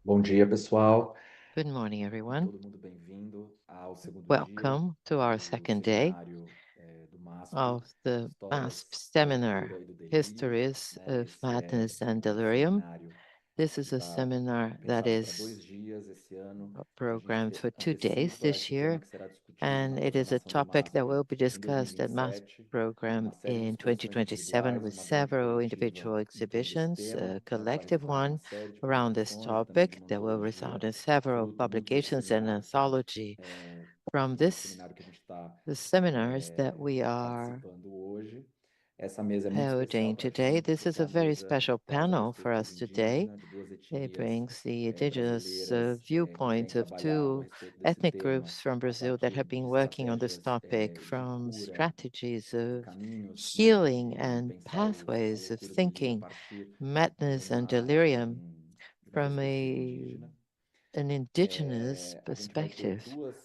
Bom dia, pessoal. Good morning, everyone. Todo mundo bem-vindo ao segundo dia Welcome to our do second day seminário do MASP, of the MASP Histórias da seminar, Loucura e do Delírio, Histories né? of Esse é Madness and um Delirium. seminário This que is a está seminar that pensado para is 2 dias esse ano. A programmed gente for 2 days antecipa this esse tema year, que será discutido na and it is a programação do topic that MASP will be em discussed at MASP 2027, program uma série de in exposições 2027 individuais, with uma grande several coletiva individual em torno desse exhibitions, tema, a né, que vai collective resultar em uma one série de around this publicações e também de topic uma that will antologia, result in several fruto muito desse publications and seminário. anthology from Esse this seminário que a gente está the seminars that we are participando hoje. Essa mesa é muito especial holding para a today. gente, This porque is é a a very mesa special de 4 panel for perspectivas us today. indígenas, de 2 It etnias brings the indigenous brasileiras que vêm viewpoint of trabalhado a two respeito desse ethnic tema groups from a Brazil that partir have been de working on this estratégias topic de from cura, strategies de of caminhos, né, healing de and pensar a pathways of loucura e o delírio a thinking, partir madness and delirium de uma from perspectiva indígena. an indigenous A gente vai ter perspective. 2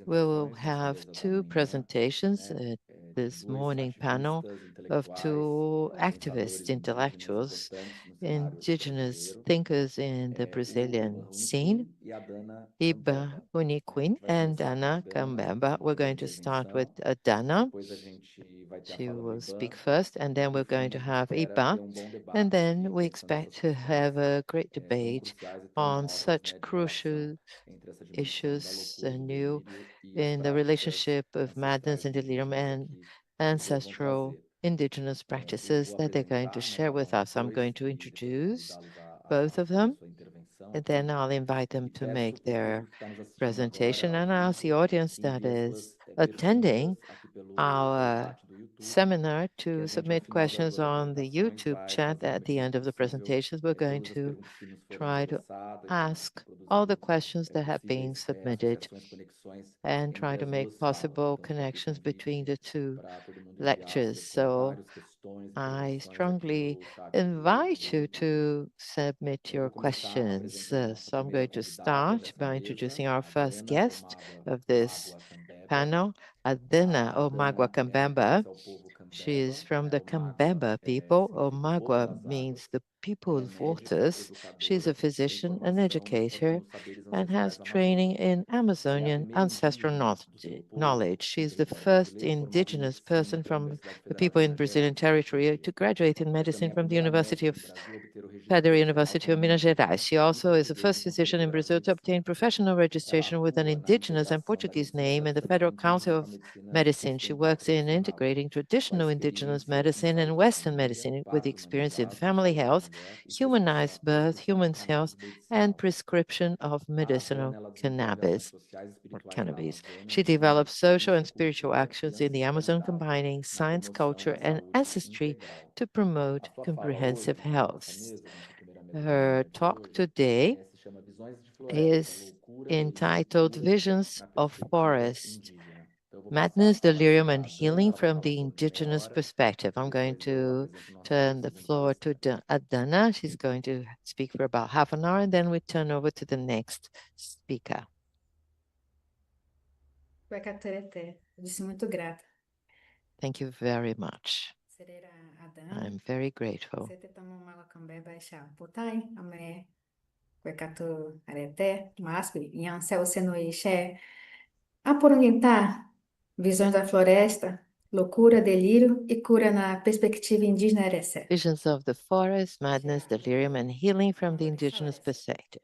We will apresentações nessa have mesa da two manhã, presentations né, de this 2 morning panel ativistas of intelectuais, two activist pensadores indígenas intellectuals, importantes no cenário indigenous brasileiro, thinkers in the o Brazilian Iban scene, Runiquim e a Dana Iba Cambeba. A Uniquin gente vai and começar com a Dana Dana, Kambeba. uma We're primeira going to start with intervenção, Dana. depois a gente vai ter a She fala do will speak Iban, first, and e then por we're going fim to a gente have espera ter Iba, bom and debate then aqui, we pensando expect nessas to questões have a great tão debate cruciais e tão on novas, such né, de relação crucial entre essa dimensão da issues loucura e do new delírio e as in the práticas relationship of madness ancestrais and delirium indígenas and aqui que os dois vão ancestral trazer. indigenous Eu practices vou that they're going to apresentar, né, share cada with um dos us. I'm dois going to e depois introduce convidá-los both a of fazer a them, sua intervenção and then aqui, I'll invite them e to peço make para o their público que está nos assistindo agora presentation, ao and I'll ask the vivo audience that envie as is suas attending perguntas aqui pelo our chat do YouTube, seminar que a to gente, ao submit final das questions 2 on the apresentações, YouTube vai chat fazer a at the medida do end of the possível presentations. We're going todas as to perguntas que nos forem try to endereçadas, e ask all the produzir questions that have been possíveis submitted associações, conexões and try entre to as make duas falas. possible Então fica aqui o connections between convite the two para todo mundo enviar lectures. seus So comentários, questões, I interrogações aqui strongly pelo chat do invite you YouTube. to submit Eu your vou começar questions. apresentando a nossa So I'm primeira going to convidada start dessa by mesa, introducing our a first Dana guest of this Omagua Cambeba. panel, Adina A Omagua Dana Kambamba. pertence ao povo She is Cambeba, from né? the Omagua Kambamba people. significa o povo Omagua das means águas. the Ela people é of médica, waters. She's a educadora, tem physician, an formação educator, nos saberes and has ancestrais training amazônicos. in Ela é a Amazonian primeira ancestral indígena do seu povo knowledge. She no is the território first brasileiro, formada em indigenous medicina person pela from Universidade the Federal de people in Minas Brazilian Gerais, em territory to Brasília. graduate in É medicine também a from the primeira University médica of no Brasil a obter o registro Federal profissional University como of Minas médica Gerais. no She Instituto also is the Português first de physician in Brazil to Português. obtain professional Ela registration with an atua na indigenous and integração da Portuguese medicina name in the tradicional Federal indígena Council com a of medicina Medicine. She ocidental works in tradicional, integrating com a traditional indigenous experiência em medicine and saúde da Western família, medicine with parto experience in humanizado, family saúde da health, mulher e humanized birth, prescrição de human health, cannabis and medicinal. prescription of A Dana, medicinal ela desenvolve ações cannabis sociais e or espirituais na cannabis. Amazônia, She unindo develops social and ciência, spiritual cultura actions e in the Amazon, ancestralidade combining na science, promoção culture, da and saúde ancestry integral. to A promote sua fala comprehensive hoje, na nossa health. mesa, nossa primeira mesa da Her manhã de talk hoje, today se chama Visões de Floresta, is Loucura, Delírio e entitled Cura Visions na of Perspectiva Forest, Indígena. Então, eu vou passar a Madness, fala Delirium, aqui and à Dana, Healing ela vai from falar the por meia Indigenous hora, Perspective. e I'm going depois eu to apresento nossa turn the segunda floor to palestrante. Adana. She's going to speak for about half an hour, and then we turn over to the next speaker. Wekaterete, eu disse muito grata. Thank you very much. Serera Adana, I'm very grateful. sete tamo malakambe baisha putai, ame wekatu arete, maspi, yanse oseno ishe, aporanguentar, visões da floresta, loucura, delírio e cura na perspectiva indígena erece. Visions of the Forest, Madness, Delirium, and Healing from the Indigenous Perspective.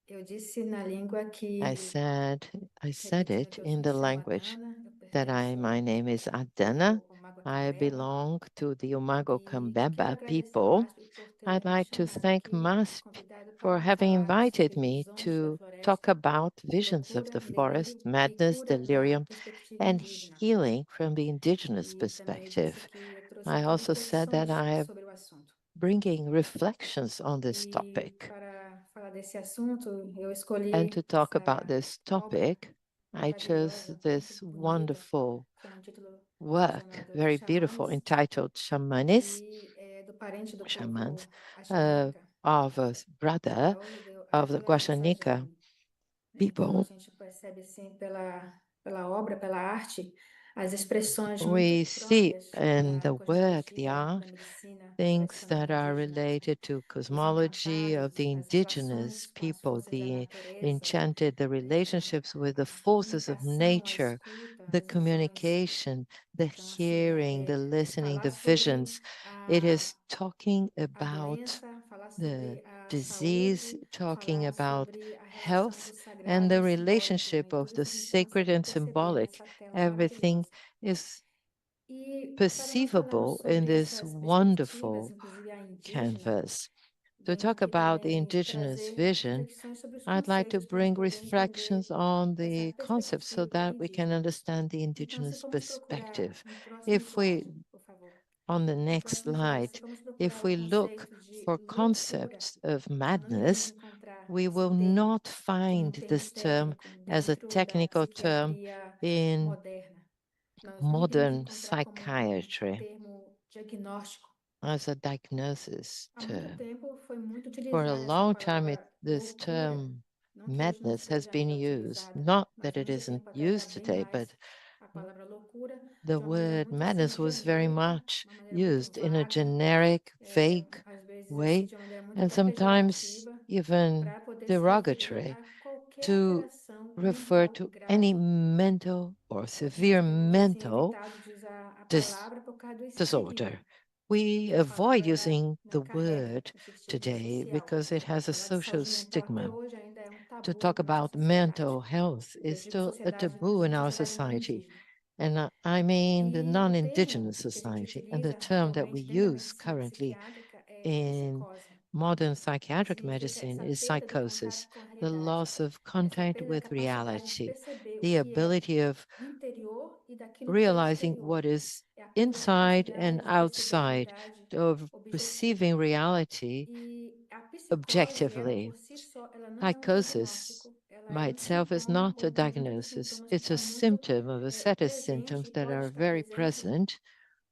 Eu disse na língua que I said repetindo it que eu in me the chamo language Adana, eu that pertenço my name is ao Adana. povo Omagua I Cambeba belong to the Umago e eu quero Kambeba agradecer ao people. MASP por I'd ter me like to chamado thank aqui, MASP convidado for para having falar invited sobre me visões da to talk floresta, about visions of loucura, the delírio forest, e madness, cura na delirium, perspectiva and indígena. healing from the indigenous E também eu disse perspective. que eu trouxe I aqui also said that reflexões I am sobre o assunto. bringing reflections on this E topic. para falar desse assunto, eu And escolhi to talk about essa this obra topic, I chose maravilhosa, muito this bonita, wonderful com o título work, chamado very beautiful, Xamanes, entitled Shamanis, que é do parente do Shamans, povo Axanica, of a brother crioulo do of the Atlas do Guaxanica Sajane. Então, a people. gente percebe, sim, pela obra, pela arte, as expressões We muito see próprias in da the work, the cosmologia, da art, medicina things that tradicional are indígena, related to os cosmology of encantados, the as indigenous relações com as people, forças da the natureza, enchanted, the relationships with the a forces of comunicação, a nature, escuta, the as visões. communication, the Então, assim, hearing, the listening, falar the sobre visions. It is talking a about doença, falar the sobre a disease, saúde, talking falar about sobre a relação health do and sagrado e the o simbólico, relationship né? of Tudo the isso a gente sacred consegue and perceber symbolic. nessa tela Everything maravilhosa. is E para nós falarmos perceivable in sobre this essas perspectivas, wonderful inclusive a indígena, canvas. To venho talk aqui about também a the gente indigenous trazer vision, reflexões sobre os I'd like to conceitos que nós bring podemos entender reflections on dessa the concepts so perspectiva that we can indígena. understand the Então, se indigenous formos procurar perspective. no próximo If we, slide, por favor. on the No next próximo slide, se slide, formos procurar if o we look conceito de for loucura, concepts of nós não iremos madness, encontrar we esse will termo not como um find termo this term técnico as a dentro da technical term psiquiatria in moderna. Nós não iremos modern encontrar como um psychiatry, termo diagnóstico. as a diagnosis Há muito term. tempo foi muito For a utilizada essa long time, palavra this loucura. term Não que hoje não madness has seja been ainda used. utilizada, Not mas that há it muito isn't tempo até era used bem today, but mais a palavra loucura the de uma maneira word muito assim madness was very genérica, much uma maneira muito used in a vaga, generic, vague às vezes assim way, de uma maneira muito and até sometimes pejorativa, even para poder se referir derogatory a qualquer to alteração refer mental to any grave. mental or Hoje nós severe temos assim mental evitado de usar a dis- palavra por causa do estigma disorder. We que a avoid palavra using né, the carrega, word esse estigma today social. because it has a Falar de social saúde mental até stigma. hoje ainda é um To tabu talk na nossa about sociedade. mental health Eu is digo still a sociedade, taboo in our sociedade não society. indígena. And I mean the E o termo non-indigenous que a gente society. And the utiliza term that we atualmente dentro da use medicina currently psiquiátrica é in psicose, modern que psychiatric significa medicine essa is perda do contato psychosis, com a the realidade, loss of essa contact perda da with capacidade de reality, perceber o the que é ability of do interior e daquilo que é realizing exterior. what is É a perda da inside and capacidade de perceber a outside, realidade of objetiva. perceiving reality E a psicose, ela objectively. por si só, ela não é um Psychosis diagnóstico, ela by é um itself is sintoma not ou a um conjunto de diagnosis, sintomas que it's a estão muito symptom of a set of presente symptoms e that pode are estar very presente present.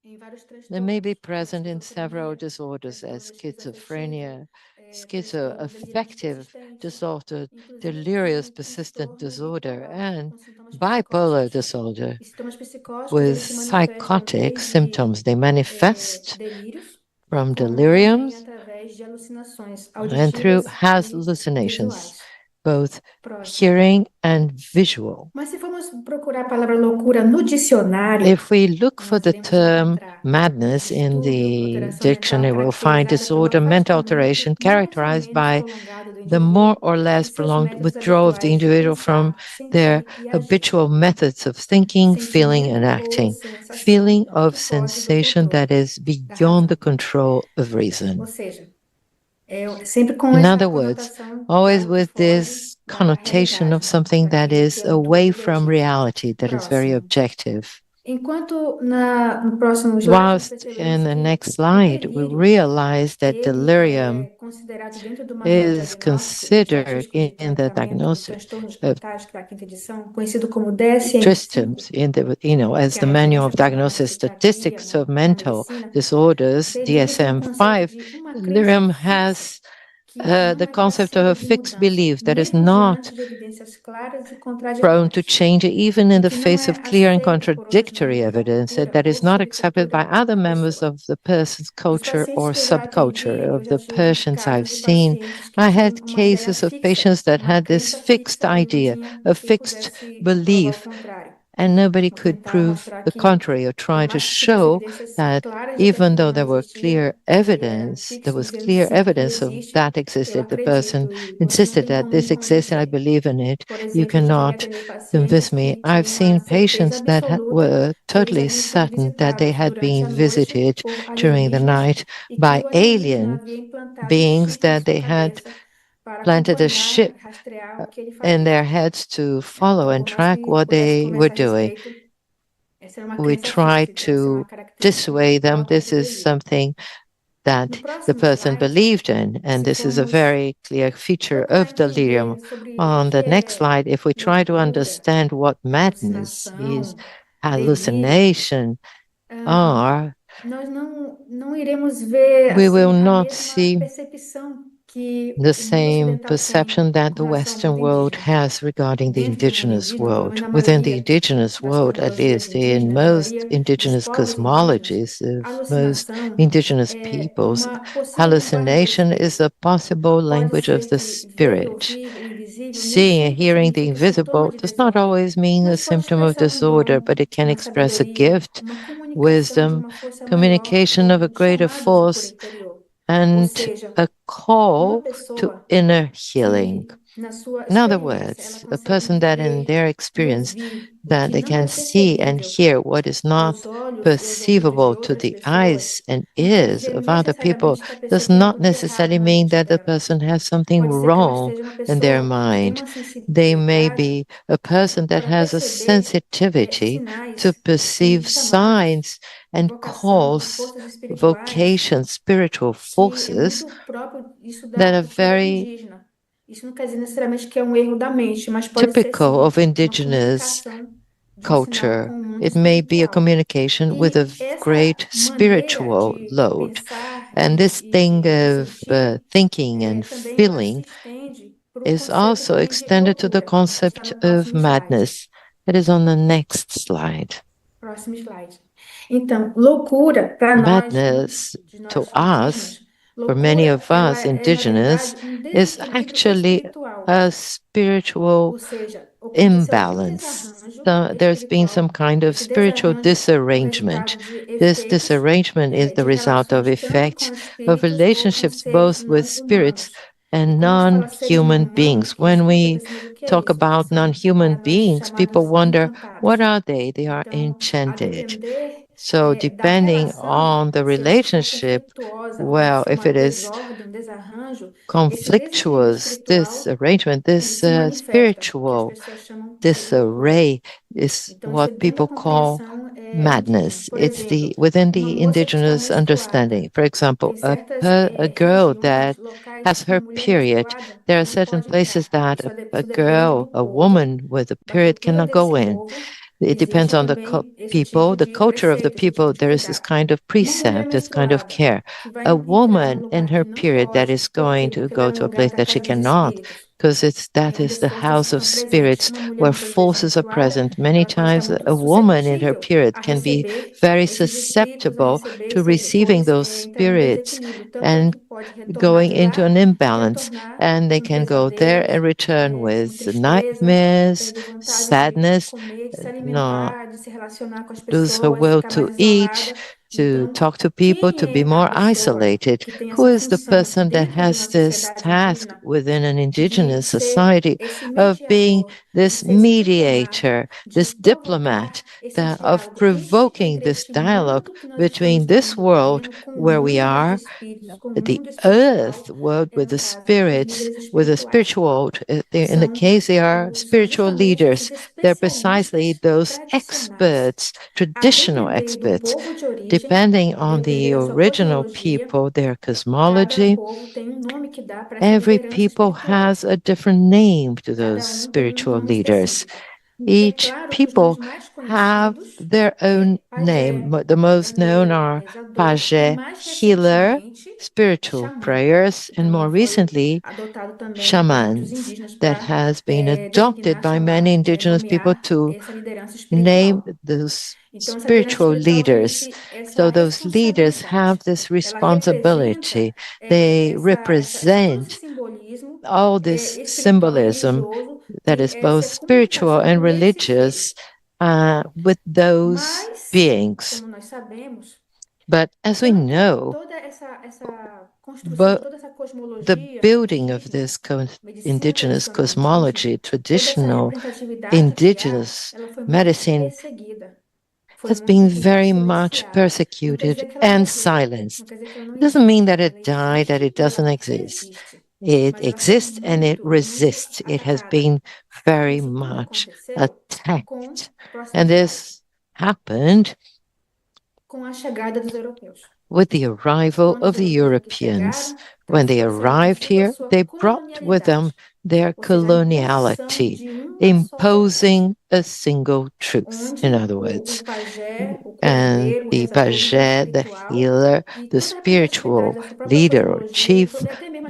em vários They may be transtornos, como a present in several esquizofrenia, disorders as transtorno de esquizo afetivo, schizophrenia, transtorno delirante schizoaffective persistente, disorder, inclusive delirious também persistent transtorno disorder, bipolar, and com sintomas bipolar psicóticos. disorder E sintomas psicóticos, with eles se manifestam psychotic desde symptoms. They manifest delírios, from como também deliriums através de alucinações and through auditivas e hallucinations, visuais. both Próximo. hearing and visual. Mas se formos procurar a palavra loucura no dicionário, If we look for nós the iremos term encontrar madness in distúrbio, the alteração mental dictionary, we'll find caracterizada pelo disorder, mental afastamento alteration mais ou characterized menos by prolongado do the more indivíduo or de less seus prolonged métodos withdrawal of the habituais de individual from pensar, their sentir e agir, habitual methods of thinking, feeling, and sentimento ou acting, sensação feeling of que foge do sensation that controle is da beyond the razão. control of Ou reason. seja, sempre com In essa other words, conotação de always algo que with foge this da connotation of realidade, something that daquilo que is é away intuito e from objetivo. reality, that is very Próximo. objective. Enquanto no próximo slide nós Whilst percebemos in the que next o slide, we delírio, realize that ele delirium é considerado dentro do manual is diagnóstico e considered estatístico de in the tratamento de diagnosis transtornos of mentais, que é a quinta edição, conhecido como DSM-5, systems in the, as que é a the manual referência of padrão na diagnosis psiquiatria, statistics of na mental medicina. disorders, Delírio tem um conceito DSM-5. de uma crença Delirium fixa has que não the é concept of passível a de fixed mudança, belief that is mesmo not diante de evidências claras e prone to contraditórias, change even in e the que não face é of clear and aceito por outros contradictory membros da evidence cultura that ou is not accepted by subcultura other da members pessoa. of the person's Dos culture pacientes or que eu já subculture atendi, eu of já the tive Persians casos I've de seen. pacientes que I tinham had uma ideia cases of fixa, patients that uma had this crença fixed fixa e não idea, tinha a quem fixed pudesse provar o belief, contrário, and nobody ou could tentar prove mostrar the que, contrary or por try to mais que tivesse show evidências that claras de que even aquilo though não there were existia, clear ele era evidence, there fixo, was dizendo clear sim, aquilo evidence of existe, that eu existed, the person acredito, e você não insisted tem that como me this exists and I convencer. believe in it. Por You exemplo, eu já cheguei a cannot atender convince pacientes me. que I've tinham uma seen certeza patients that absoluta were que eles totally haviam sido certain that they visitados had durante been a noite visited por during the alienígenas night e que by o alienígena alien havia implantado um beings, chip em that sua they had cabeça para planted a acompanhar, ship rastrear o que ele in fazia. their heads to follow Então, and por mais track que what pudesse they were conversar a doing. respeito, essa era uma We crença tried fixa, então essa é uma to característica dissuade muito them. própria This do is delírio. something No that the próximo person slide, believed in, and se this is a formos very clear feature procurar of entender delirium. sobre o On que the next é slide, if we try to loucura, understand what madness is, alucinação, delírio, hallucination ah, are, nós não iremos ver we will assim a not mesma see percepção que the o mundo same ocidental tem perception that com the relação ao Western mundo world indígena. has regarding the Dentro do mundo indigenous indígena, world. na Within the maioria indigenous das world, at cosmologias least in indígenas, na most maioria dos indigenous povos indígenas, cosmologies of most alucinação indigenous é peoples, uma possível linguagem do hallucination is espírito. the possible Pode language of ser the que ver e spirit. ouvir o invisível nem Seeing and sempre hearing the significa sintoma invisible de does not desordem, always mean a mas pode symptom of expressar um disorder, dom, but it can uma express a sabedoria, gift, uma comunicação de wisdom, uma força maior, communication of a um greater chamado de cura force, interior. Ou and seja, a uma call to pessoa inner healing. que, na sua In other experiência, ela words, a consegue person that in ver their e experience ouvir o that que they não é can see and percebível hear what is not aos olhos e aos ouvidos de perceivable to outras the pessoas, eyes and não quer ears dizer of other people necessariamente estar does percebendo not algo de errado necessarily na mean mente that the dela. person has something Pode ser que ela wrong esteja uma in their pessoa que tem mind. uma They may sensibilidade be a person that para has a perceber sensitivity to sinais e perceive chamados, signs and invocação, calls, forças espirituais, vocations, spiritual que é forces muito próprio isso da that are cultura very indígena. Isso não quer dizer necessariamente que é um erro da mente, mas pode ser typical sim of uma indigenous comunicação de um sinal culture. com o mundo It may be a espiritual. communication with a E essa great maneira spiritual de load. pensar And this thing e of sentir, thinking and também ela se feeling estende para o is conceito also também de extended to the loucura, que está concept no of próximo slide. madness. That is on the next slide. Próximo slide. Então, loucura, para nós, Madness, de to nós us, indígenas, for many loucura, of ela us é, na indigenous, verdade, um is desequilíbrio actually espiritual. a spiritual Ou seja, aconteceu algum imbalance. desarranjo There's been some espiritual. kind of Esse spiritual desarranjo é o disarrangement. resultado de This efeitos, disarrangement is the de result of relações tanto com effects of espíritos ou com relationships seres both with não spirits humanos. E and quando a gente fala seres não non-human humanos, beings. que a gente When fica we pensando o que é talk isso? about São non-human para nós beings, people chamados wonder, what encantados. are they? They are Então, a enchanted. depender So da depending relação, on the se ela for relationship, conflituosa, well, for if uma it is desordem, um desarranjo, esse desequilíbrio conflictuous, this espiritual, arrangement, ele this se manifesta, que as spiritual pessoas chamam de loucura. disarray is Então, what segundo a people call compreensão indígena, madness. por It's the exemplo, within uma the moça que está indigenous menstruada, understanding. For example, tem certas a girl regiões, that locais has que uma her mulher period, menstruada there are não certain pode places entrar. that Isso a depende girl, do a povo, woman with a da period cultura cannot go desse in. povo. It depends Existe on the também esse people, tipo the de culture of the preceito, esse tipo people. de There is this cuidado. kind of Uma mulher precept, this kind of menstruada care. que vai A entrar num woman in lugar her que não period that pode, is por quê? going to Porque vai go num to a lugar place da that she casa dos cannot, espíritos, because that onde is as the forças house of estão presentes. spirits Uma mulher where muitas vezes forces are menstruada, present. Many ela pode estar times muito a woman in her susceptível period a can be receber very esses espíritos, a susceptible receber to esse, receiving pois those entra num spirits desequilíbrio. Tanto é and que pode going retornar de into lá an e imbalance. retornar And they com can go there pesadelos, and return com with tristeza, nightmares, perder vontade de sadness, comer, de se no, alimentar, de se relacionar com as lose her pessoas, will ficar to mais eat, isolada. to Então, talk to people, quem to be é a more pessoa isolated. que tem Who essa is the função person that dentro de has uma this sociedade task indígena within an de indigenous ser society esse of being mediador, de this ser esse diplomata, mediator, de this diplomat, provocar esse of diálogo provoking entre this este dialogue mundo que nós between estamos no this mundo world terreno com o where we mundo dos are, espíritos, com o the mundo espiritual, earth world with no the caso, os spirits, líderes with the espirituais. spiritual world. In the São, case, they are são spiritual justamente leaders. esses They're precisely especialistas those tradicionais, experts, a traditional depender do experts. povo de origem, Depending on depender the da sua original cosmologia, people, their cada cosmology, povo tem um nome que dá para essa every liderança people espiritual. has a different name to those Cada um tem um spiritual nome leaders. específico. É Each claro que os nomes people mais have conhecidos their own name. pajé, The most known curandeiro, are rezador, e Page, mais healer, recentemente, spiritual xamã, prayers, que and também more foi recently, adotado também por muitos shamans, indígenas that para has been adopted designar, by many chamar, indigenous people nomear to essa liderança name espiritual. those Então, essa liderança spiritual espiritual tem leaders. essa So those leaders have responsabilidade. this Ela representa responsibility. They todo esse represent simbolismo all this espiritual e symbolism religioso that que is both essa spiritual comunicação and com esses religious seres. with those Mas, beings. como nós sabemos, But as we tanto know, toda essa construção de but toda essa the cosmologia building of indígena, this medicina indigenous tradicional indígena, cosmology, toda essa traditional representatividade que há, indigenous ela foi muito medicine perseguida, foi has been muito very much silenciada. Não quer persecuted dizer que ela and morreu, não silenced. quer dizer que ela não It doesn't mean existe. that it Ela died, that existe it e ela doesn't exist. persiste, It mas ela foi exists and it muito, muito resists. It has atacada. been very Isso tudo much aconteceu com, attacked. próximo And slide, this happened com a chegada dos europeus. with the arrival Quando os of the europeus aqui Europeans. chegaram, When they arrived trouxeram a here, sua they brought with them colonialidade, their ou seja, a imposição coloniality, de uma só verdade, imposing a single truth, in onde other o words. pajé, o And curandeiro, o the rezador, o líder Pajé, the espiritual healer, e the toda a representatividade spiritual da sua própria leader or cosmologia chief, e até mesmo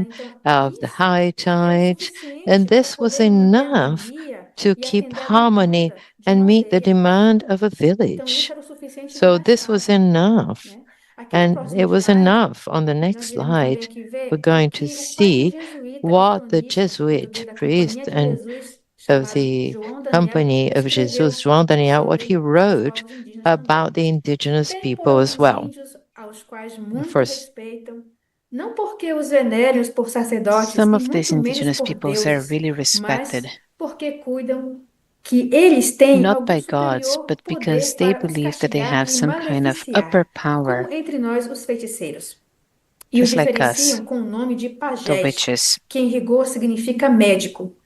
time Então, of the isso high é o tide, suficiente and para this was poder manter a enough harmonia to keep harmony and meet the demand of a village. So this was enough. And it was enough. On the next slide, we're going to see what the Jesuit priest and of the Company of Jesus, João Daniel, what he wrote about the indigenous people as well. First, Some of these indigenous peoples are really respected, not by gods, but because they believe that they have some kind of upper power, just like us, the witches.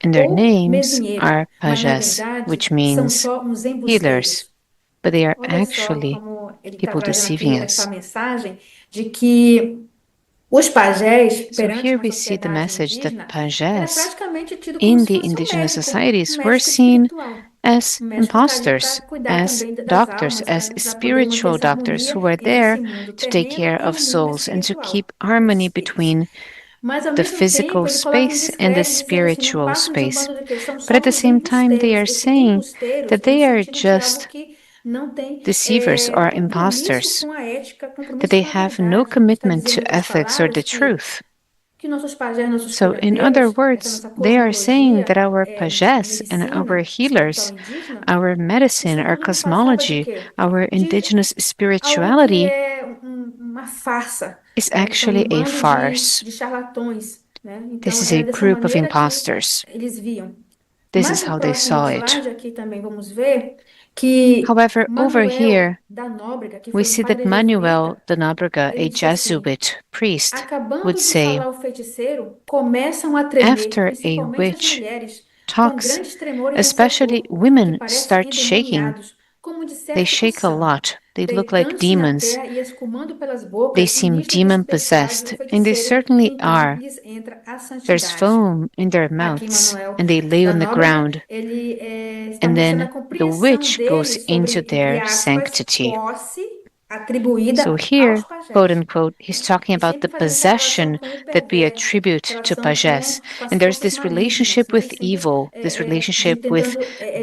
And their names are pajas, which means healers, but they are actually people deceiving us. So here we see the message that pajas in the indigenous societies were seen as imposters, as doctors, as spiritual doctors who were there to take care of souls and to keep harmony between the physical space and the spiritual space. But at the same time, they are saying that they are just deceivers or imposters, that they have no commitment to ethics or the truth. So, in other words, they are saying that our pajas and our healers, our medicine, our cosmology, our indigenous spirituality is actually a farce. This is a group of imposters. This is how they saw it. However, over here, we see that Manuel da Nóbrega, a Jesuit priest, would say, after a witch talks, especially women start shaking. They shake a lot. They look like demons. They seem demon-possessed, and they certainly are. There's foam in their mouths, and they lay on the ground. And then the witch goes into their sanctity. So here, quote unquote, he's talking about the possession that we attribute to pajas. And there's this relationship with evil, this relationship with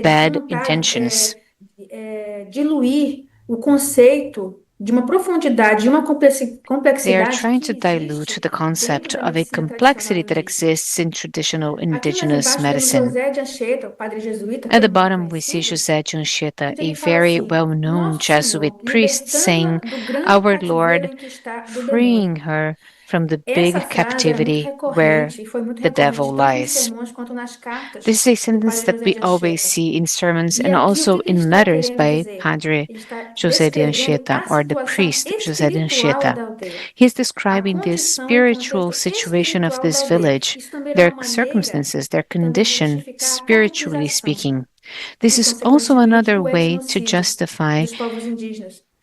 bad intentions. They are trying to dilute the concept of a complexity that exists in traditional indigenous medicine. At the bottom, we see José de Anchieta, a very well-known Jesuit priest, saying, "Our Lord, freeing her from the big captivity where the devil lies." This is a sentence that we always see in sermons and also in letters by Padre José de Anchieta, or the priest José de Anchieta. He's describing the spiritual situation of this village, their circumstances, their condition, spiritually speaking. This is also another way to justify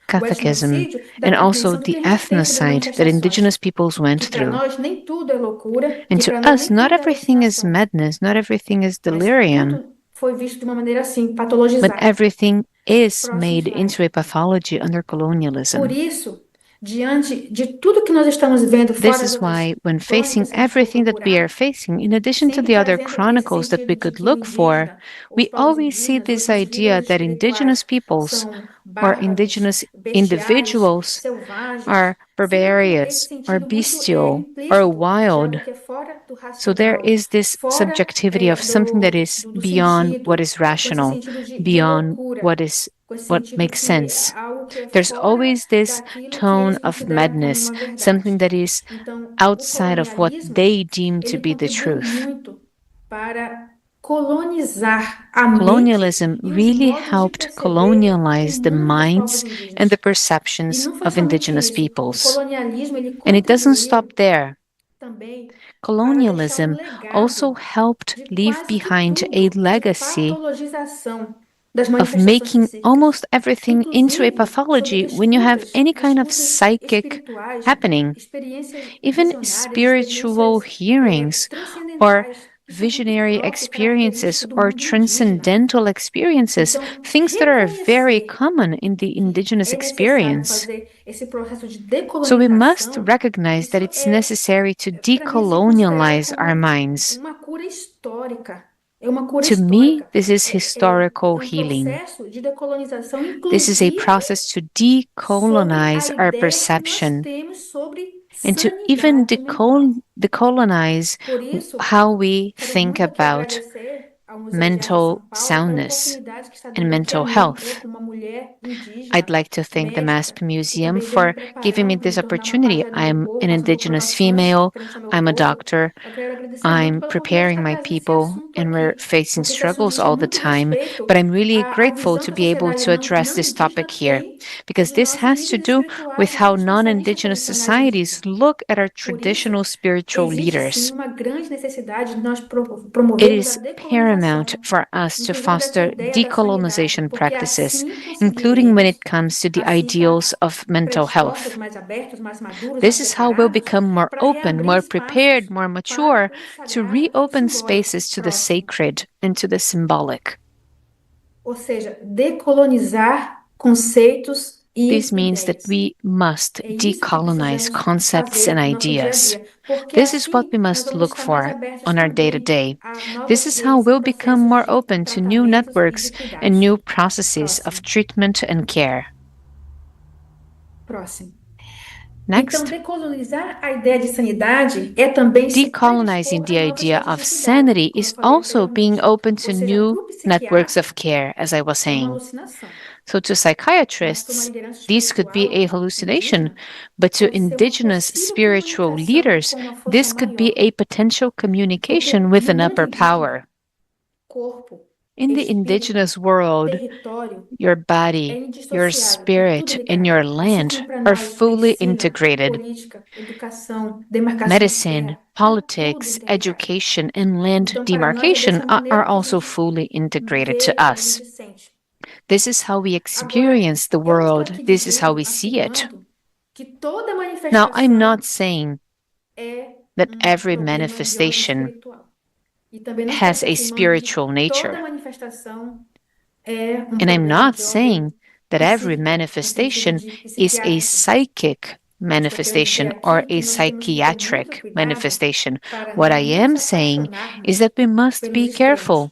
catechism and also the ethnocide that indigenous peoples went through. And to us, not everything is madness, not everything is delirium, but everything is made into a pathology under colonialism. This is why, when facing everything that we are facing, in addition to the other chronicles that we could look for, we always see this idea that indigenous peoples or indigenous individuals are barbarous or bestial or wild. So there is this subjectivity of something that is beyond what is rational, beyond what makes sense. There's always this tone of madness, something that is outside of what they deem to be the truth. Colonialism really helped colonialize the minds and the perceptions of indigenous peoples. And it doesn't stop there. Colonialism also helped leave behind a legacy of making almost everything into a pathology when you have any kind of psychic happening. Even spiritual hearings or visionary experiences or transcendental experiences, things that are very common in the indigenous experience. So we must recognize that it's necessary to decolonialize our minds. cura To me, histórica. this is historical healing. Processo de decolonização, This is a inclusive process to sobre a decolonize our ideia que nós perception temos sobre and to even sanidade mental. decolonize Por isso, how we quero think muito aqui about agradecer ao Museu de Arte de mental São Paulo pela soundness oportunidade que está and dando aqui a mental mim, eu health. como uma mulher I'd indígena, like to thank the médica, MASP que Museum também venho me for giving me preparando para this me tornar uma opportunity. parte do meu I'm corpo, an com as minhas Indigenous provações female, frente ao meu I'm a corpo. doctor, Eu quero agradecer muito I'm pela oportunidade de preparing estar my trazendo esse people, assunto and we're aqui, facing porque esse assunto struggles diz all the muito time, respeito but I'm really à grateful visão to que a be able sociedade to address não this indígena topic here, tem because dos this nossos has to líderes do espirituais with e how dos especialistas non-Indigenous tradicionais societies indígenas. look at our Por isso, traditional spiritual existe sim leaders. uma grande necessidade de nós It promovermos a is paramount decolonização, for us to inclusive dessa foster ideia da sanidade, decolonization porque practices, assim including when conseguiremos, it comes to the assim estar ideals of mental predispostos, health. mais abertos, mais maduros, This mais is how we'll preparados become more para open, reabrir more prepared, espaços more para mature o to sagrado e o reopen simbólico. spaces to the Próximo. sacred and to the symbolic. Ou seja, decolonizar conceitos This e means that ideias. we must É isso que decolonize precisamos concepts and fazer no nosso dia a ideas. dia, porque This is what assim we nós must vamos look estar mais for abertos on our day to também day. a This novas is how redes e we'll become processos more de open to new tratamentos e de networks and cuidados. new processes of Próximo, treatment and care. próximo. Então, Next, decolonizar a ideia de sanidade é também se decolonizing predispor a the novas idea redes of de cuidado, sanity como eu is falei also being anteriormente. open Ou to seja, new para o networks psiquiatra, of care, as I was é uma saying. alucinação, So, to mas para uma psychiatrists, liderança this could be a espiritual hallucination, indígena, but to pode ser uma indigenous possível spiritual comunicação leaders, com uma força this could be maior, a potential communication porque with no an mundo upper indígena, power. corpo, In the espírito, indigenous world, território your é body, your indissociável, é tudo spirit, and ligado. your Assim land como para are nós, fully medicina, integrated. política, educação, demarcação de Medicine, terra, está tudo politics, interligado. education, and land Então, para nós, é demarcation dessa are maneira que a also gente fully integrated to vê, que a us. gente sente. This is how we Agora, experience the eu não estou world. aqui This is how dizendo, we see it. afirmando, que toda Now, I'm not manifestação saying é that every problema de ordem manifestation espiritual. E também não estou has aqui a afirmando que spiritual toda nature. manifestação é And I'm problema not de ordem saying that every psíquica, no sentido manifestation de is a psiquiátrico. psychic Estou querendo dizer manifestation or aqui a que nós temos que ter muito psychiatric cuidado manifestation. para What I não am nos saying is apaixonarmos that we must pelos be careful extremos.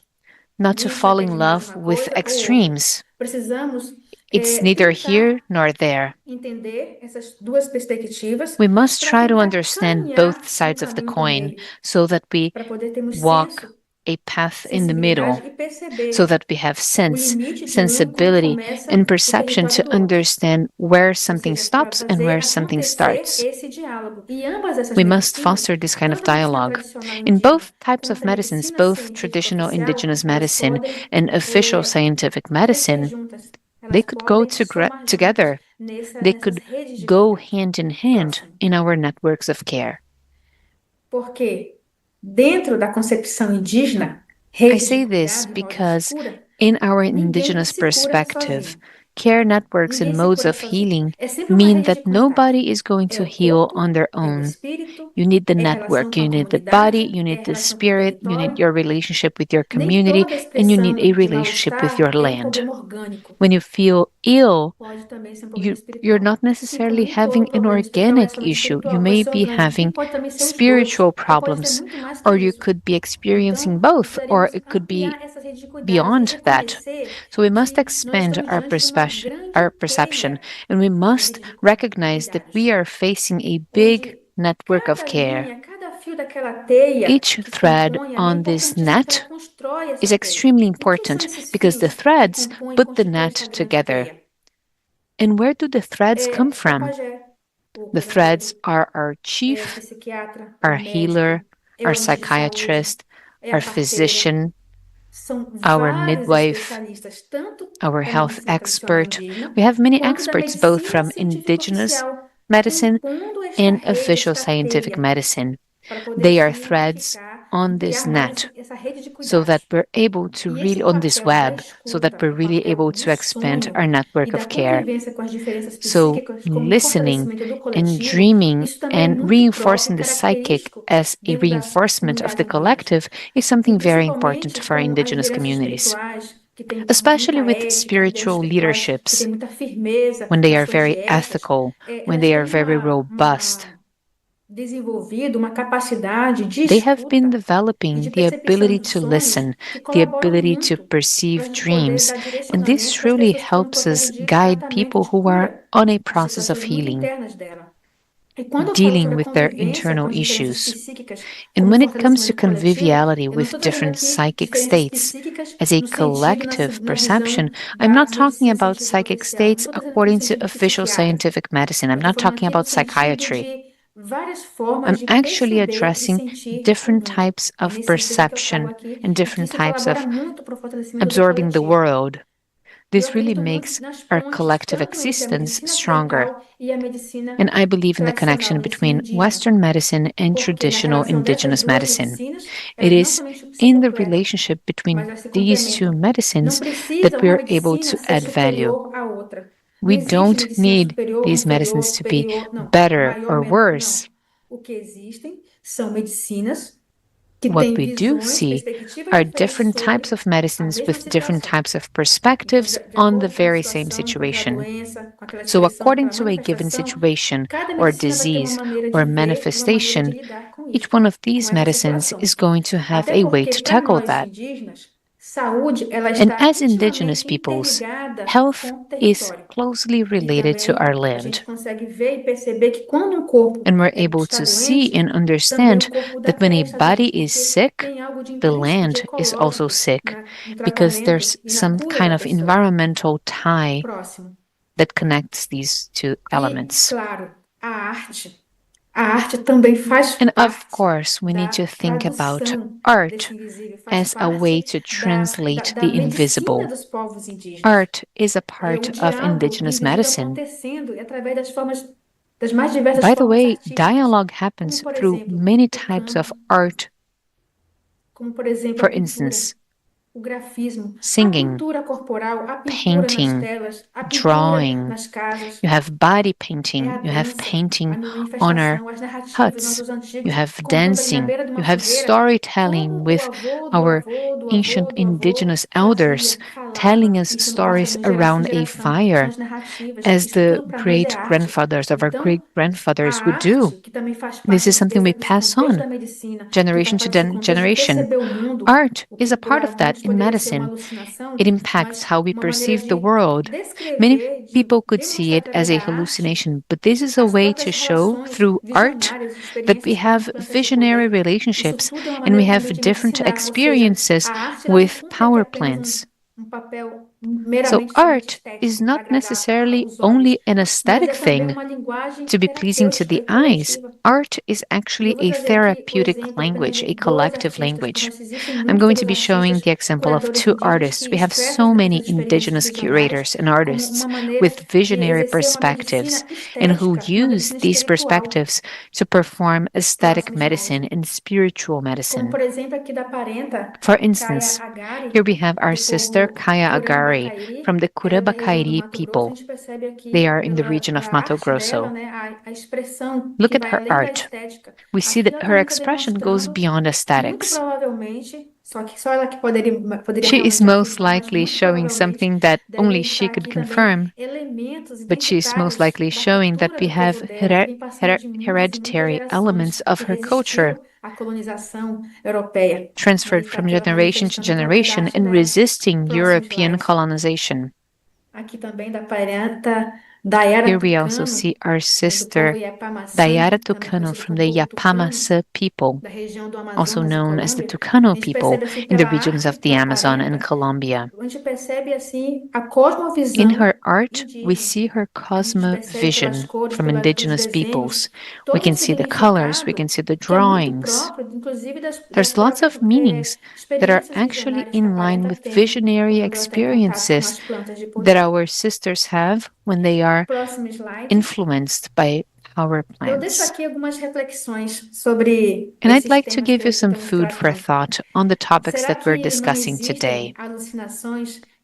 not to Isso fall é in demais love uma with coisa ou outra. extremes. Precisamos It's neither here tentar nor there. entender essas duas perspectivas We must para try to tentar understand both caminhar no sides of the caminho do coin meio, so that we para poder termos walk senso, a path in the sensibilidade middle, e so perceber that we have o sense, limite de um quando sensibility, começa and o perception território to do outro. understand where Ou something seja, para stops and fazer where something acontecer starts. esse diálogo. E ambas essas We must medicinas, foster this kind of tanto a medicina dialogue. tradicional In indígena both types of quanto a medicines, medicina both científica traditional oficial, indigenous elas medicine podem and official scientific crescer medicine, juntas. they Elas could go podem somar juntas together. They nessas could redes de go cuidado. hand in hand Próximo. in our networks of care. Porque dentro da concepção indígena, I rede de say this cuidado e modos de because cura, in our ninguém indigenous se cura perspective, sozinho. care networks Ninguém and se modes cura of sozinho. healing É sempre uma mean rede de that contato. nobody is going É to o heal on corpo, their é o own. espírito, You need the é a relação network, com you a need the comunidade, body, you é need a the relação com o spirit, you need território. your relationship with your Nem community, toda and you need a expressão de relationship with your mal-estar é um land. problema orgânico. When you feel ill, Pode também ser um problema you're espiritual. not Assim como necessarily nem todo having an problema espiritual é organic somente issue. You espiritual, pode may ser be orgânico. E having pode também ser os dois. spiritual Ou pode ser problems, muito mais que or you isso. could be experiencing Então, both, or precisaremos it could be ampliar essas redes de cuidados e beyond that. reconhecer So we must que nós expand estamos diante de uma grande our perception, teia and we de must rede de recognize that cuidados, we are facing a big onde network of cada care. linha, cada fio daquela teia Each que thread compõe ela é on this importantíssima, porque ela net constrói is essa teia. extremely E quem são important esses because the fios que threads compõem e put the constituem net essa grande together. teia? And where do the threads come É o from? pajé, o The threads curandeiro, are our é o chief, psiquiatra, é o our médico, healer, é o our agente de saúde, psychiatrist, é a our parteira. physician, São our vários midwife, especialistas, tanto our da health medicina tradicional expert. indígena, We have many quanto da experts both medicina from científica indigenous oficial, medicine compondo esta and rede, official esta scientific teia, medicine. para poder They are assim threads unificar, on this ampliar mais net essa rede de so that cuidados. we're able to E esse really, on this papel da web, so that escuta, we're o really papel able do to expand sonho our e network da of care. convivência com as diferenças So, psíquicas como listening fortalecimento do and coletivo, dreaming isso também é and muito próprio reinforcing e the psychic característico as a dentro das reinforcement of comunidades the indígenas. collective is E something very important principalmente for com as indigenous lideranças communities, espirituais, que têm muita especially with ética, lideranças spiritual espirituais que têm leaderships muita firmeza when they nas are suas very dietas, ethical, when elas they are têm very robust. desenvolvido uma capacidade de They have been escuta e developing de the ability percepção dos to listen, sonhos que the colaboram ability to muito para a perceive gente poder dreams, dar and this direcionamento para as truly pessoas que estão em helps processo us de guide tratamento, people de who are cura, on a as process of situações muito healing, internas dela. E quando eu falo dealing sobre a with their convivência com internal as diferenças issues. psíquicas And como when it comes to fortalecimento coletivo, conviviality eu não with estou trazendo different aqui psychic diferenças states psíquicas as a no sentido, collective na perception, visão I'm da not talking medicina about científica psychic oficial. Não states estou trazendo aqui no according to sentido official psiquiátrico. scientific medicine. I'm Eu estou not falando talking aqui no about sentido psychiatry. de várias formas I'm de actually perceber e addressing sentir o different mundo. types É of nesse sentido que eu trago perception aqui and e que different isso types colabora of muito para o fortalecimento do absorbing the coletivo. world. Eu This really acredito muito makes nas our pontes, collective tanto entre a existence medicina stronger. ocidental e a medicina And I believe in the tradicional, connection a medicina between indígena. Western medicine and Porque na traditional relação dessas indigenous duas medicine. medicinas, It elas não is somente se in the completam, relationship between mas elas se these two complementam. Não medicines precisa that we uma are able medicina to ser add value. superior à outra. Não We existe don't medicina need superior, these medicines inferior, to be superior, não. better Maior, or menor, worse. não. O que existem são medicinas que What têm we do visões, see perspectivas are diferentes different types sobre of a medicines mesma with different situação. types of Então, perspectives de on the acordo com a very same situação, com aquela situation. doença, com aquela So, expressão, according aquela to a given manifestação, situation cada or medicina vai ter uma disease maneira de or ver e uma maneira de manifestation, lidar com each isto, one of com these essa medicines situação. is going to have Até a way porque, to para tackle nós that. indígenas, saúde ela And está as indigenous intimamente peoples, interligada health com o is território. closely E related to our também a gente land. consegue ver e perceber que quando um corpo And we're able está to see doente, and também understand o corpo da that when terra a está body doente, is porque sick, tem algo de the intrínseco, de land is also ecológico sick no because tratamento there's e na some cura kind da of pessoa. environmental tie Próximo. that connects these two E, elements. claro, a arte também faz And of parte course, we need da to think about tradução art desse invisível, faz as a way parte to translate da the medicina invisible. dos povos indígenas. Art is a É o part of diálogo do indigenous invisível medicine. acontecendo e através das formas, das mais diversas By the formas way, artísticas, dialogue como happens por through exemplo many o types of canto, art. como por exemplo For a pintura, instance, o grafismo, a singing, pintura corporal, a pintura nas painting, telas, a pintura drawing. nas casas. You have body É painting, a you have dança, a painting on our manifestação, as narrativas, huts, nossos you antigos have contando ali na dancing, beira de you uma have fogueira storytelling como o with avô do our avô do avô ancient do avô indigenous elders fazia, telling falava. us Isso não passa stories de geração em around a geração. São fire as narrativas. as Isso the tudo para nós é great arte. grandfathers of our great Então, a grandfathers would do. arte, que também faz This parte is something we desse pass contexto on da medicina, que faz generation to parte desse contexto de generation. perceber o mundo, Art o is que a por part of that momentos in poderia ser uma medicine. alucinação, It impacts mas how we uma maneira perceive the de world. Many descrever, de people could see demonstrar it através as a da arte hallucination, but this is a as way to próprias show relações through art visionárias, that we experiências com have plantas de visionary poder. Isso relationships tudo é uma and we maneira também have de different medicinar, ou seja, experiences a arte ela não with cumpre aqui power apenas plants. um papel So, meramente somente art is estético not para agradar necessarily os olhos, only an mas aesthetic é também thing uma linguagem to be pleasing to terapêutica the e eyes. coletiva. Art is E actually eu vou a trazer aqui o therapeutic exemplo também language, de a dois collective artistas, language. mas existem I'm muitos going to outros be showing artistas, the example of curadores two indígenas artists. que We have so expressam many dessas experiências indigenous visionárias curators and como artists uma maneira with de visionary exercer uma perspectives medicina and who estética, uma use medicina these espiritual. perspectives to perform aesthetic Próximo medicine slide. and spiritual Como, medicine. por exemplo, aqui da parenta For Kaya instance, Agari, here we have our do sister povo Kaya Agari Curamba-Cairi. from the Ela é da região do Kurabakairi Mato Grosso. A people. gente percebe They aqui are in the region pela of Mato arte dela, Grosso. né, a expressão Look que at vai her além da art. estética. We see Aqui that ela her também está expression goes demonstrando, beyond muito aesthetics. provavelmente, só que só ela que poderia She is realmente most afirmar, mas likely muito showing provavelmente something that devem only she estar could aqui também confirm, elementos but she's most identitários likely da showing that cultura we do povo have dela, que vem passando de muitas e muitas hereditary elements gerações, of que her culture resistiu à colonização europeia. E aí transferred está from aqui ela generation to manifestando através da generation arte and dela. resisting Próximo European slide. colonization. Aqui também da parenta Dayara Here we also Tucano, see our do povo sister Iapamaçã, Dayara também Tucano conhecido from como the povo tucano, Yapamasa people, da região do also Amazonas e known as the Colômbia. A Tucano gente people percebe assim in the pela regions arte of the da Amazon and parenta, Colombia. a gente percebe assim a In cosmovisão her art, we indígena. see her A gente percebe pelas cosmovision cores, from pelos indigenous desenhos, peoples. We todo um can see the colors, we significado can see the que é muito drawings. próprio, inclusive das There's lots próprias of meanings that are experiências actually visionárias que a in line parenta with tem visionary quando ela está em contato com experiences as plantas de that poder. our sisters have when they are Próximo slide. influenced by power Eu deixo plants. aqui algumas reflexões sobre And I'd esses like to temas que give you hoje some estamos food for tratando. thought on the topics Será that we're que não discussing existem today. alucinações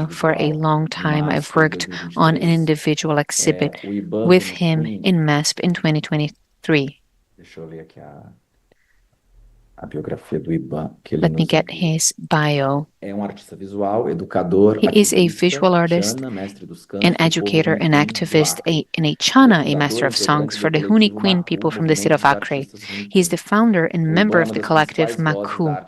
IBA for a long time. I've worked on an individual exhibit with him in MASP in 2023. Deixa eu ler aqui a biografia do IBAN que ele Let me nos get enviou. his bio. He is a visual artist, an educator and activist, in a Chana, a master of songs for the Huni Queen people from the state of Acre. He is the founder and member of the collective Macu.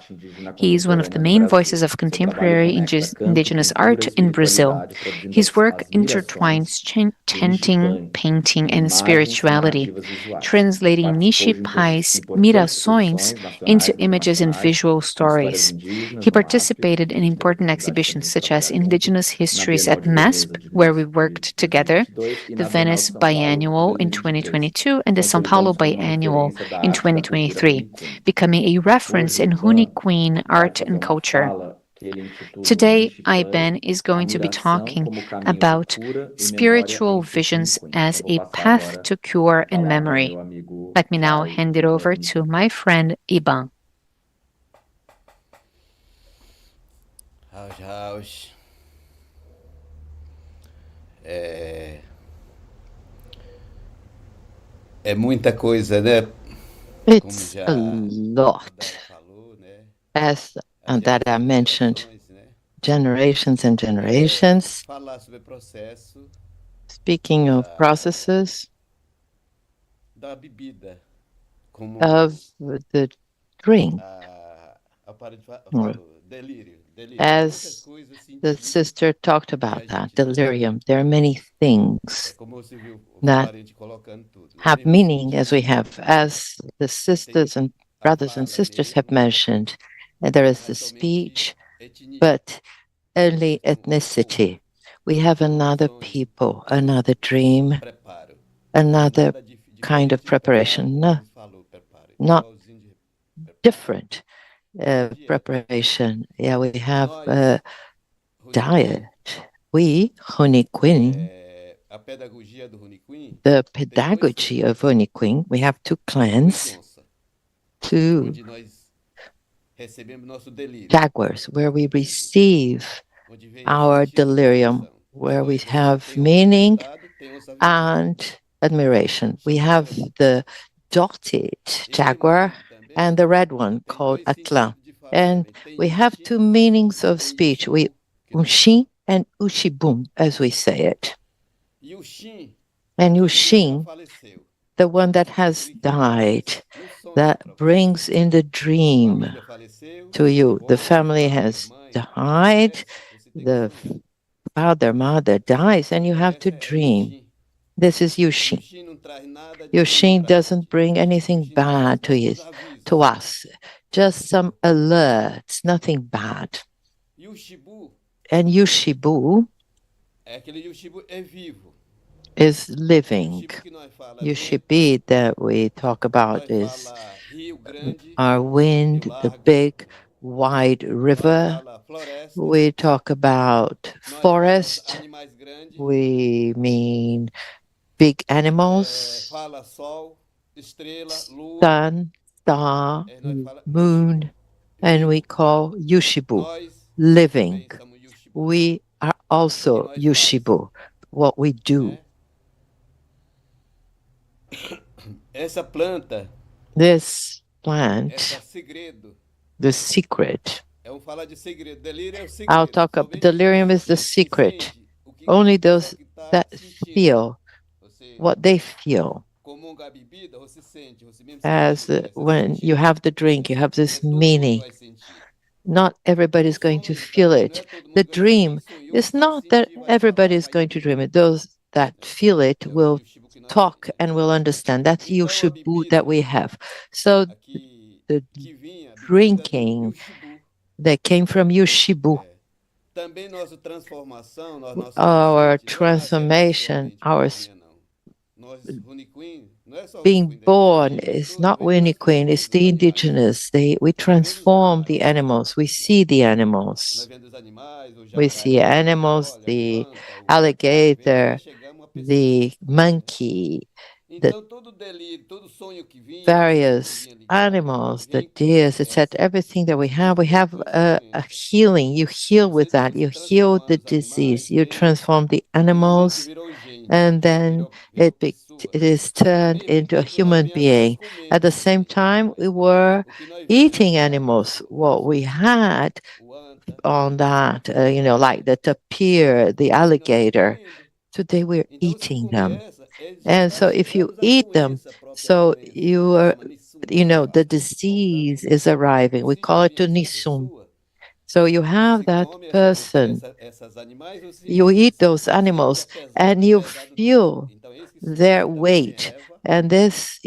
He is one of the main voices of contemporary indigenous art in Brazil. His work intertwines chanting, painting, and spirituality, translating Nishi Pai's mirações into images and visual stories. He participated in important exhibitions such as Indigenous Histories at MASP, where we worked together, the Venice Biennial in 2022, and the São Paulo Biennial in 2023, becoming a reference in Huni Queen art and culture. Today, Iben is going to be talking about spiritual visions as a path to cure and memory. Let me now hand it over to my friend Iban. House. É muita coisa, né? It's a lot, as that I mentioned, generations and generations. Speaking of processes of the drink, as the sister talked about that, delirium, there are many things that have meaning, as we have, as the sisters and brothers and sisters have mentioned. There is the speech, but only ethnicity. We have another people, another dream, another kind of preparation, not different preparation. Yeah, we have diet. We, Huni Queen, the pedagogy of Huni Queen, we have two clans, two jaguars, where we receive our delirium, where we have meaning and admiration. We have the dotted jaguar and the red one called Atlan. And we have two meanings of speech. We Unshin and Ushibum, as we say it. And Ushin, the one that has died, that brings in the dream to you. The family has died, the father, mother dies, and you have to dream. This is Yushin. Yushin doesn't bring anything bad to us, just some alerts, nothing bad. And Yushibu is living. Yushibi that we talk about is our wind, the big, wide river. We talk about forest. We mean big animals, sun, star, moon, and we call Yushibu, living. We are also Yushibu, what we do. This plant, the secret. I'll talk about delirium is the secret. Only those that feel what they feel. As when you have the drink, you have this meaning. Not everybody's going to feel it. The dream is not that everybody is going to dream it. Those that feel it will talk and will understand. That's Yushibu that we have. So the drinking that came from Yushibu. Our transformation, our being born is not Winnie Queen, it's the indigenous. We transform the animals. We see the animals. We see animals, the alligator, the monkey, the various animals, the deers, etc. Everything that we have a healing. You heal with that. You heal the disease. You transform the animals, and then it is turned into a human being. At the same time, we were eating animals. What we had on that, like the tapir, the alligator. Today we're eating them. And so if you eat them, so you are, the disease is arriving. We call it tunisum. So you have that person, you eat those animals and you feel their weight. And this,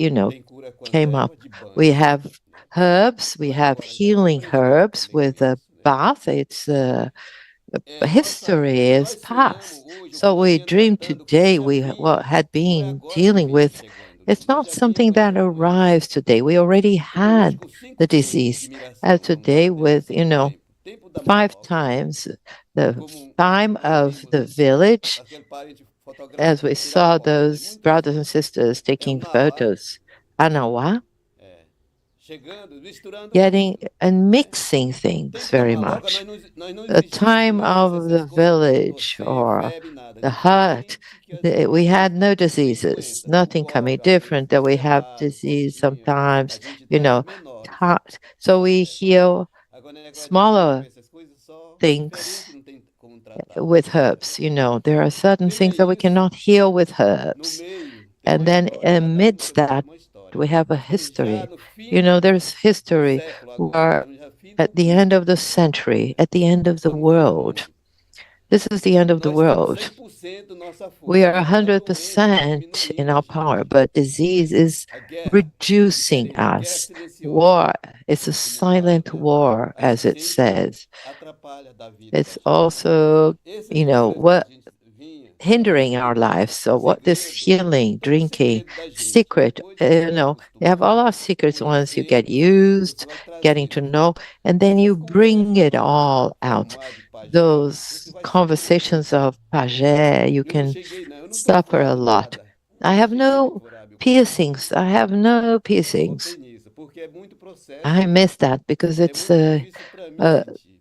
came up. We have herbs, we have healing herbs with a bath. It's history is past. So we dream today we had been dealing with. It's not something that arrives today. We already had the disease. And today with, 5 times the time of the village, as we saw those brothers and sisters taking photos, Anawa, getting and mixing things very much. The time of the village or the hut, we had no diseases, nothing coming different, that we have disease sometimes, so we heal smaller things with herbs. There are certain things that we cannot heal with herbs. And then amidst that, we have a history. There's history where at the end of the century, at the end of the world, this is the end of the world. We are 100% in our power, but disease is reducing us. War is a silent war, as it says. It's also, what hindering our lives. So what this healing, drinking, secret, you have all our secrets once you get used, getting to know, and then you bring it all out. Those conversations of pajé, you can suffer a lot. I have no piercings. I miss that because it's a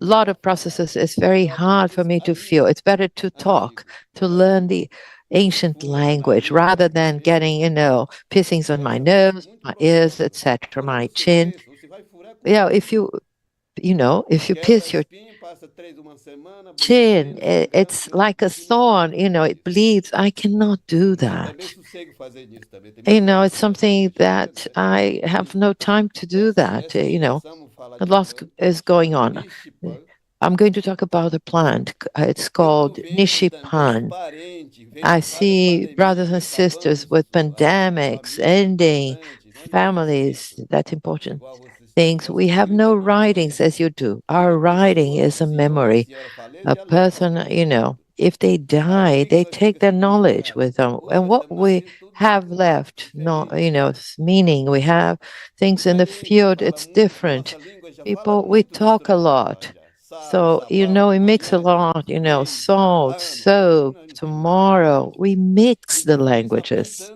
lot of processes. It's very hard for me to feel. It's better to talk, to learn the ancient language rather than getting, piercings on my nose, my ears, etc., my chin. If you pierce your chin, it's like a thorn, it bleeds. I cannot do that. It's something that I have no time to do that. A lot is going on. I'm going to talk about a plant. It's called Nishipan. I see brothers and sisters with pandemics ending, families, that's important things. We have no writings as you do. Our writing is a memory. A person, if they die, they take their knowledge with them. And what we have left, meaning we have things in the field, it's different. People, we talk a lot. So, we mix a lot, salt, soap, tomorrow. We mix the languages.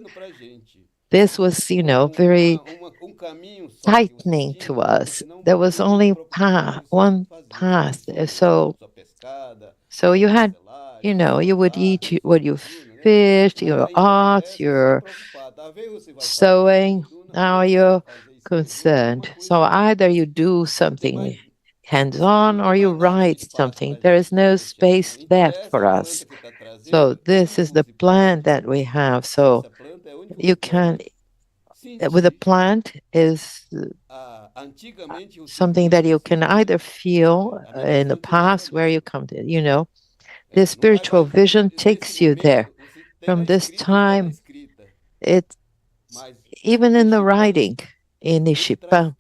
This was, very tightening to us. There was only one path. So you had, you would eat what you fish, your arts, your sewing. Now you're concerned. So either you do something hands-on or you write something. There is no space left for us. So this is the plant that we have. So you can, with a plant is something that you can either feel in the past where you come to, the spiritual vision takes you there. From this time, it's even in the writing in Nishipa,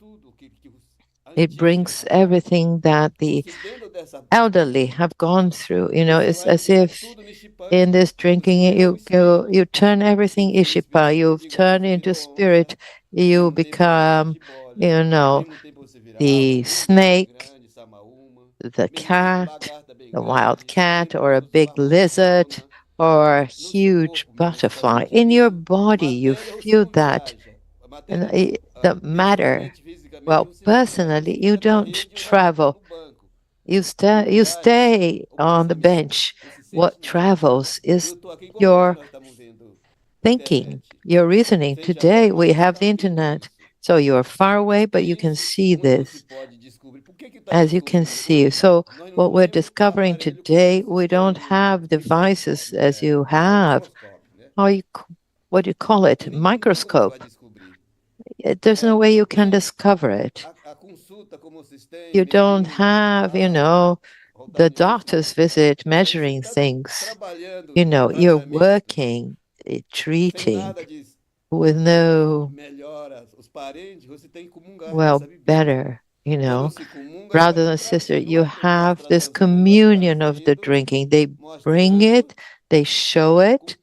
it brings everything that the elderly have gone through. It's as if in this drinking, you turn everything Ishipa, you've turned into spirit, you become, the snake, the cat, the wild cat, or a big lizard, or a huge butterfly. In your body, you feel that. And the matter, well, personally, you don't travel. You stay on the bench. What travels is your thinking, your reasoning. Today, we have the internet. So you're far away, but you can see this. as you can see. So what we're discovering today, we don't have devices as you have. What do you call it? Microscope. There's no way you can discover it. You don't have, the doctor's visit measuring things. You're working, treating with no, better, brother and sister, you have this communion of the drinking. They bring it, they show it,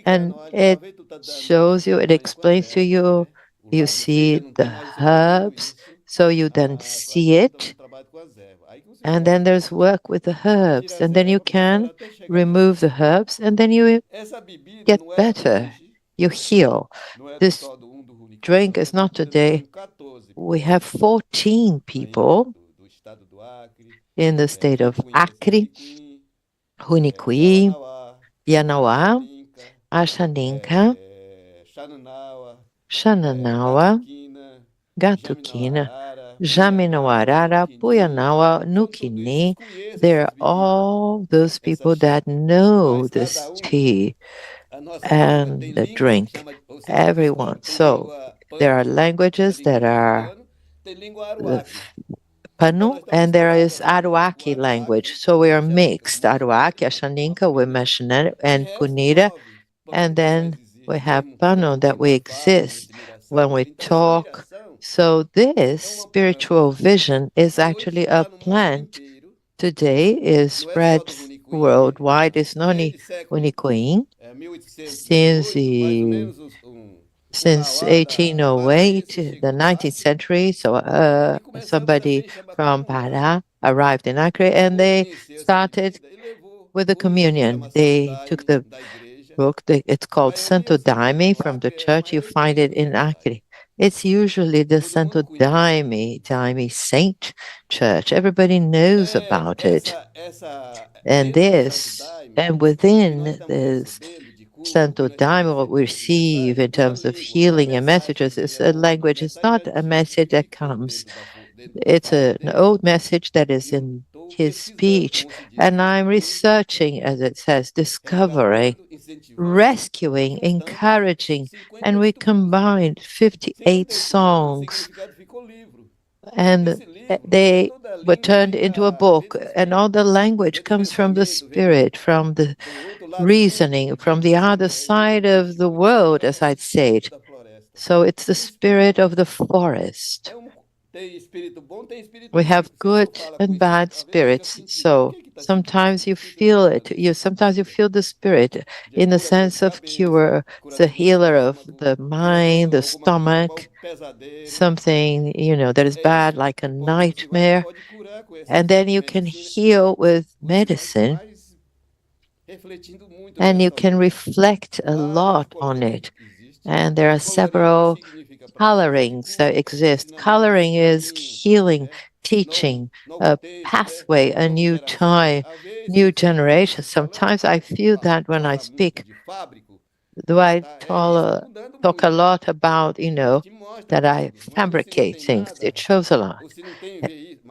and it shows you, it explains to you, you see the herbs, so you then see it, and then there's work with the herbs, and then you can remove the herbs, and then you get better, you heal. This drink is not today. We have 14 people in the state of Acre, Runicuí, Yanauá, Axaninca, Xananaua, Gatuquina, Jaminauarara, Puyanauá, Nuquini. They're all those people that know this tea and the drink. Everyone. So there are languages that are the Pano, and there is Arawaki language. So we are mixed. Arawaki, Ashaninka, we mentioned it, and Punira, and then we have Pano that we exist when we talk. So this spiritual vision is actually a plant. Today is spread worldwide. It's not unicoin since 1808, the 19th century. So somebody from Pará arrived in Acre, and they started with the communion. They took the book, it's called Santo Daime from the church. You find it in Acre. It's usually the Santo Daime Saint Church. Everybody knows about it. And within this Santo Daime, what we receive in terms of healing and messages is a language. It's not a message that comes. It's an old message that is in his speech. And I'm researching, as it says, discovering, rescuing, encouraging. And we combined 58 songs. And they were turned into a book. And all the language comes from the spirit, from the reasoning, from the other side of the world, as I'd say it. So it's the spirit of the forest. We have good and bad spirits. So sometimes you feel it. Sometimes you feel the spirit in the sense of cure, the healer of the mind, the stomach, something, that is bad, like a nightmare. And then you can heal with medicine. And you can reflect a lot on it. And there are several colorings that exist. Coloring is healing, teaching, a pathway, a new time, new generation. Sometimes I feel that when I speak, though I talk a lot about, that I fabricate things. It shows a lot.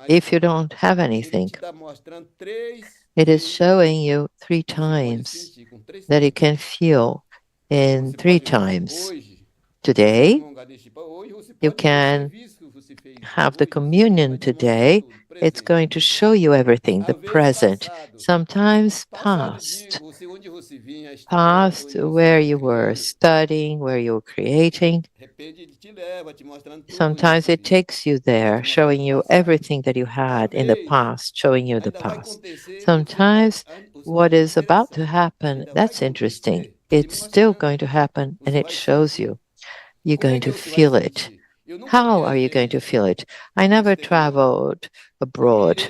If you don't have anything, it is showing you 3 times that you can feel in 3 times. Today, you can have the communion today. It's going to show you everything, the present, sometimes past, where you were studying, where you were creating. Sometimes it takes you there, showing you everything that you had in the past, showing you the past. Sometimes what is about to happen, that's interesting. It's still going to happen, and it shows you. You're going to feel it. How are you going to feel it? I never traveled abroad,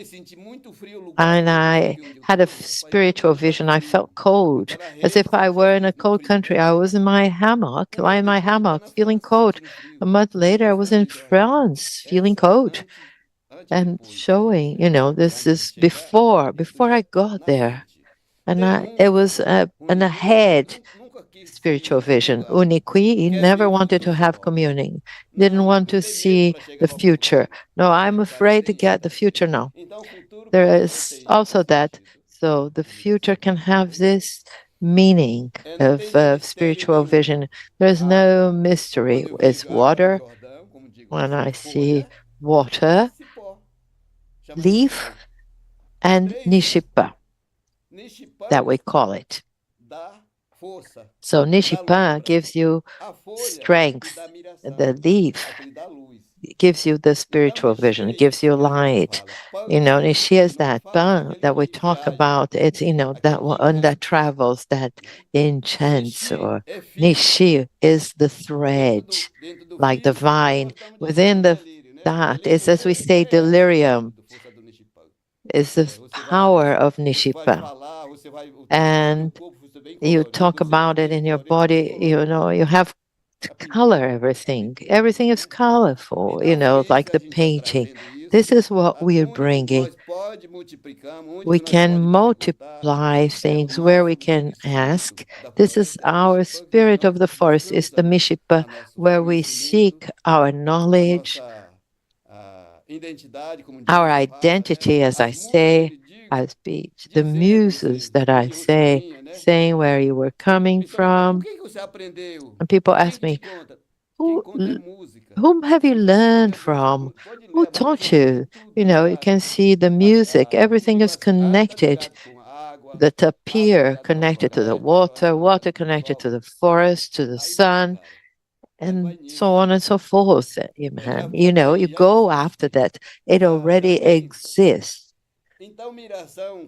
and I had a spiritual vision. I felt cold, as if I were in a cold country. I was in my hammock, lying in my hammock, feeling cold. A month later, I was in France, feeling cold, and showing, this is before I got there. And it was an ahead. spiritual vision. Uniqui never wanted to have communing, didn't want to see the future. No, I'm afraid to get the future now. There is also that, so the future can have this meaning of spiritual vision. There's no mystery. It's water. When I see water, leaf, and nishipa, that we call it. So nishipa gives you strength. The leaf gives you the spiritual vision, it gives you light. Nishi is that pan that we talk about. It's, that one that travels, that enchants, or nishi is the thread, like the vine. Within that is, as we say, delirium is the power of nishipa. And you talk about it in your body, you have to color everything. Everything is colorful, like the painting. This is what we are bringing. We can multiply things where we can ask. This is our spirit of the forest, is the Mishipa, where we seek our knowledge, our identity, as I say, I speak, the muses that I say, saying where you were coming from. And people ask me, whom have you learned from? Who taught you? You can see the music. Everything is connected. The tapir connected to the water, water connected to the forest, to the sun, and so on and so forth. You go after that. It already exists.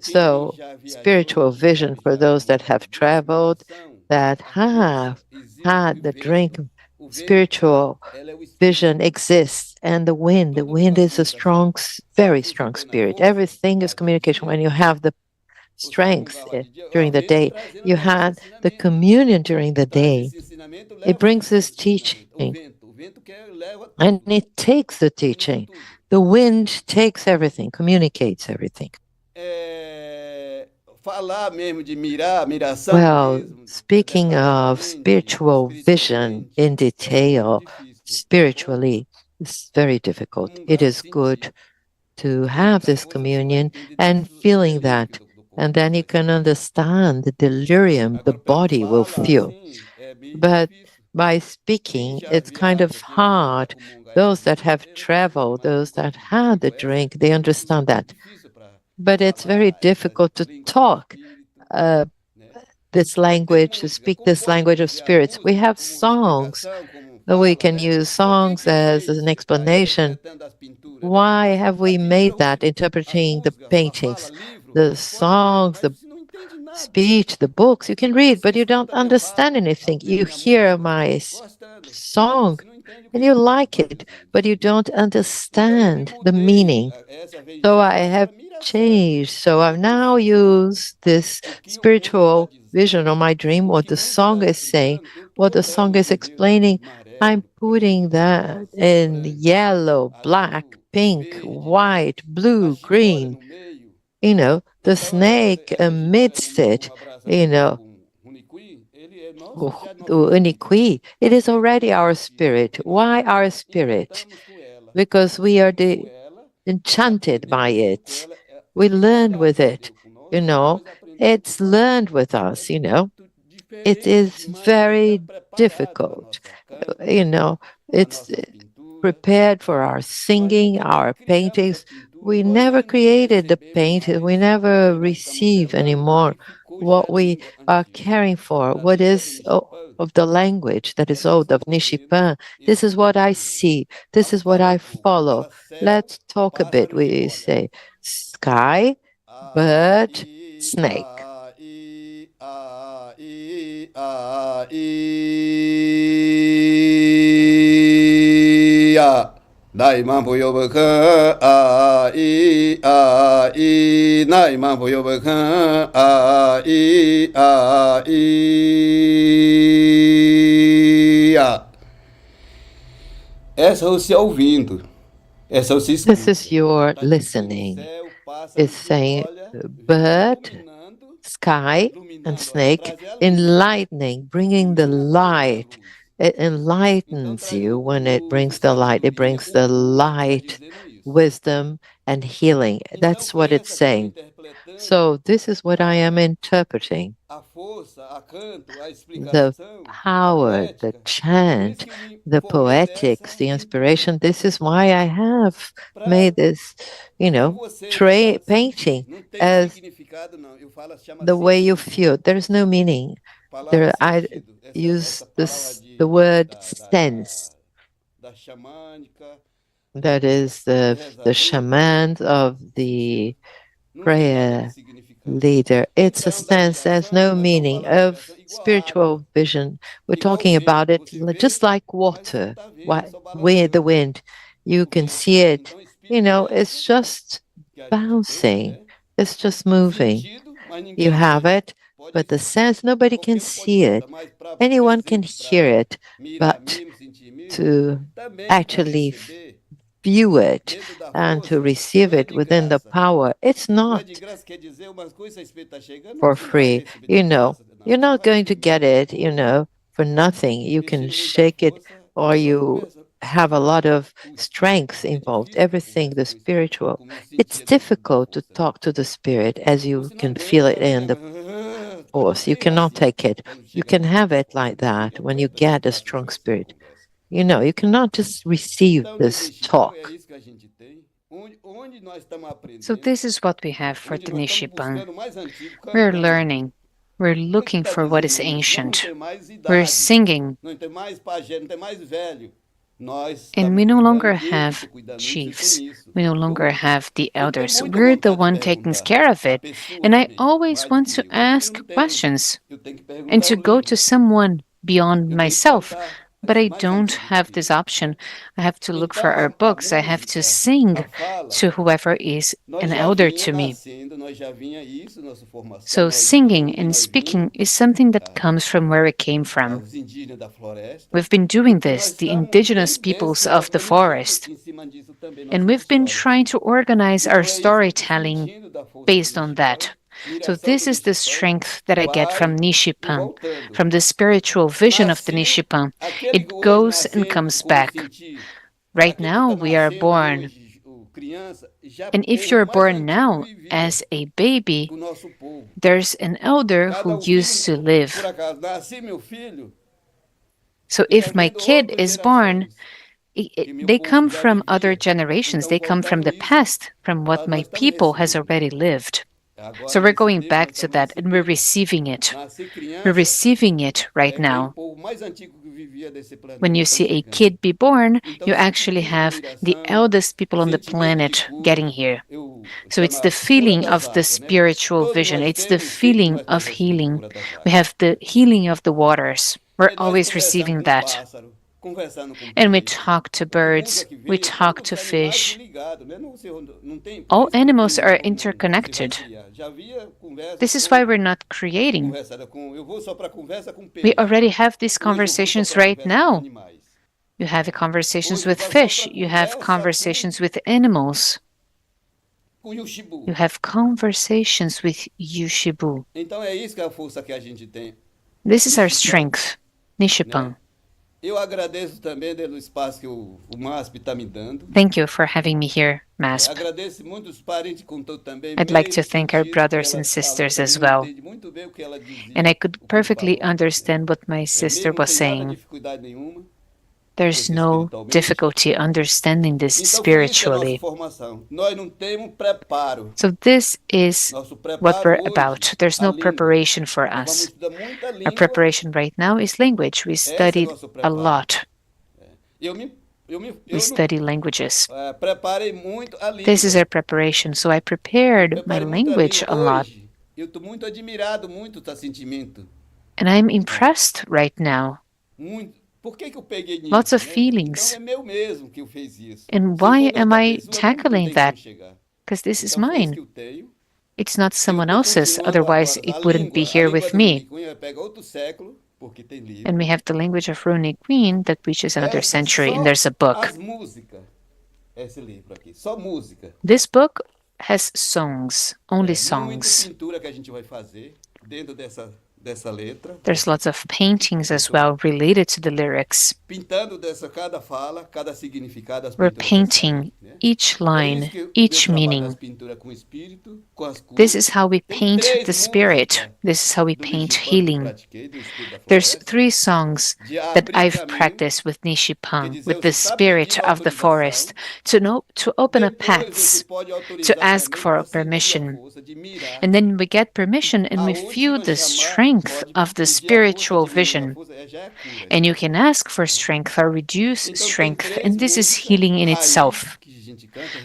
So, spiritual vision for those that have traveled, that have had the drink, spiritual vision exists. And the wind is a strong, very strong spirit. Everything is communication. When you have the strength during the day, you had the communion during the day. It brings this teaching, and it takes the teaching. The wind takes everything, communicates everything. Well, speaking of spiritual vision in detail, spiritually, it's very difficult. It is good to have this communion and feeling that. And then you can understand the delirium the body will feel. But by speaking, it's kind of hard. Those that have traveled, those that had the drink, they understand that. But it's very difficult to talk this language, to speak this language of spirits. We have songs. We can use songs as an explanation. Why have we made that, interpreting the paintings, the songs, the speech, the books? You can read, but you don't understand anything. You hear my song and you like it, but you don't understand the meaning. So I have changed. So I now use this spiritual vision of my dream, what the song is saying, what the song is explaining. I'm putting that in yellow, black, pink, white, blue, green. The snake amidst it, the uniqui, it is already our spirit. Why our spirit? Because we are enchanted by it. We learned with it, it's learned with us, It is very difficult, it's prepared for our singing, our paintings. We never created the painting, we never receive anymore what we are caring for, what is of the language that is old, of Nishipan. This is what I see, this is what I follow. Let's talk a bit. We say sky, bird, snake. Dai mambo yo bakan a I nai mambo yo bakan a I essa é você ouvindo, essa você escuta. This is your listening. It's saying bird, sky and iluminando a snake, frase é a luz. enlightening, bringing the Ilumina a frase é a light. luz. It Então enlightens traz you when it luz, brings the sabedoria, light. It brings the conforto, tá light, dizendo isso. wisdom, and healing. Então That's foi what it's essa que eu saying. interpretando So this is what I am interpreting. a força, a canto, a The explicação, a power, the poética. Por isso chant, que eu me the formei poetics, dessa the inspiration. This is why I have made para this, you com know, vocês falar painting não tem as significado não. Eu falo chama the way you sentido. feel. There's no meaning. Palavra I sentido. Essa use palavra the word da, sense. da xamânica, That is do the rezador, shamans of sentido. the Não tem nada de prayer significado. leader. It's a Então, da sense, there's admiração, no nós estamos meaning falando da of admiração igual a água, spiritual vision. We're igual o talking about vento. it Você vê, just like mas você water, não está vendo, só with the balançando wind. You o can vento. see it, Então, o espírito you know, é it's essa just que a gente tem, bouncing. né? It's just moving. Sentido, mas You ninguém have vê. it, Pode but the escutar, sense, nobody qualquer can um pode see escutar, it. mas para Anyone can presente, hear para it, mirar but mesmo, sentir mesmo, to também para actually receber view it dentro da and to força, receive não é it de within the graça. power, it's Não é not de graça, quer dizer, umas coisas que o espírito está chegando, for você não vai free. receber You de know, graça, não. you're Você not vai going to get imprimir it, you know, for nothing. You can investindo muita shake it força, or só you conversa. have a lot of O espírito strength é involved, difícil everything, the conversa com o espírito, spiritual. como eu It's sentia dentro da difficult to força, né? talk to the spirit as you Você não can feel aguenta it ali, in né? the Mas force. You porque é cannot assim, take it. quando You chega can nesse have it ponto, like ninguém that when you aguenta get a escutar strong essa spirit. conversa. You know, you cannot just receive Então, this nesse Nishipan, é talk. isso que a gente tem. Onde nós estamos So aprendendo, this is what we have for onde the nós estamos Nishipan. buscando o mais antigo, We're cantando. learning. We're Por que looking está for what is dizendo isso? Nós não ancient. temos mais We're idade, singing. não tem mais pajé, não tem mais velho. Nós And estamos we no cuidando, longer eu que have estou cuidando, não sei chiefs. com isso. We no longer have the Eu tenho elders. muita We're the vontade de one taking perguntar care of a it. pessoa And I também, always mais do want que to eu. Eu ask não tenho, questions eu tenho que and perguntar to ao go to livre. someone beyond Eu tenho que myself. cantar But I mais don't antigo have que this eu. option. I have to look for Então, our a books. I have to música, sing a fala, to whoever is nós an já elder vinha to me. nascendo, nós já vinha isso, nossa formação, So nós, singing onde and nós speaking vinha, is something that comes from where it came from. os indígenas da floresta, We've been doing e nós this, the estamos indigenous bem peoples se of the organizando forest. em cima disso também, And nossas we've been histórias. trying to organize our Então é isso que eu estou storytelling sentindo da força do based on Nishipan, that. So miração this do is the Nishipan, strength that I get from vai e Nishipan, voltando. from the spiritual vision of the Nasceu, Nishipan. aquele que It hoje goes and nasceu comes como back. sentir, Right aquele que now, está we are nascendo born. hoje, criança, já And if o you're mais born antigo now vivia, as a baby, o nosso povo. there's an elder Cada who um used to filho, live. por acaso, nasci meu filho, So já if my vem de kid outras is born, gerações, que meu they povo come já from other vivia. generations. Então, They come from voltando the isso, past, from what nós my estamos people has recebendo. already lived. So Agora, we're nesse going tempo, nós back to estamos that and we're recebendo. receiving it. Nascer We're criança receiving it right é aquele now. povo mais antigo que vivia desse planeta. When you Estão see a chegando. kid be born, Então, you actually sentimento, have the admiração, eldest people on the sentimento de planet getting cura. here. Eu So it's chamo the a cura feeling das of the águas, né? spiritual Todos vision. nós It's the temos e sempre feeling nós of estamos recebendo a healing. cura das We águas. have the healing of the waters. We're E nós always conversamos receiving com that. pássaro, conversando com And we peixe. talk to O que busca birds, que we veja, talk todos to os animais fish. ligados, né? Não, não tem, por All isso que não animals tem are como se vai interconnected. criar. Já havia conversa This is com why we're not creating. conversa com eu vou só para conversa com We peixe. already have these Hoje eu vou só conversations para right conversa com now. animais. You have conversations Hoje with vai só fish. para You have conversa conversations with animals. com Yushibu. You have conversations with Yushibu. Então é isso que é a força que a gente tem. This is our Nishipan, strength, Nishipan. né? Eu agradeço também pelo espaço que o MASP está me dando. Thank you for having me here, MASP. Agradeço muito os parentes com todo também. I'd like to Mesmo thank our sentido que brothers ela and falou sisters as também, eu well. entendi muito bem o que ela dizia, And I could o que ele perfectly falou. understand what my sister Mesmo was sem nada de saying. dificuldade nenhuma, There's porque no espiritualmente. difficulty understanding this Então foi isso que é a nossa spiritually. formação. Nós não temos preparo. So this is Nosso what preparo we're hoje, about. There's a no língua. preparation for Nós vamos us. estudar muita Our língua. preparation right now is language. We Esse é studied nosso a preparo. lot. Eu We study languages. preparei muito a This is língua. our preparation. So I prepared my Preparei muito a language língua. a lot. Hoje, eu estou muito admirado, muito do sentimento. And I'm impressed right now. Muito. Por que que eu peguei nisso, Lots of né? feelings. Então é meu mesmo que eu fiz isso. And Se why for de am outra I pessoa, não tackling tem como that? chegar. Because this is Então foi isso mine. que eu tenho. It's not Eu someone estou else's, continuando otherwise agora. it wouldn't be A here língua with do me. Cunha pega outro século, porque tem livro. And we have the language of Runic Queen that reaches another century, and there's a book. As músicas. Esse livro aqui, só música. This book has songs, only Muita songs. pintura que a gente vai fazer dentro dessa letra. There's lots of paintings as well related to the lyrics. Pintando cada fala, cada significado, as We're pinturas painting saem, né? each line, Que each trabalho meaning. as pinturas com o espírito, com as cores. This is how we Tem paint três the spirit. músicas This is how we do paint Nichipan que eu healing. pratiquei, do espírito da There's floresta, 3 songs de that abrir I've caminho, practiced with quer Nishipan, dizer, with você the está spirit pedindo of the forest, to open a paths, pode to autorizar ask também for para sentir a permission. força de mirar. And then we get permission and we feel the strength of the spiritual vision. And you can ask for strength or reduce strength, and this is healing in itself.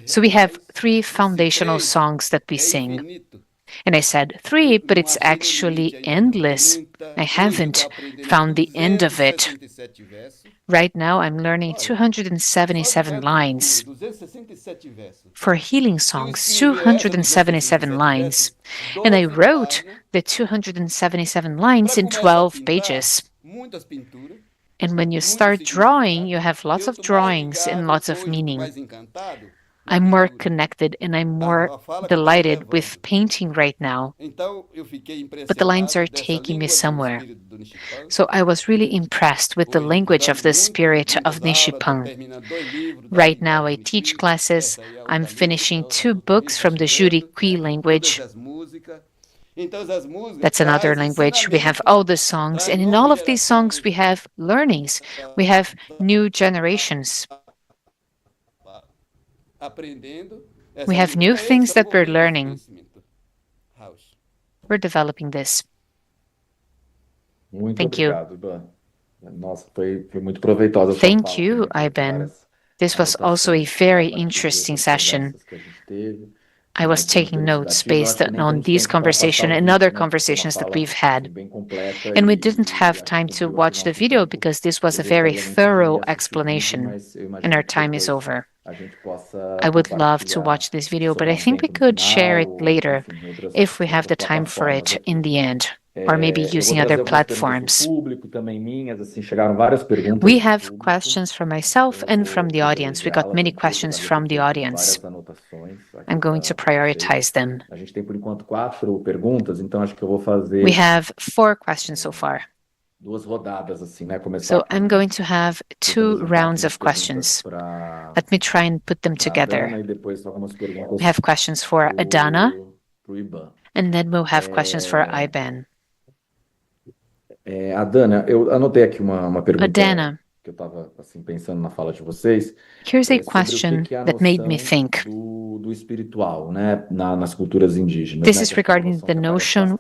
So we have 3 foundational songs that we sing. And I said 3, but it's actually endless. I haven't found the end of it. Right now, I'm learning 277 lines. For healing songs, 277 lines. And I wrote the 277 lines in 12 pages. And when you start drawing, you have lots of drawings and lots of meaning. I'm more connected and I'm more delighted with painting right now. But the lines are taking me somewhere. So I was really impressed with the language of the spirit of Nishipan. Right now I teach classes. I'm finishing 2 books from the Juriqui language. That's another language. We have all the songs, and in all of these songs we have learnings. We have new generations. We have new things that we're learning. We're developing this. Thank you. Thank you, Iben. This was also a very interesting session. I was taking notes based on these conversations and other conversations that we've had. And we didn't have time to watch the video because this was a very thorough explanation, and our time is over. I would love to watch this video, but I think we could share it later if we have the time for it in the end, or maybe using other platforms. We have questions from myself and from the audience. We got many questions from the audience. I'm going to prioritize them. We have 4 questions so far. So I'm going to have 2 rounds of questions. Let me try and put them together. We have questions for Adana, and then we'll have questions for Iben. Adana, eu anotei aqui uma pergunta Adana, que eu estava assim pensando na fala de vocês. Here's a question that made me think. Do espiritual, né, nas culturas indígenas. This is regarding the notion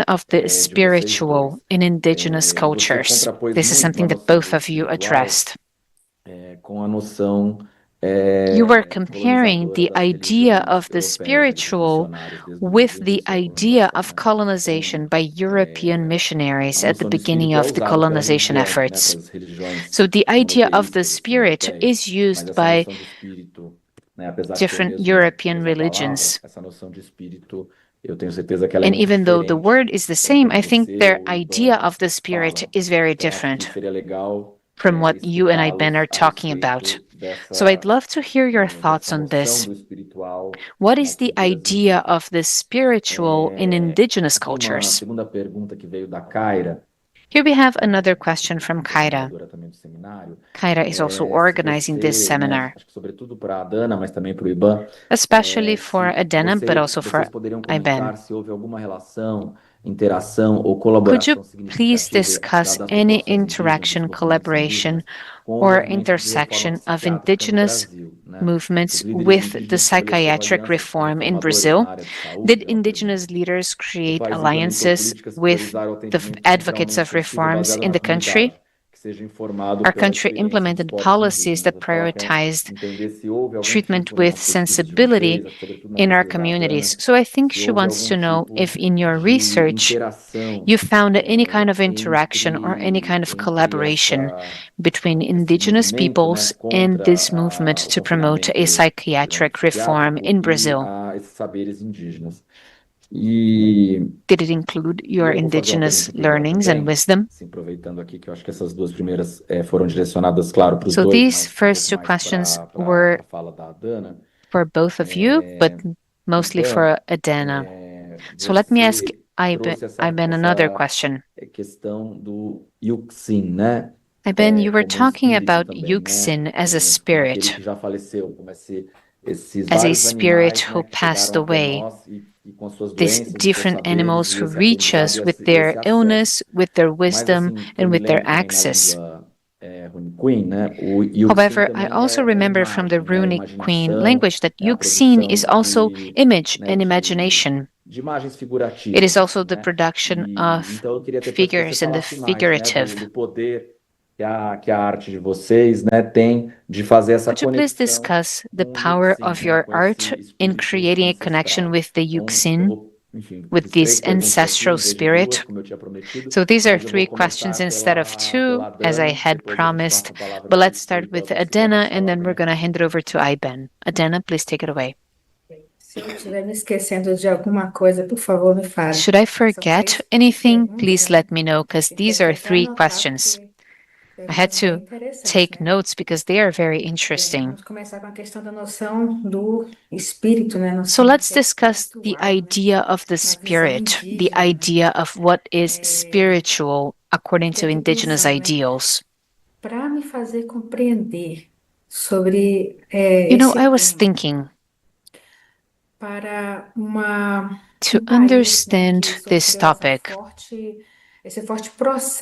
of the spiritual in indigenous cultures. This is something that both of you addressed. Com a noção You were comparing the idea of the spiritual with the idea of colonization by European missionaries at the beginning of the colonization efforts. So the idea of the spirit is used by different European religions. And even though the word is the same, I think their idea of the spirit is very different from what you and I, Ben, are talking about. So I'd love to hear your thoughts on this. What is the idea of the spiritual in indigenous cultures? Here we have another question from Kaira. Kaira is also organizing this seminar, especially for Adana, but also for Iben. Could you please discuss any interaction, collaboration, or intersection of indigenous movements with the psychiatric reform in Brazil? Did indigenous leaders create alliances with the advocates of reforms in the country? Our country implemented policies that prioritized treatment with sensibility in our communities. So I think she wants to know if in your research you found any kind of interaction or any kind of collaboration between indigenous peoples and this movement to promote a psychiatric reform in Brazil. Did it include your indigenous learnings and wisdom? So these first 2 questions were for both of you, but mostly for Adana. So let me ask Iben another question. Questão do Yuxin, né? Iben, you were Como talking espírito about também, né? Yuxin as a Como aquele spirit, que já faleceu, como esses as a vários spirit animais, who né, que passed chegaram até away. nós e com suas These doenças, seus different saberes animals e who esse reach aprendizado us e with esse their acesso. illness, with their Mas wisdom, assim, que eu and me with their lembro também na access. língua Rune né? O Yuxin However, I também also é remember from the imagem, né? runic Queen Imaginação, language that a Yuxin is produção also image né, and imagination. de imagens It figurativas, is also assim, the né? production of Então eu queria depois que você figures and the falasse mais, né, figurative. do poder que a arte de vocês, né, tem de fazer essa Could you please conexão discuss the com o power Yuxin, of né, your com art esse in espírito creating a connection ancestral. with the Então, eu Yuxin, vou, enfim, with fiz this 3 perguntas ancestral aqui, em vez de 2, spirit? como eu tinha prometido, So these are mas eu vou 3 questions começar instead of pela 2, as I Dana, had depois a gente promised. passa a palavra But para o let's start Igor with para seguir a Adana, nossa and then ordem we're going to aqui. hand it over to Iben. Adana, please take it away. Se eu estiver me esquecendo de alguma coisa, por favor, me fale. Should I São forget 3 anything? perguntas, Please né? let me know, because Tive these are até 3 anotar, questions. porque I had perguntas bem to interessantes, take né? notes because they are very Bem, interesting. vamos começar com a questão da noção do espírito, né? So Noção do let's que é discuss the espiritual, né? idea of the Na visão spirit, the indígena, né? idea of what is spiritual according Que to é que indigenous dizem, né? ideals. Para me fazer compreender sobre You know, esse I was tema, thinking para to país, né, understand que this sofreu topic esse forte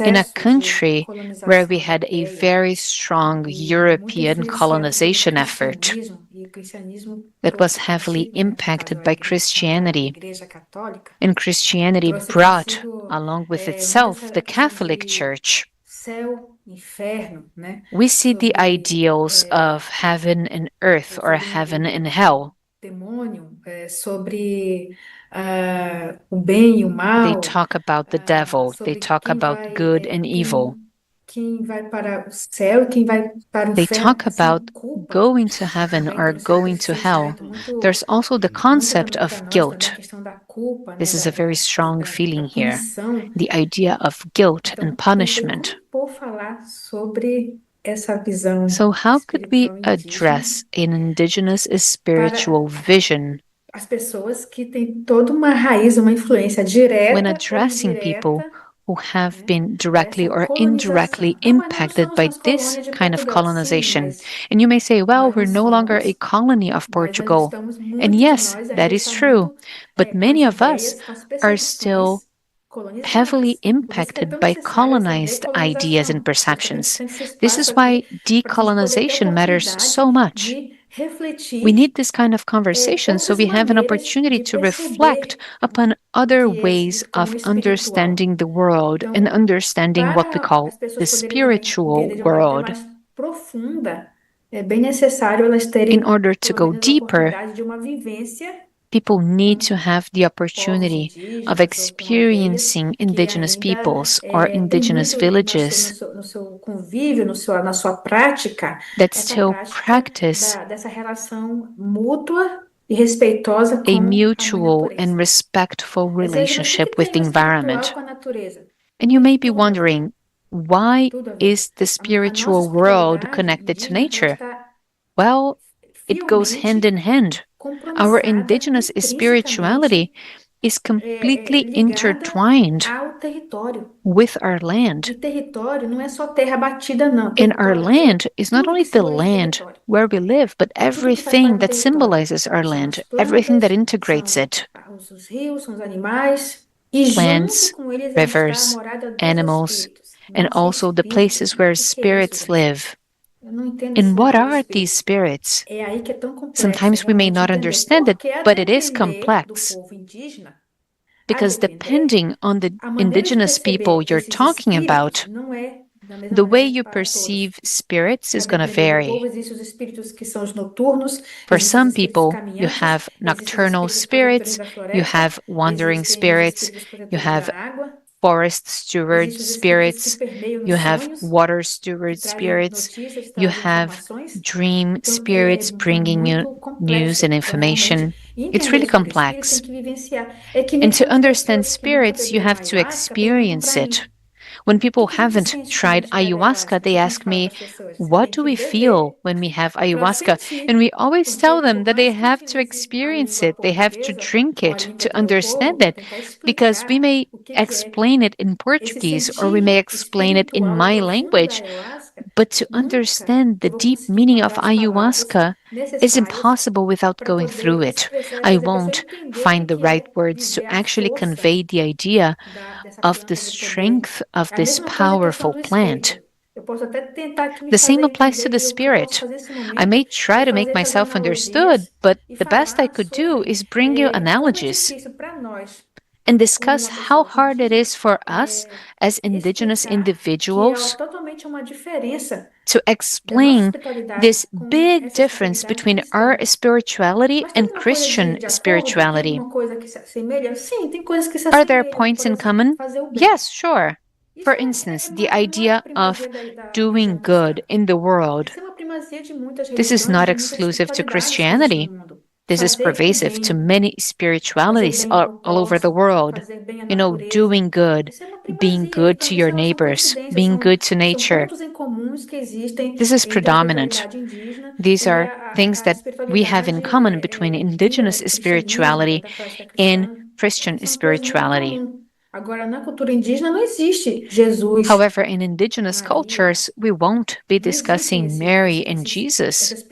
in a processo de country where we colonização had a europeia very strong e muito European influenciado pelo colonization effort cristianismo, e o cristianismo that was trouxe heavily consigo, né, no caso impacted a by igreja, a Christianity, Igreja Católica, and Christianity trouxe brought consigo along with muito itself the essa questão Catholic de Church. céu, inferno, né? We see the Sobre ideals of heaven and earth, or sobre heaven and o hell. demônio, sobre o bem e o They mal, talk about the devil, they sobre talk about good and evil. quem vai para o céu e quem vai para o They inferno talk sem about culpa. going to heaven Também or trouxe going esse to hell. sentimento muito, There's also the muito concept também of para nós, também a guilt. questão da culpa, né, This is a very strong feeling da here. punição. The idea of guilt Então, and pensei, punishment. como vou falar sobre essa visão So, how could we espiritual indígena address an indigenous para spiritual vision as pessoas que têm toda uma raiz, uma influência when direta ou addressing people indireta, who have né, been directly dessa or indirectly colonização? Ah, mas nós impacted somos by nas this colônias de kind of Portugal. Sim, colonization? mas And you may say, well, nós não we're no longer a somos, colony of mas nós Portugal. estamos, And muitos de yes, nós ainda that is está true. muito But com many as of us ideias, com as are still percepções heavily colonizadas. Por isso que é impacted tão by necessária essa colonized ideas and decolonização. Por isso que é tão perceptions. importante esse This espaço is aqui, why para a gente poder ter a decolonization matters oportunidade so much. de We refletir need this kind of conversation so outras we have an maneiras opportunity de to reflect perceber upon other que ways como of espiritual. understanding the world and Então, understanding what we para call as pessoas the poderem também spiritual entender de uma maneira world. mais profunda, é bem necessário elas In terem order to pelo go menos a deeper, oportunidade de uma vivência people need to com have the povos opportunity of indígenas ou com aldeias experiencing que indigenous ainda peoples or tem indigenous muito villages no seu convívio, na sua prática, that essa still prática practice dessa relação mútua e respeitosa a com a mãe mutual and natureza. respectful Aí você diz, mas o que relationship with tem the o espiritual environment. com a natureza? And you Tem may be tudo a ver, wondering, why tudo a ver. is the A nossa spiritual world espiritualidade connected to indígena, ela nature? está Well, it goes hand in fielmente hand. Our compromissada, indigenous spirituality intrinsecamente is completely ligada intertwined ao território. with our land. E território não é só terra batida, não. And our Território land is not tudo only que the simboliza land território. where we live, but Tudo que faz parte everything do that território. symbolizes our São land, as everything that plantas, integrates são it. os rios, são os animais. E junto Plants, com eles está a rivers, morada dos animals, espíritos. and Nossa, also the espírito. places where O que é isso, spirits gente? live. Eu não entendo And esse what negócio de are these espírito. spirits? É aí que é tão complexo, Sometimes we may realmente not entender. understand it, Porque a but it is depender do complex. povo indígena, a Because depender, depending on the a maneira de indigenous people perceber you're esses talking espíritos about, não é da mesma the way maneira you para todos. perceive spirits A is going to depender do vary. povo, existem os espíritos que são os noturnos, For existem some os espíritos people, you caminhantes, have existem os nocturnal espíritos protetores spirits, da you floresta, have wandering existem os spirits, espíritos you protetores have da água, forest steward existem os espíritos que spirits, permeiam you nos have sonhos, water que steward trazem spirits, notícias, you trazem have informações. dream Então, spirits bringing you muito news complexo. and Então, realmente, information. It's entender really sobre espírito tem complex. que vivenciar. É que And nem to aquelas understand pessoas que nunca spirits, you beberam have to ayahuasca perguntam experience para it. mim, When people haven't tried ayahuasca, they ask me, what do we feel when we have ayahuasca? And we always tell them that they have to experience it, they have to drink it to understand it, because we may explain it in Portuguese or we may explain it in my language, but to understand the deep meaning of ayahuasca is impossible without going through it. I won't find the right words to actually convey the idea of the strength of this powerful plant. The same applies to the spirit. I may try to make myself understood, but the best I could do is bring you analogies and discuss how hard it is for us as indigenous individuals to explain this big difference between our spirituality and Christian spirituality. Are there points in common? Yes, sure. For instance, the idea of doing good in the world. This is not exclusive to Christianity. This is pervasive to many spiritualities all over the world. You know, doing good, being good to your neighbors, being good to nature. This is predominant. These are things that we have in common between indigenous spirituality and Christian spirituality. However, in indigenous cultures, we won't be discussing Mary and Jesus.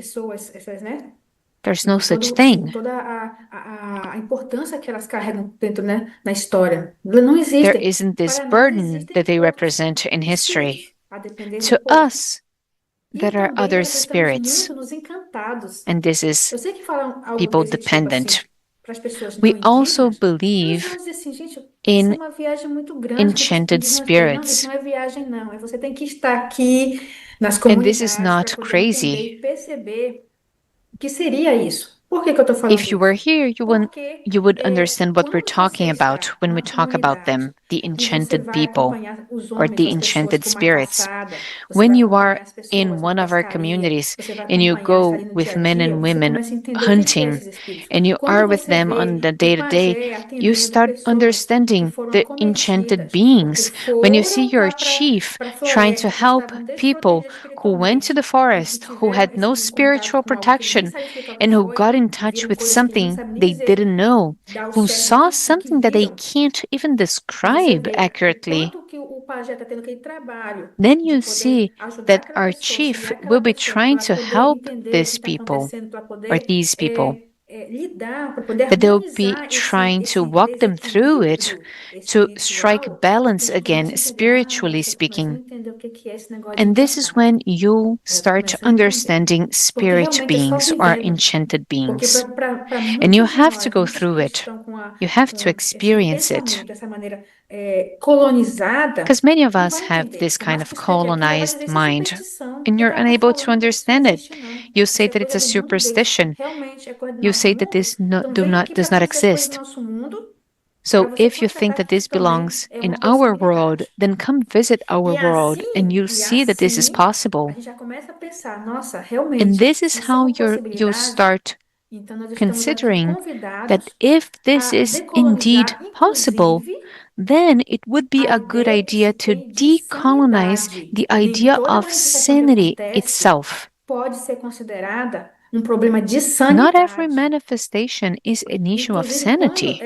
There's no such thing. There isn't this burden that they represent in history. To us, there are other spirits, and this is people dependent. We also believe in enchanted spirits. And this is not crazy. If you were here, you would understand what we're talking about when we talk about them, the enchanted people or the enchanted spirits. When you are in one of our communities and you go with men and women hunting and you are with them on the day-to-day, you start understanding the enchanted beings. When you see your chief trying to help people who went to the forest, who had no spiritual protection, and who got in touch with something they didn't know, who saw something that they can't even describe accurately, then you see that our chief will be trying to help these people, or these people, that they'll be trying to walk them through it, to strike balance again, spiritually speaking. And this is when you start understanding spirit beings or enchanted beings. And you have to go through it. You have to experience it. Because many of us have this kind of colonized mind, and you're unable to understand it. You say that it's a superstition. You say that this does not exist. So if you think that this belongs in our world, then come visit our world and you'll see that this is possible. And this is how you start considering that if this is indeed possible, then it would be a good idea to decolonize the idea of sanity itself. Not every manifestation is an issue of sanity.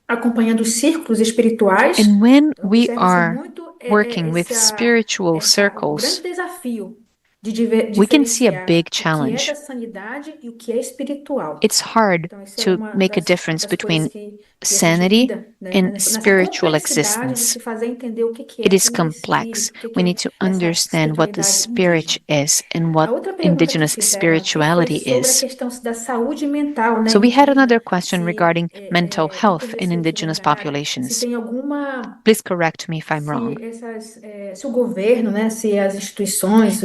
And when we are working with spiritual circles, we can see a big challenge. It's hard to make a difference between sanity and spiritual existence. It is complex. We need to understand what the spirit is and what indigenous spirituality is. So we had another question regarding mental health in indigenous populations. Please correct me if I'm wrong.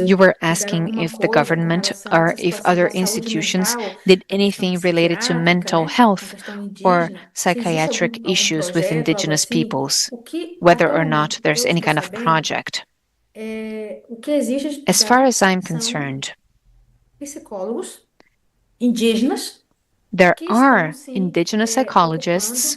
You were asking if the government or if other institutions did anything related to mental health or psychiatric issues with indigenous peoples, whether or not there's any kind of project. As far as I'm concerned, there are indigenous psychologists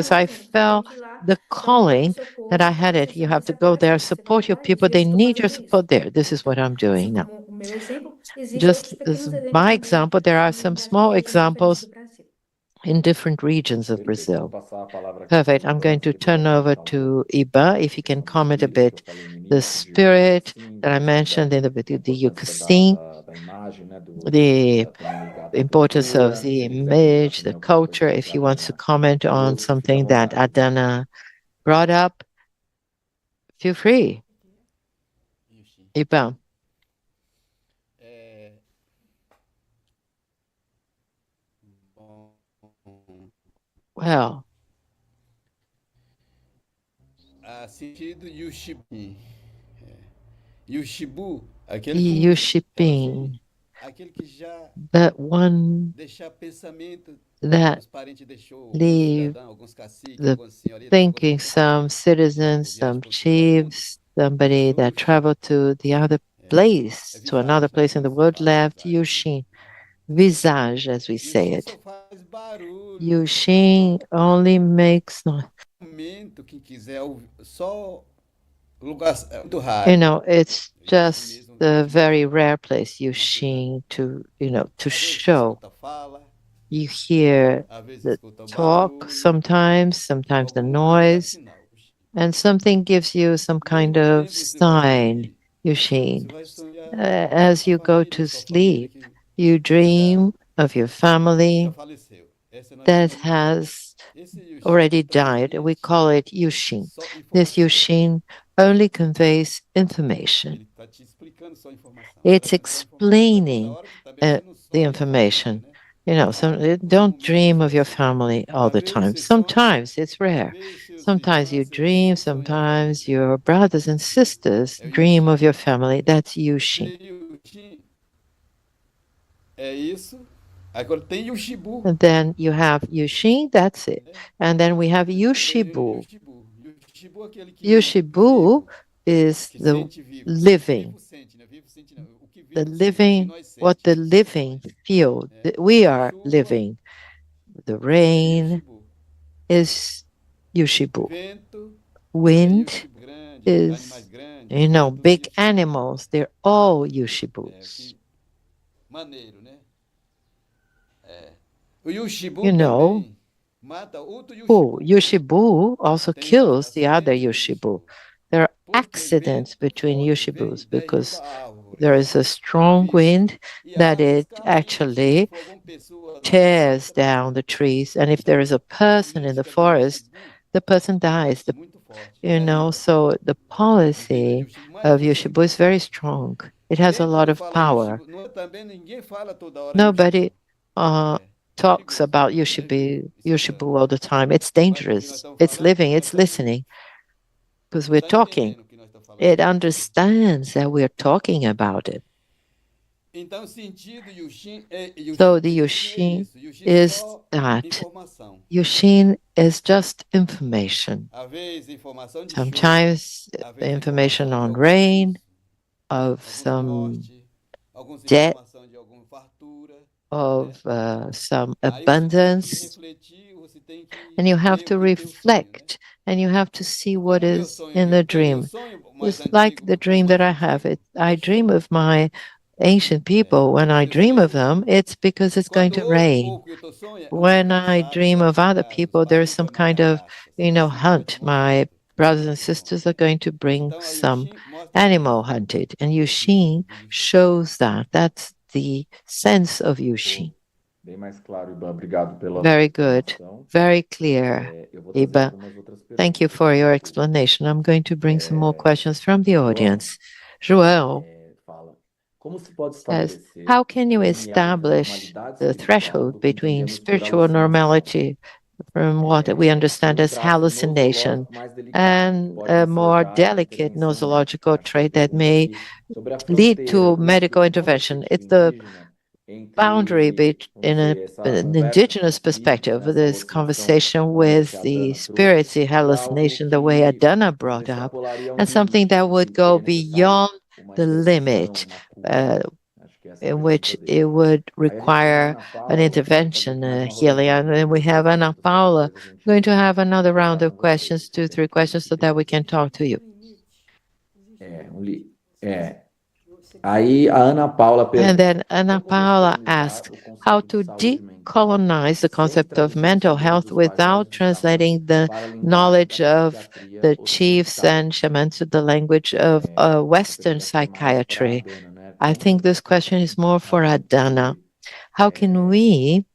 because I felt the calling that I had it. You have to go there, support your people. They need your support there. This is what I'm doing now. Just as my example, there are some small examples in different regions of Brazil. Perfect. I'm going to turn over to Iba, if you can comment a bit. The spirit that I mentioned in the you can see the importance of the image, the culture. If you want to comment on something that Adana brought up, feel free. Iba. Well, Yushiping, that one that leave the thinking, some citizens, some chiefs, somebody that traveled to the other place, to another place in the world, left Yushin, visage, as we say it. Yushin only makes noise. It's just a very rare place, Yushin, to show. You hear the talk sometimes the noise, and something gives you some kind of sign, Yushin. As you go to sleep, you dream of your family that has already died. We call it Yushin. This Yushin only conveys information. It's explaining the information. Don't dream of your family all the time. Sometimes it's rare. Sometimes you dream, sometimes your brothers and sisters dream of your family. That's Yushin. And then you have Yushin, that's it. And then we have Yushibu. Yushibu is the living. What the living feel. We are living. The rain is Yushibu. Wind is, big animals. They're all Yushibus. Yushibu also kills the other Yushibu. There are accidents between Yushibus because there is a strong wind that it actually tears down the trees. And if there is a person in the forest, the person dies. So the policy of Yushibu is very strong. It has a lot of power. Nobody talks about Yushibu all the time. It's dangerous. It's living. It's listening. Because we're talking. It understands that we're talking about it. So the Yushin is that. Yushin is just information. Sometimes the information on rain, of some death, of some abundance. And you have to reflect and you have to see what is in the dream. It's like the dream that I have. I dream of my ancient people. When I dream of them, it's because it's going to rain. When I dream of other people, there's some kind of, hunt. My brothers and sisters are going to bring some animal hunted. And Yushin shows that. That's the sense of Yushin. Very good. Very clear, Iba. Thank you for your explanation. I'm going to bring some more questions from the audience. Joel says, how can you establish the threshold between spiritual normality from what we understand as hallucination and a more delicate nosological trait that may lead to medical intervention? It's the boundary in an indigenous perspective, this conversation with the spirits, the hallucination, the way Adana brought up, and something that would go beyond the limit in which it would require an intervention, healing. And then we have Ana Paula. We're going to have another round of questions, 2, 3 questions, so that we can talk to you. And then Ana Paula asks how to decolonize the concept of mental health without translating the knowledge of the chiefs and shamans to the language of Western psychiatry? I think this question is more for Adana. How can we,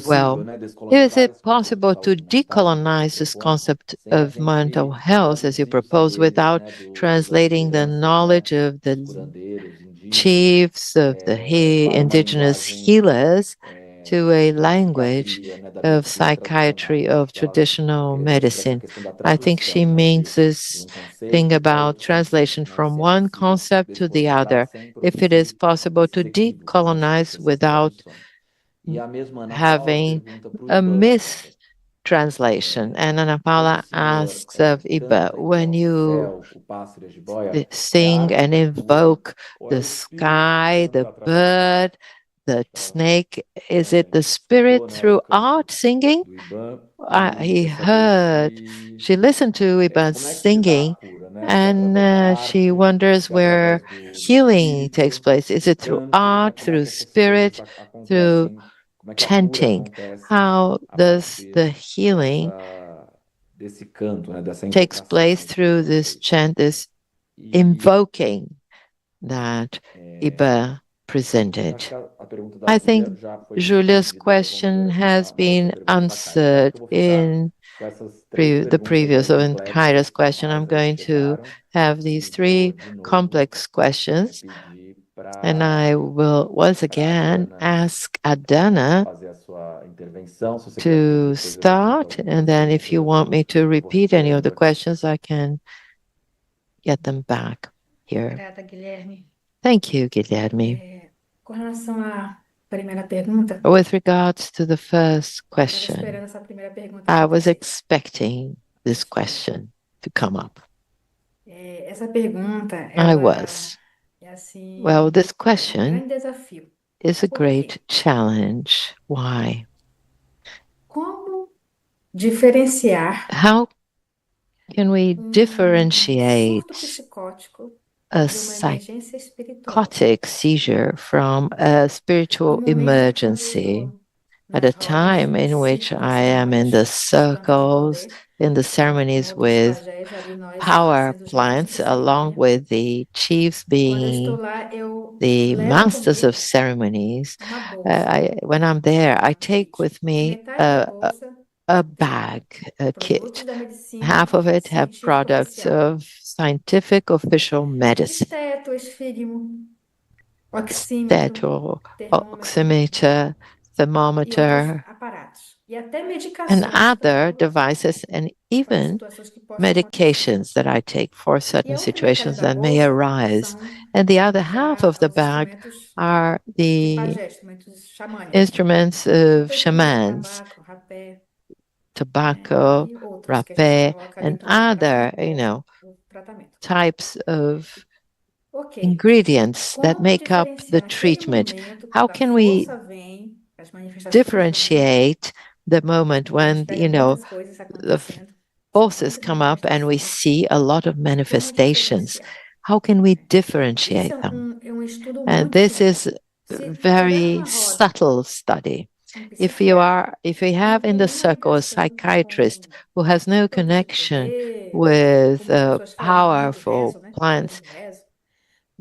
well, is it possible to decolonize this concept of mental health as you propose without translating the knowledge of the chiefs, of the indigenous healers, to a language of psychiatry, of traditional medicine? I think she means this thing about translation from one concept to the other. If it is possible to decolonize without having a mistranslation. And Ana Paula asks of Iba, when you sing and invoke the sky, the bird, the snake, is it the spirit through art singing? He heard, she listened to Iba singing, and she wonders where healing takes place. Is it through art, through spirit, through chanting? How does the healing takes place through this chant, this invoking that Iba presented? I think Julia's question has been answered in the previous, or in Kyra's question. I'm going to have these three complex questions, and I will once again ask Adana to start, and then if you want me to repeat any of the questions, I can get them back here. Obrigada, Guilherme. Thank you, Guilherme. Com relação à primeira pergunta, With regards to the first estava question, esperando essa primeira pergunta I was acontecer. expecting this question to come up. Essa pergunta, I ela was. é assim, Well, this um question grande desafio. is a Por quê? great challenge. Why? Como diferenciar How can we surto differentiate psicótico a de uma emergência espiritual? psychotic seizure from a spiritual No momento que eu emergency? vivo At nas a time rodas, in nos which círculos, I am in cerimônias, the das plantas de circles, poder, in the com ceremonies outros with pajés ali, nós power sendo os mestres plants, de along cerimônia. with the chiefs Quando eu estou being lá, eu the levo masters of comigo ceremonies. uma bolsa, When I'm there, I um take kit. with me Metade da bolsa a tem bag, a kit. produtos da medicina Half of it have científica products oficial. of scientific official medicine. Esteto, esfírigo, oxímetro, Steto, termômetro oximeter, e outros thermometer, aparatos. E até and medicações other para devices, and para even situações que possam acontecer. medications that I take for E certain a outra metade situations da that may bolsa arise. são And the other half já of the os bag instrumentos are de the pajé, instrumentos xamânicos, instruments como of perfumar, shamans, tabaco, rapé, tobacco, e outros que a gente rapé, coloca and dentro do other, aparato do tratamento. types of Ok. ingredients that Como make up the diferenciar naquele treatment. momento How quando a can we força vem, as manifestações vêm, differentiate the moment quando a when, gente pega muitas coisas the acontecendo, forces muitas come up and we manifestações, see a lot of como manifestations? diferenciar? How can we Isso differentiate é them? estudo And muito this sutil. is a Se tiver very numa roda subtle study. If psiquiatra we que have não in tem the nenhuma circle a ligação psychiatrist com who has no plantas de connection poder, with como as pessoas falam no mundo do powerful rezo, né? plants, Do rezo,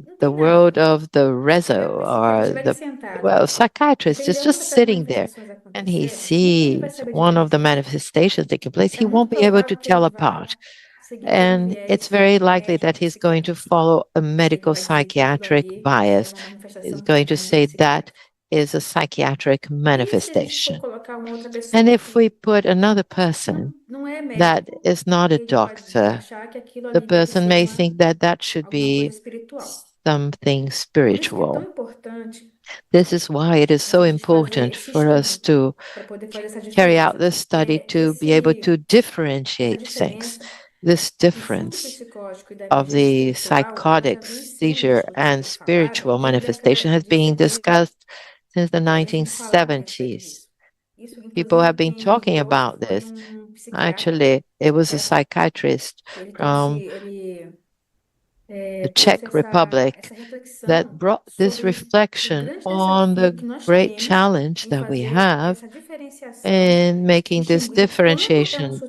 não the tem nada. world of the Se rezo, o psiquiatra or estiver ali the, sentado, well, psychiatrist is entendendo just aquelas sitting there manifestações and he acontecerem, como é que ele vai sees saber one of the diferenciar? manifestations taking place, É he muito won't be able provável to que ele tell vá apart. seguir por um And it's viés very likely médico, that he's going to psiquiátrico. follow a Ele medical vai dizer que aquilo psychiatric ali é bias. uma Is manifestação going to say that psiquiátrica. is a psychiatric E se a gente for manifestation. colocar uma outra pessoa And if que we put another person não é that médico, is not a ele pode doctor, achar que aquilo the ali deve person ser may think that that should alguma coisa be espiritual. something Por isso que é tão spiritual. importante This is why it is a so gente fazer important esse for us estudo to para poder fazer essa carry out diferença. this study to be able to differentiate things. This Do surto difference psicótico e da of emergência the espiritual, ela já psychotic vem sendo seizure and discutida, falada spiritual desde a manifestation década has de been 70 e discussed since the já vem se falando a respeito 1970s. disso. Isso, People inclusive, have been quem talking trouxe about foi this. psiquiatra, Actually, it was a arquiteto, psychiatrist ele trouxe, from ele the Czech Republic, that brought this reflection on the great challenge that we have in making this differentiation,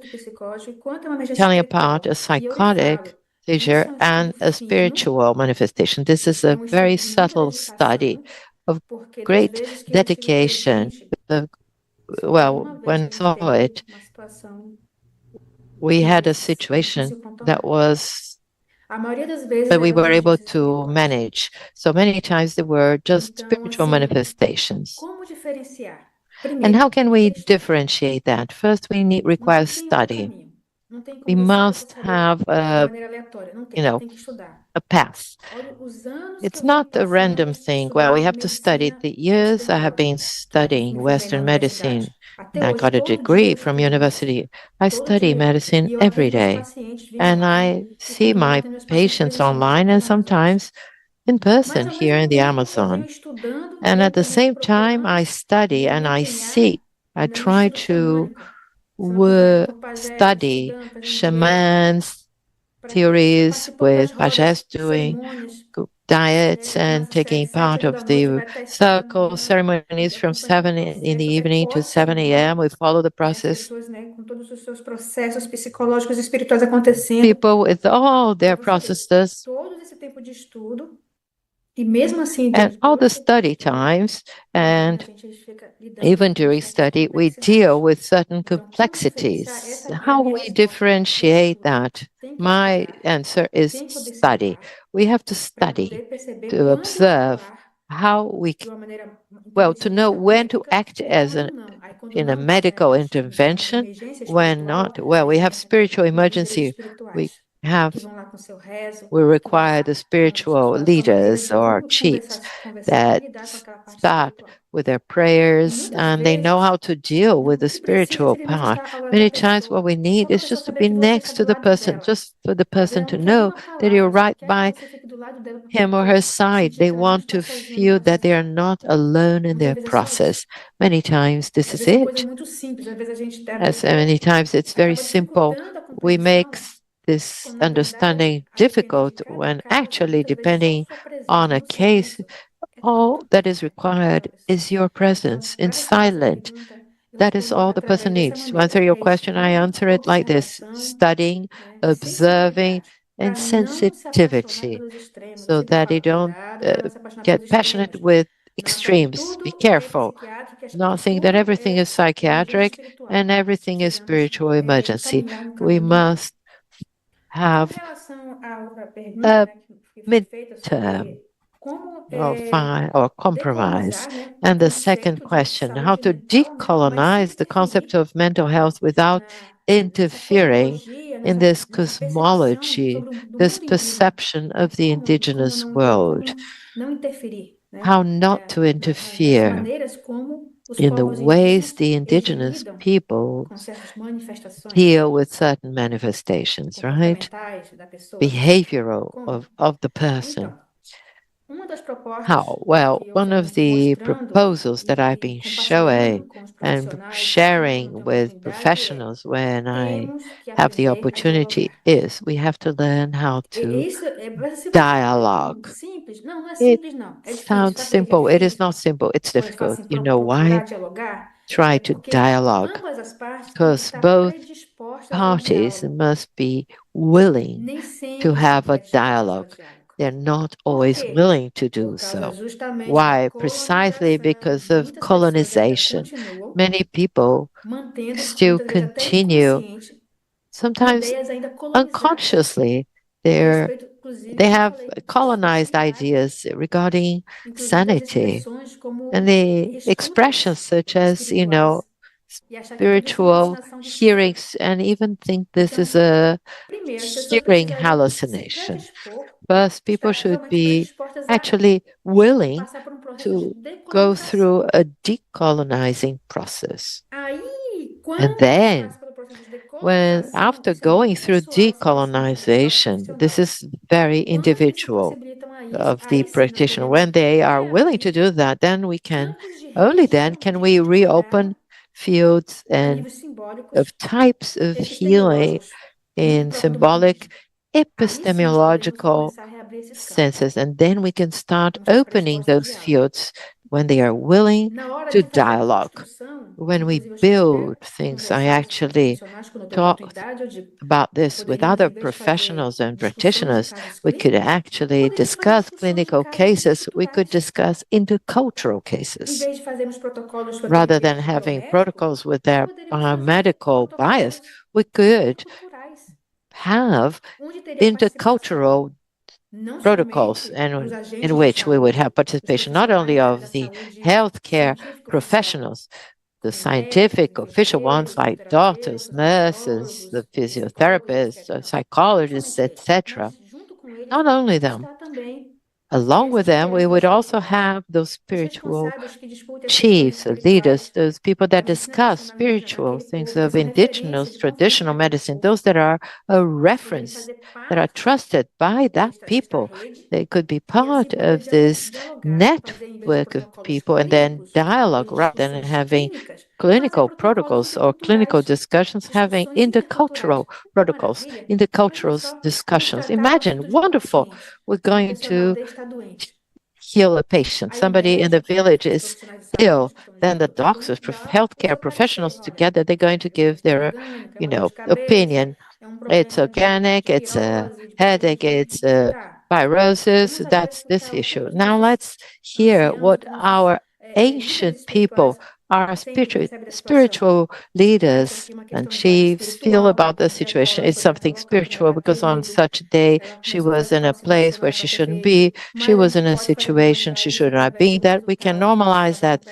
telling apart a psychotic seizure and a spiritual manifestation. This is a very subtle study of great dedication. When I saw it, we had a situation that we were able to manage. So many times they were just spiritual manifestations. And how can we differentiate that? First, require study. We must have a path. It's not a random thing. Well, we have to study. The years I have been studying Western medicine, I got a degree from university. I study medicine every day, and I see my patients online and sometimes in person here in the Amazon. And at the same time, I study and I seek. I try to study shamans, theories with pajés doing diets and taking part of the circle ceremonies from 7 in the evening to 7 a.m. We follow the process. People with all their processes and all the study times, and even during study, we deal with certain complexities. How we differentiate that? My answer is study. We have to study to observe how to know when to act in a medical intervention, when not. Well, we have spiritual emergency. We require the spiritual leaders or chiefs that start with their prayers and they know how to deal with the spiritual part. Many times what we need is just to be next to the person, just for the person to know that you're right by him or her side. They want to feel that they are not alone in their process. Many times this is it. As many times it's very simple. We make this understanding difficult when actually, depending on a case, all that is required is your presence in silent. That is all the person needs. To answer your question, I answer it like this: studying, observing, and sensitivity, so that you don't get passionate with extremes. Be careful. Not think that everything is psychiatric and everything is spiritual emergency. We must have a midterm or compromise. And the second question, how to decolonize the concept of mental health without interfering in this cosmology, this perception of the indigenous world. How not to interfere in the ways the indigenous people deal with certain manifestations, right? Behavioral of the person. How? Well, one of the proposals that I've been showing and sharing with professionals when I have the opportunity is we have to learn how to dialogue. It sounds simple. It is not simple. It's difficult. You know why? Try to dialogue, because both parties must be willing to have a dialogue. They're not always willing to do so. Why? Precisely because of colonization. Many people still continue, sometimes unconsciously, they have colonized ideas regarding sanity and the expressions such as, spiritual hearings, and even think this is a hearing hallucination. First, people should be actually willing to go through a decolonizing process. And then, after going through decolonization, this is very individual of the practitioner. When they are willing to do that, then only then can we reopen fields and of types of healing in symbolic epistemological senses, and then we can start opening those fields when they are willing to dialogue. When we build things, I actually talked about this with other professionals and practitioners. We could actually discuss clinical cases. We could discuss intercultural cases. Rather than having protocols with their medical bias, we could have intercultural protocols and in which we would have participation not only of the healthcare professionals, the scientific official ones like doctors, nurses, the physiotherapists, psychologists, etc. Not only them. Along with them, we would also have those spiritual chiefs, leaders, those people that discuss spiritual things of indigenous traditional medicine, those that are a reference, that are trusted by that people. They could be part of this network of people and then dialogue rather than having clinical protocols or clinical discussions, having intercultural protocols, intercultural discussions. Imagine, wonderful, we're going to heal a patient. Somebody in the village is ill, then the doctors, healthcare professionals together, they're going to give their, opinion. It's organic, it's a headache, it's a fibrosis, that's this issue. Now let's hear what our ancient people, our spiritual leaders and chiefs feel about the situation. It's something spiritual because on such a day she was in a place where she shouldn't be. She was in a situation she should not be. That we can normalize that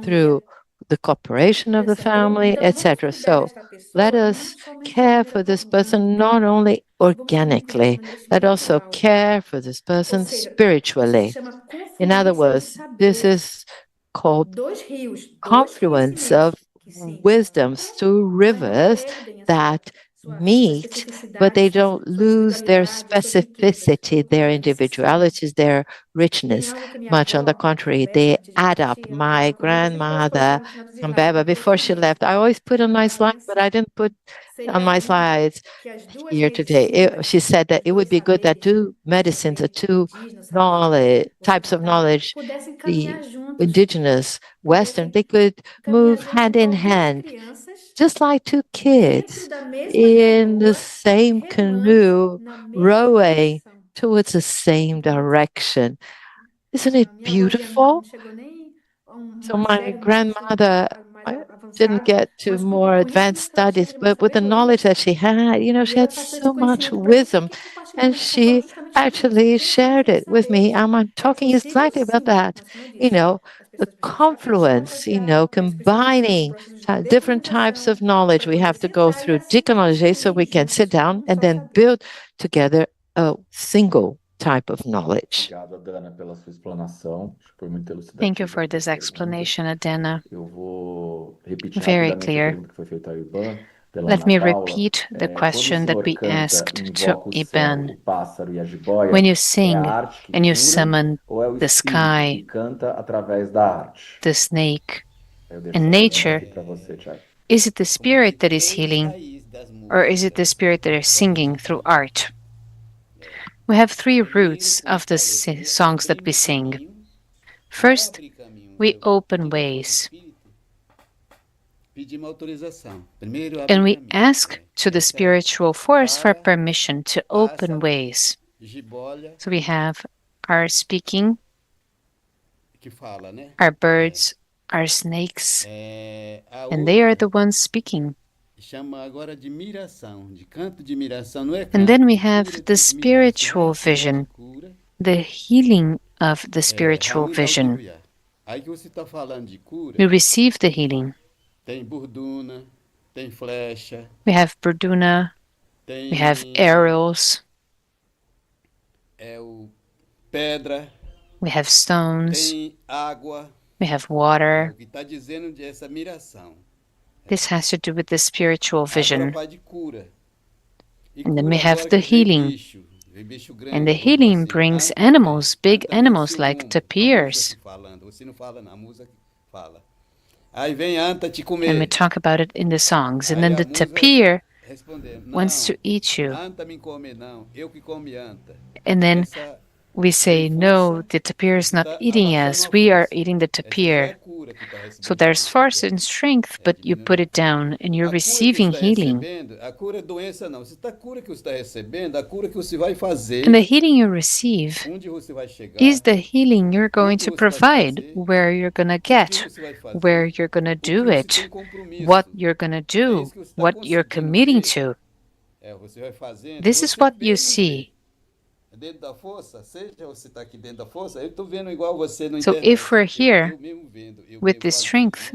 through the cooperation of the family, etc. So let us care for this person not only organically, but also care for this person spiritually. In other words, this is called confluence of wisdoms, two rivers that meet, but they don't lose their specificity, their individualities, their richness. Much on the contrary, they add up. My grandmother, Mbeba, before she left, I always put on my slide, but I didn't put on my slides here today. She said that it would be good that two medicines, or two types of knowledge, the indigenous, Western, they could move hand in hand, just like two kids in the same canoe, rowing towards the same direction. Isn't it beautiful? So my grandmother, I didn't get to more advanced studies, but with the knowledge that she had, she had so much wisdom, and she actually shared it with me. I'm talking exactly about that, the confluence, combining different types of knowledge. We have to go through decoloniality so we can sit down and then build together a single type of knowledge. Thank you for this explanation, Adena. Very clear. Let me repeat the question that we asked to Iban. When you sing and you summon the sky, the snake, and nature, is it the spirit that is healing, or is it the spirit that is singing through art? We have three roots of the songs that we sing. First, we open ways. And we ask to the spiritual force for permission to open ways. So we have our speaking, our birds, our snakes, and they are the ones speaking. And then we have the spiritual vision, the healing of the spiritual vision. We receive the healing. We have burduna, we have arrows, we have stones, we have water. This has to do with the spiritual vision. And then we have the healing. And the healing brings animals, big animals like tapirs. And we talk about it in the songs. And then the tapir wants to eat you. And then we say, no, the tapir is not eating us. We are eating the tapir. So there's force and strength, but you put it down and you're receiving healing. And the healing you receive is the healing you're going to provide, where you're going to get, where you're going to do it, what you're going to do, what you're committing to. This is what you see. So if we're here with this strength,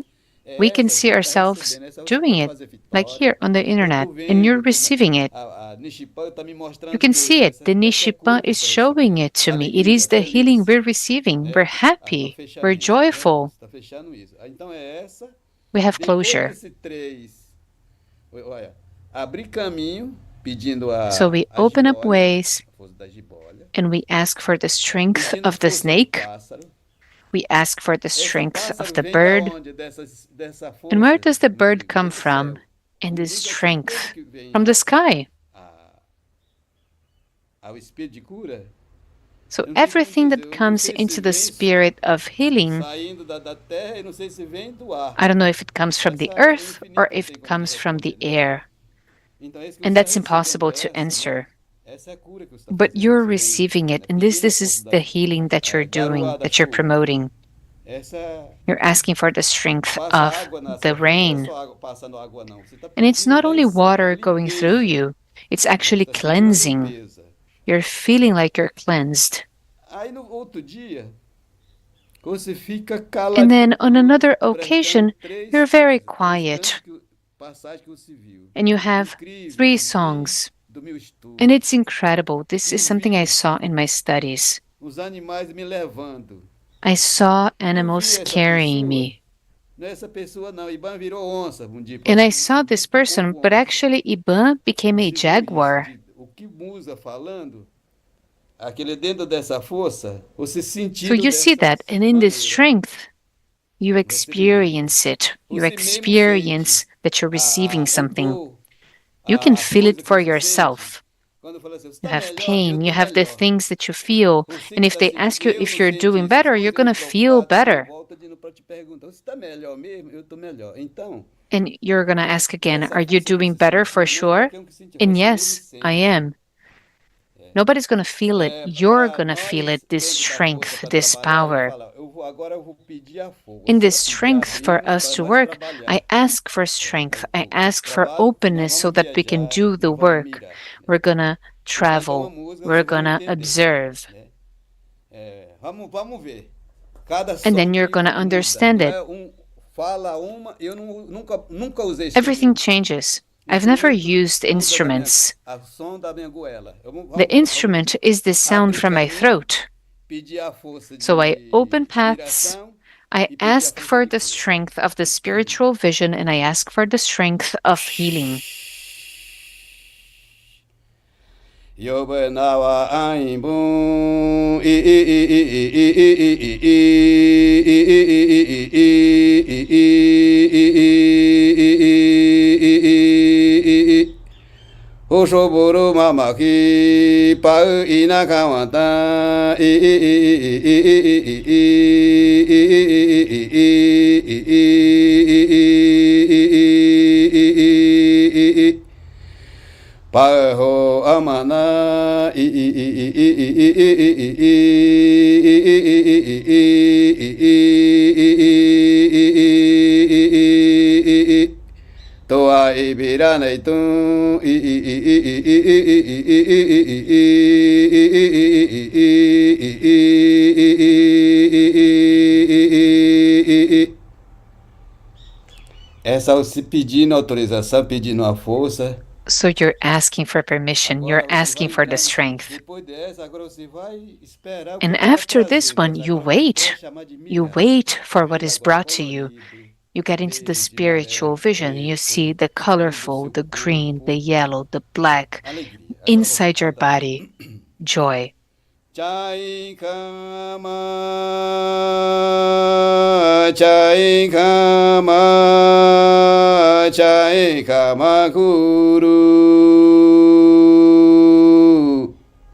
we can see ourselves doing it, like here on the internet, and you're receiving it. You can see it. The Nishipan is showing it to me. It is the healing we're receiving. We're happy. We're joyful. We have closure. So we open up ways and we ask for the strength of the snake. We ask for the strength of the bird. And where does the bird come from? And the strength from the sky. So everything that comes into the spirit of healing, I don't know if it comes from the earth or if it comes from the air. And that's impossible to answer. But you're receiving it, and this is the healing that you're doing, that you're promoting. You're asking for the strength of the rain. And it's not only water going through you, it's actually cleansing. You're feeling like you're cleansed. And then on another occasion, you're very quiet. And you have 3 songs. And it's incredible. This is something I saw in my studies. I saw animals carrying me. And I saw this person, but actually Iban became a jaguar. So you see that, and in this strength, you experience it. You experience that you're receiving something. You can feel it for yourself. You have pain, you have the things that you feel, and if they ask you if you're doing better, you're going to feel better. And you're going to ask again, are you doing better for sure? And yes, I am. Nobody's going to feel it. You're going to feel it, this strength, this power. In this strength for us to work, I ask for strength. I ask for openness so that we can do the work. We're going to travel. We're going to observe. And then you're going to understand it. Everything changes. I've never used instruments. The instrument is the sound from my throat. So I open paths, I ask for the strength of the spiritual vision, and I ask for the strength of healing. Oshoboro mamaki pa inakawata Paho amana Toa ibirana itu Essa ao se pedindo autorização, pedindo a força. So you're asking for permission, you're asking for the strength. And after this one, you wait. You wait for what is brought to you. You get into the spiritual vision. You see the colorful, the green, the yellow, the black, inside your body, joy. Chai kama, chai kama, chai kama guru.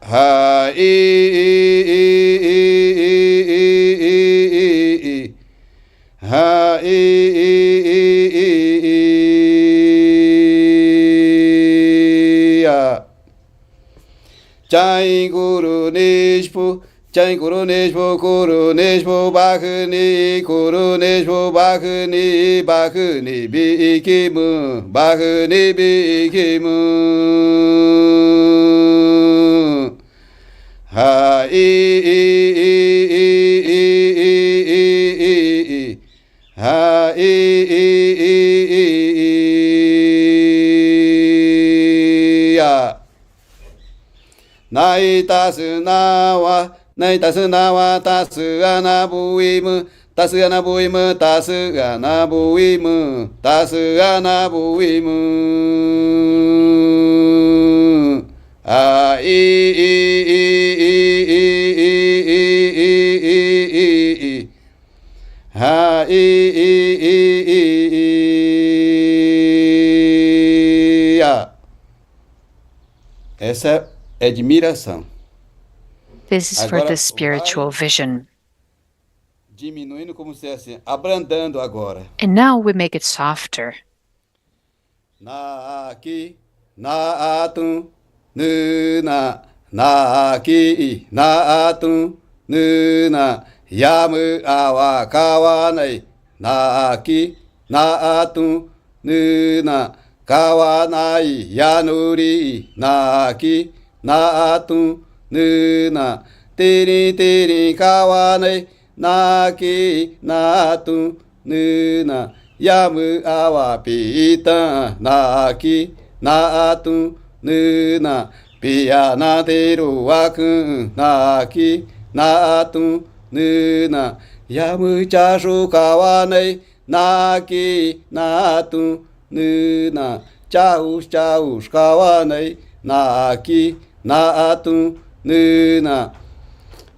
Ha ha ya. Chai guru nishpu, chai guru nishpu bakhni, guru nishpu bakhni bikimu, bakhni bikimu. Ha ha ya. Nai tasu nawa, tasu anabuimu, tasu anabuimu, tasu anabuimu, tasu anabuimu. Ah ha ya. Essa é admiração. This is for the spiritual vision. Diminuindo como se assim, abrandando agora. And now we make it softer. Na ki, na atum, na ki, na atum, na yamu awa kawanai, na ki, na atum, na kawanai yanuri, na ki, na atum, na tiri kawanai, na ki, na atum, na yamu awa pita na ki na atu na pia na teru wakun na ki na atu na yamu chashu kawanai na ki na atu na chaus kawanai na ki na atu na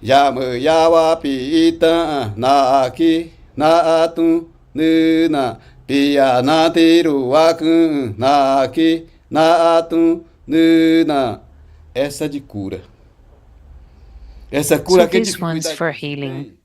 yamu yawa pita na ki na atu na pia na teru wakun na ki na atum na. Essa de cura. Essa cura So que this one's for healing.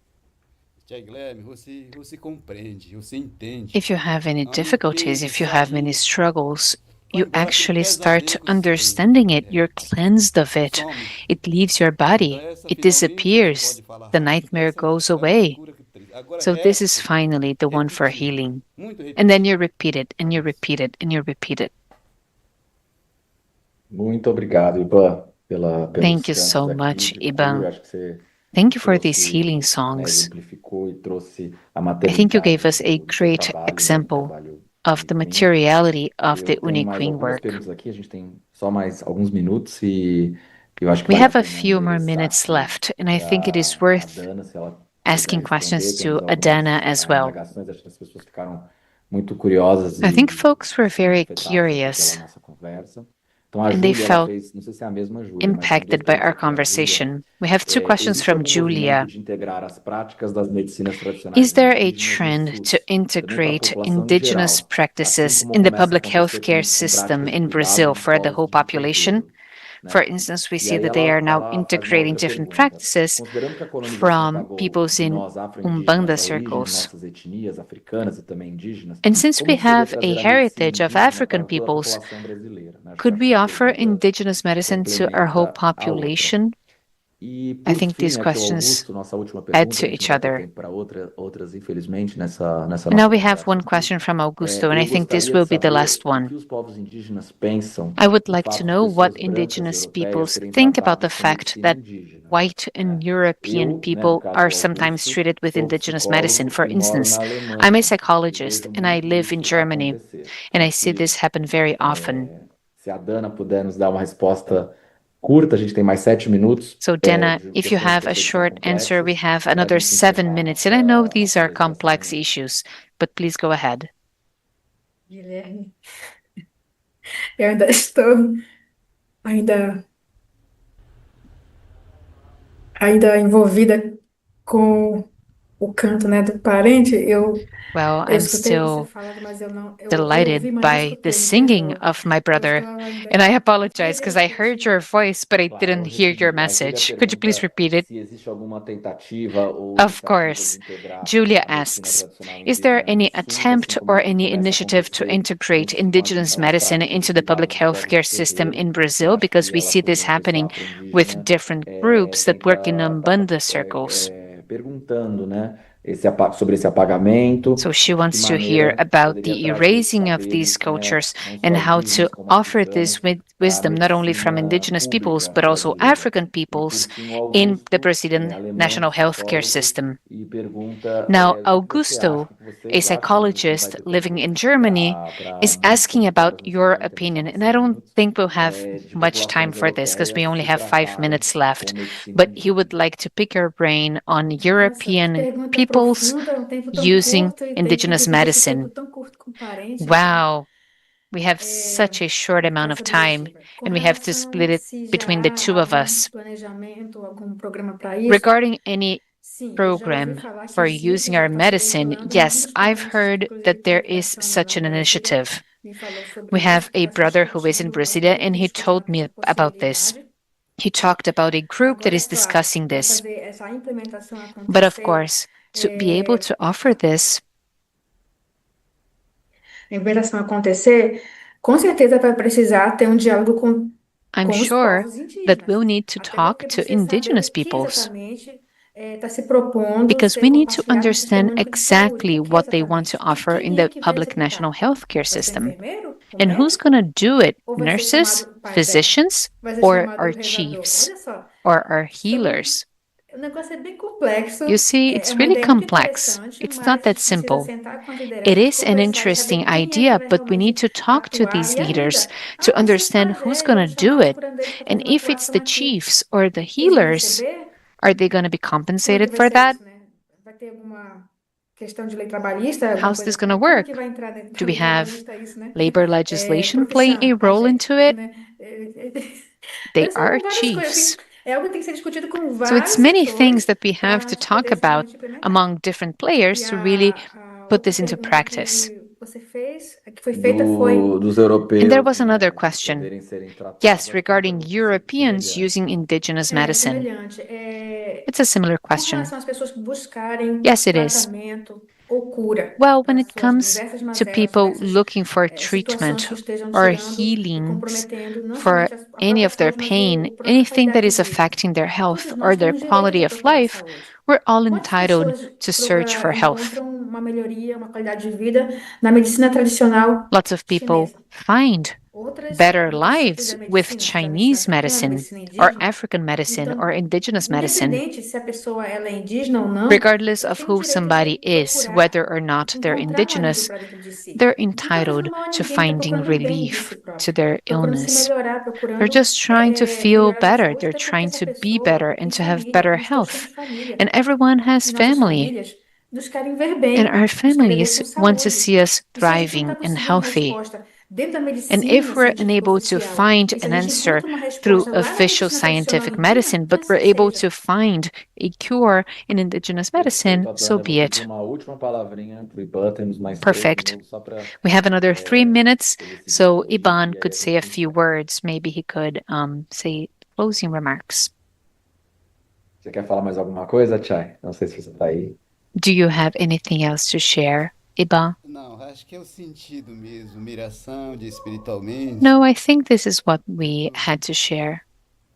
Você compreende, você entende. If you have any difficulties, if you have many struggles, you actually start understanding it. You're cleansed of it. It leaves your body. It disappears. The nightmare goes away. So this is finally the one for healing. And then you repeat it, and you repeat it, and you repeat it. Muito obrigado, Iban, Thank you so much, Iban. Thank you for these healing songs. I think you gave us a great example of the materiality of the Uniqueen work. We have a few more minutes left, and I think it is worth asking questions to Adana as well. I think folks were very curious, and they felt impacted by our conversation. We have two questions from Julia. Is there a trend to integrate indigenous practices in the public healthcare system in Brazil for the whole population? For instance, we see that they are now integrating different practices from peoples in Umbanda circles. And since we have a heritage of African peoples, could we offer indigenous medicine to our whole population? I think these questions add to each other. Now we have one question from Augusto, and I think this will be the last one. I would like to know what indigenous peoples think about the fact that white and European people are sometimes treated with indigenous medicine. For instance, I'm a psychologist and I live in Germany, and I see this happen very often. Curta, a gente tem mais 7 minutos. So, Dana, if you have a short answer, we have another 7 minutes. And I know these are complex issues, but please go ahead. Guilherme, eu ainda estou ainda envolvida com o canto, né, do parente, Well, eu I'm escutei você still falando, mas eu não, eu ouvi, delighted mas não by the escutei, me singing perdoa. of my Eu brother. estou And I ainda. apologize Poderia because I heard repetir? your voice, but I Claro, didn't eu hear your recebi, a Júlia message. Could you please pergunta repeat it? se existe alguma tentativa ou Of iniciativa de course. integrar Julia a medicina asks, tradicional is there indígena no any SUS, assim attempt como or isso any começa a initiative to acontecer integrate indigenous nas medicine práticas de into the public cuidado nos povos healthcare de system terreiro? in Eu Brazil? acho Because que we ela, see por this exemplo, esse happening with afro-indígena different groups that tem que work in estar Umbanda circles. perguntando, né, sobre esse apagamento, So she de que wants to hear maneira about poderia the trazer esses erasing of these saberes, né, cultures não and só how to indígenas, como offer this africanos, para a wisdom not only from medicina indigenous peoples pública but also brasileira. African E por peoples fim, o in the Augusto, ele é Brazilian alemão, national healthcare psicólogo, system. e pergunta Now, o que que você acha, o Augusto, que a vocês acham, mas a gente não vai psychologist ter living tempo in Germany, is asking muitas about horas, não sei your quanto tempo opinion. são, And I don't 5 minutos, think we'll have de much time populações for this because we europeias only se have 5 tratarem minutes com left. medicina But he would indígena. like to pick your brain on Nossa, que European pergunta peoples profunda, um tempo tão using curto e tem que indigenous dividir esse tempo medicine. tão curto com parente. Wow, we have É, such a short amount of essa time, objetiva. Com and we have to relação split it se já between the há two of algum us. planejamento, algum programa para isso, Regarding any sim, eu já ouvi program falar que for existe, using já our está se medicine, ventilando, mas um yes, dos I've parentes, heard inclusive, that que there ele is traciona such lá an em Brasília, initiative. me falou sobre We isso, have que a está se brother who is in discutindo, algum Brasilia, grupo and he discutindo told essa me about this. possibilidade. He talked about a group that Agora, é is claro, discussing para this. fazer essa implementação But of acontecer, course, to be able to offer this, a implementação acontecer, com certeza vai precisar ter um diálogo I'm com os sure povos that indígenas. we'll need to Até talk porque to precisa saber indigenous o que peoples exatamente está se propondo because ser we need to compartilhado no Sistema understand Único de Saúde. exactly O que what they want to exatamente? E offer in quem é the que vai public national executar? healthcare Vai ser system. enfermeiro? O And who's médico? going to do it? Ou vai ser Nurses, chamado, physicians, vai ser or chamado our rezador? chiefs, Olha só, or our são, healers? o negócio é bem complexo, You see, é it's uma really ideia muito complex. interessante, It's not mas a that gente precisa simple. sentar com as It lideranças, is an conversar e saber interesting quem é que idea, vai but we need realmente to talk to atuar. these E leaders ainda, to vai ser um understand who's pajé, going vamos to do chamar um it. curandeiro para And fazer uma if it's atuação the aqui. chiefs or the Eles vão healers, receber? are they going to be Como é que compensated vai for ser that? isso, né? Vai ter alguma questão de lei trabalhista, alguma How's coisa? this going to Como é que work? vai entrar dentro da Do we lei have trabalhista isso, né? labor legislation playing a Profissão, role pajé, into it? né? They São are várias coisas, assim. chiefs. É algo que tem que ser discutido com So it's vários many things setores that we para have a to gente talk poder about realmente implementar. among different E players to really a put outra this into pergunta practice. que você fez, que foi feita, foi Dos And there europeus, was another né, question. poderem serem tratados, Yes, acho que é uma regarding pergunta Europeans semelhante. using indigenous medicine. semelhante. It's a similar Com question. relação às pessoas buscarem Yes, it is. tratamento ou cura Well, when para it suas comes diversas to mazelas, people diversas looking for situações treatment que estejam or tirando e healings comprometendo não for somente a any própria of their saúde, mas pain, a própria anything that qualidade de is vida. affecting their health Todos or nós their temos direito quality de of procurar life, saúde. we're all Quantas entitled pessoas to search for health. encontram uma melhoria, uma qualidade de vida na medicina tradicional Lots of people chinesa? find Outras, better outros tipos lives de with medicina, da medicina Chinese africana, medicine medicina or indígena. African medicine or Então, indigenous medicine, independente se a pessoa ela é indígena ou não, regardless ela of tem o who direito somebody de is, procurar, whether or not they're encontrar um alívio indigenous, para dentro de si. they're Ninguém está fazendo entitled mal a to ninguém, está finding procurando o bem de si relief to próprio, their procurando se illness. melhorar, They're procurando just trying to feel melhorar de better. saúde, They're até porque trying essa to be pessoa better and tem to have família, better nós todos temos health. família, And everyone e has nossas family. famílias nos querem ver And bem, our nos querem ver families com want to saúde. see us E se a gente não está thriving and conseguindo uma healthy. resposta dentro da And if medicina we're científica unable to oficial, find e se a an gente answer encontra uma through resposta lá na official medicina tradicional scientific indígena, medicine, que but we're assim able seja. to find a cure in indigenous medicine, Perfeito, so Adana. Eu vou be pedir it. uma última palavrinha para o Iban, temos mais 3 Perfect. minutos só para We have another 3 minutes, ele se so despedir Iban e aí could a say a gente few encerra. words. Maybe he could say closing remarks. Você quer falar mais alguma coisa, Chay? Não sei se você está aí. Do you have anything else to share, Iban? Não, acho que é o sentido mesmo, miração de espiritualmente. No, I think this is what we had to share,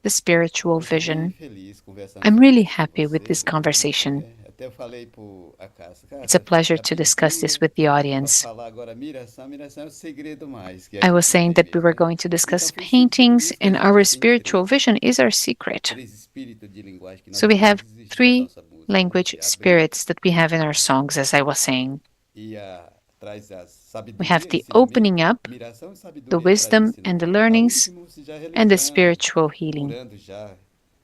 the spiritual Eu estou bem vision. feliz conversando I'm sobre really isso com happy with this vocês, né? conversation. Até eu falei para a Cássia, It's a pleasure a to discuss this pintura, with the para audience. falar agora miração, miração é o segredo mais, que é I aquilo was que saying tem that we mesmo, were né? going to Então discuss foi sentido paintings, isso que a and gente our tem spiritual vision is our secret. três espíritos de linguagem que nós So we have usamos existe na 3 nossa música, né? language Que é a spirits that we have in our songs, as I was saying. e traz a We have sabedoria, the ensinamento, opening up, miração e the sabedoria traz wisdom and the ensinamento. A learnings, última você já and the realizando, spiritual healing. curando já,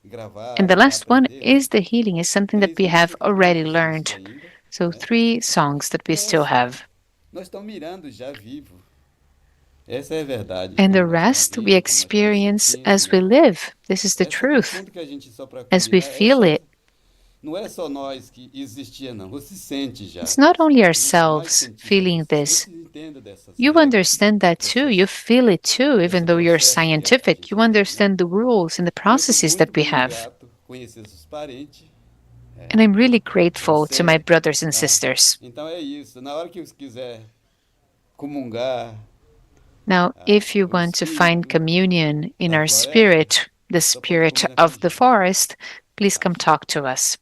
gravar, And the já last one aprendeu, né? is the healing, is something that Três we have músicas que não already existe learned. ainda, So né? 3 songs that we still have. Nós estamos mirando já vivo. Essa é a verdade. And the Como nós rest we estamos vivos, como nós experience estamos as we sentindo, né? live. This is the Essa truth, questão de que a gente só para as we combinar, feel it. não é só nós que existia, não. Você sente já It's not isso. only Nós ourselves cientistas, feeling this. você entende dessas You regras, understand that desse too. You processo, feel it too, even desse though you're processo que a scientific. gente You vive, né? understand the rules and the E eu estou processes that muito we bem have. grato conhecer esses parentes, And I'm really grateful to my você, brothers and tá? sisters. Então é isso. Na hora que você quiser comungar Now, if you o want to find espírito communion in da our floresta, spirit, the só pode spirit combinar com a of the gente. forest, please come talk to us.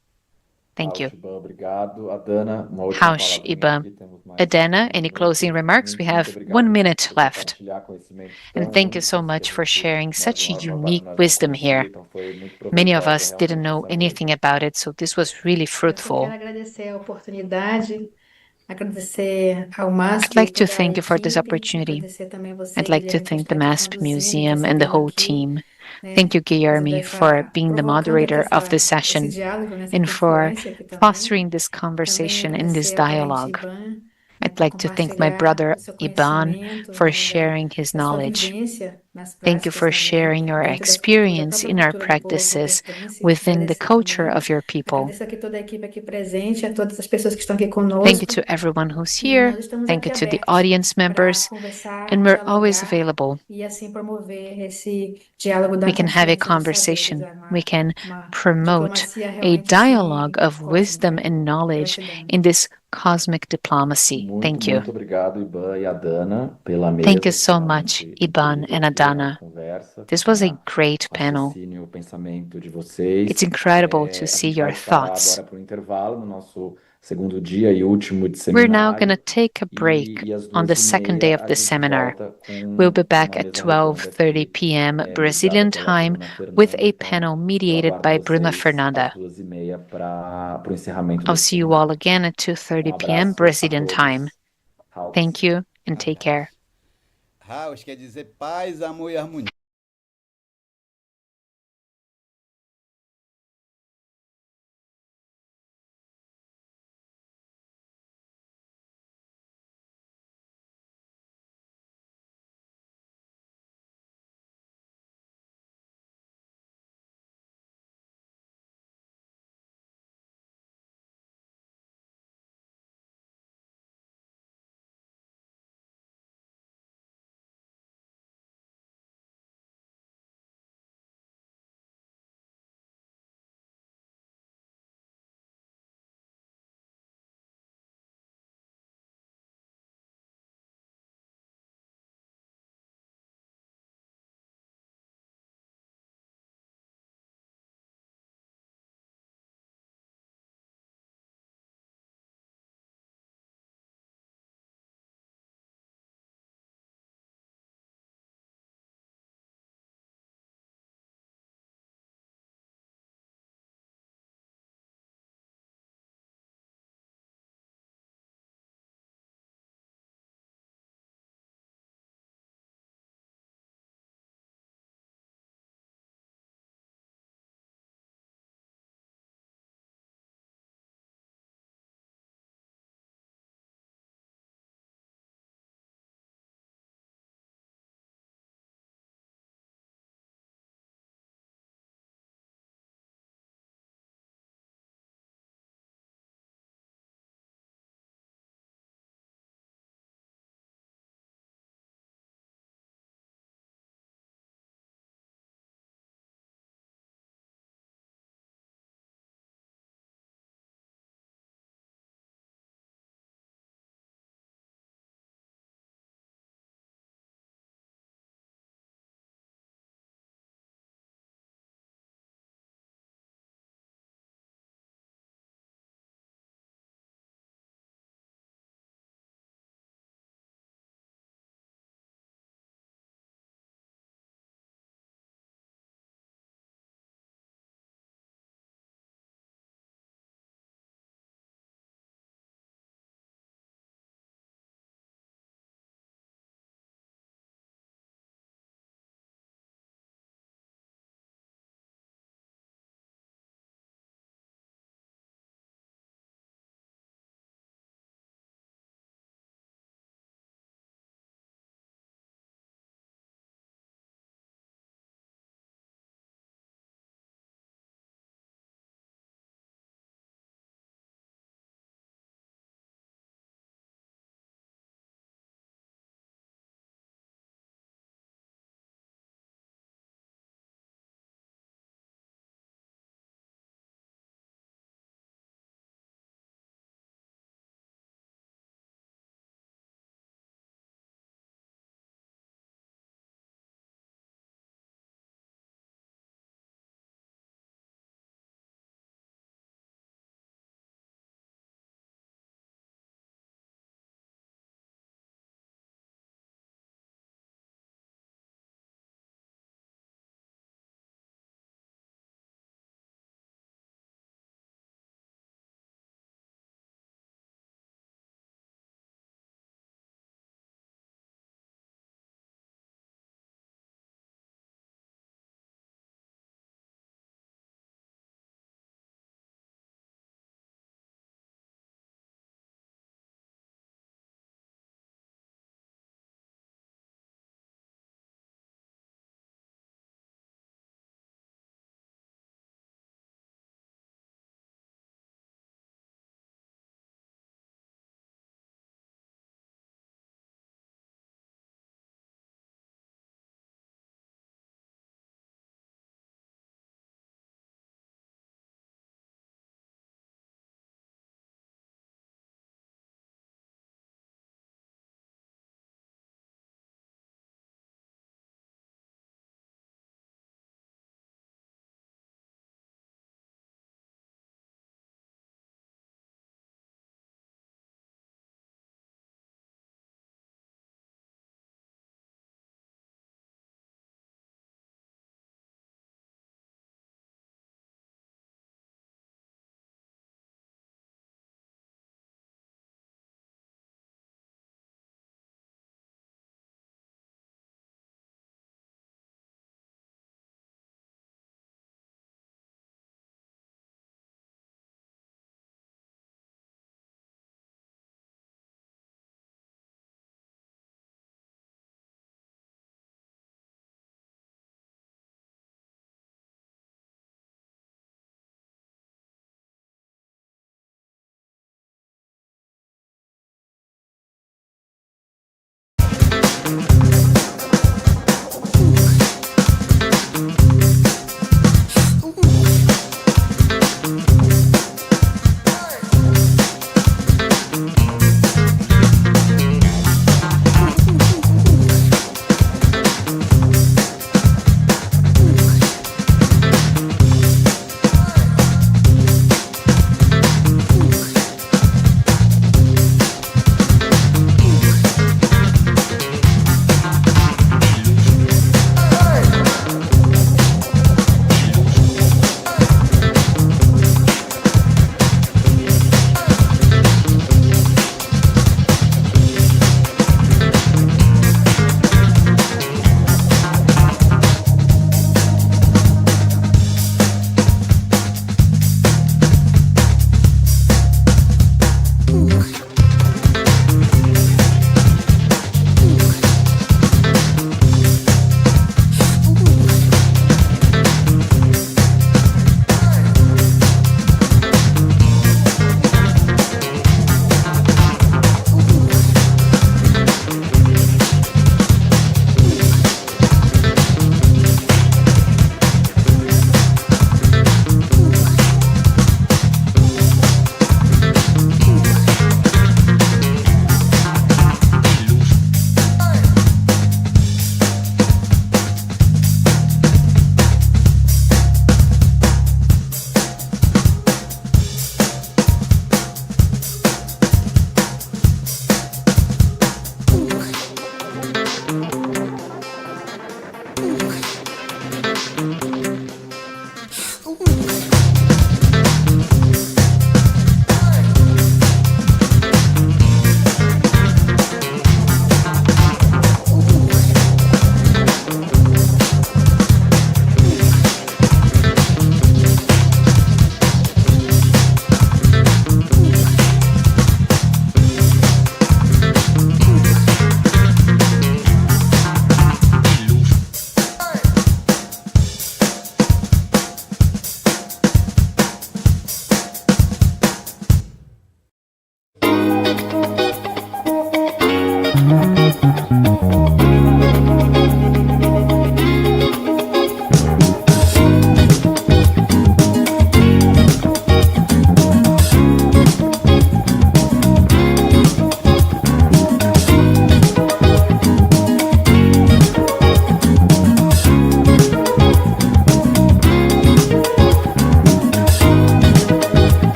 Thank you. Iban, obrigado. Adana, uma última Haush, palavrinha Iban. aqui, temos mais Adana, 1 any minuto. closing remarks? We Muito have obrigado 1 minute por left. compartilhar conhecimentos And tão thank you so únicos que a much for gente, sharing such unique nós não wisdom conhecia, here. então foi muito Many of proveitosa us didn't realmente know essa anything noite. about it, so this was really Eu só quero fruitful. agradecer a oportunidade, agradecer ao I'd MASP e like to toda a thank you for this equipe, opportunity. agradecer também você, I'd like to Guilherme, por thank the estar aqui MASP conduzindo, Museum and the recebendo whole aqui, team. Thank né, you, fazendo Guilherme, for being the provocando aqui moderator of this esse session diálogo, nessa and for confluência aqui também. fostering this Também conversation and this agradecer ao parente dialogue. Iban, né, I'd por like to thank my compartilhar brother o seu Iban conhecimento, for né, sharing his da sua knowledge. vivência nas Thank you práticas for também, sharing your dentro das culturas, da experience própria in our cultura do povo, a própria practices crença, e within the agradecer culture também. of your people. Agradeço aqui toda a equipe aqui presente, a todas as pessoas que estão aqui Thank you conosco. to everyone who's E here. nós estamos Thank you aqui to the abertos audience para members. conversar, And we're always dialogar available. e assim promover esse diálogo da We can have a consciência dos saberes, conversation. We can uma promote diplomacia a realmente dialogue assim of forte, wisdom né? and knowledge Gratidão. in this cosmic diplomacy. Muito, Thank you. muito obrigado, Iban e Adana, pela Thank you mesa. so Foi much, realmente Iban incrível and aqui a Adana. conversa, This was a acompanhar great o panel. raciocínio, o pensamento de vocês. It's incredible to A see gente your vai parar thoughts. agora para o intervalo, no nosso segundo dia e último de We're now going to seminário. take a break E às on the 2h30 second day of a the gente seminar. volta We'll com be back uma at mesa redonda 12:30 aqui, p.m. mediada Brazilian pela time Bruna with Fernanda. a Então, panel eu mediated aguardo by Bruna vocês às Fernanda. 2h30 para o encerramento I'll desse see you all seminário. again at 2:30 p.m. Abraço a Brazilian time. todos. Hau. Thank you and take care. House quer dizer paz, amor e harmonia.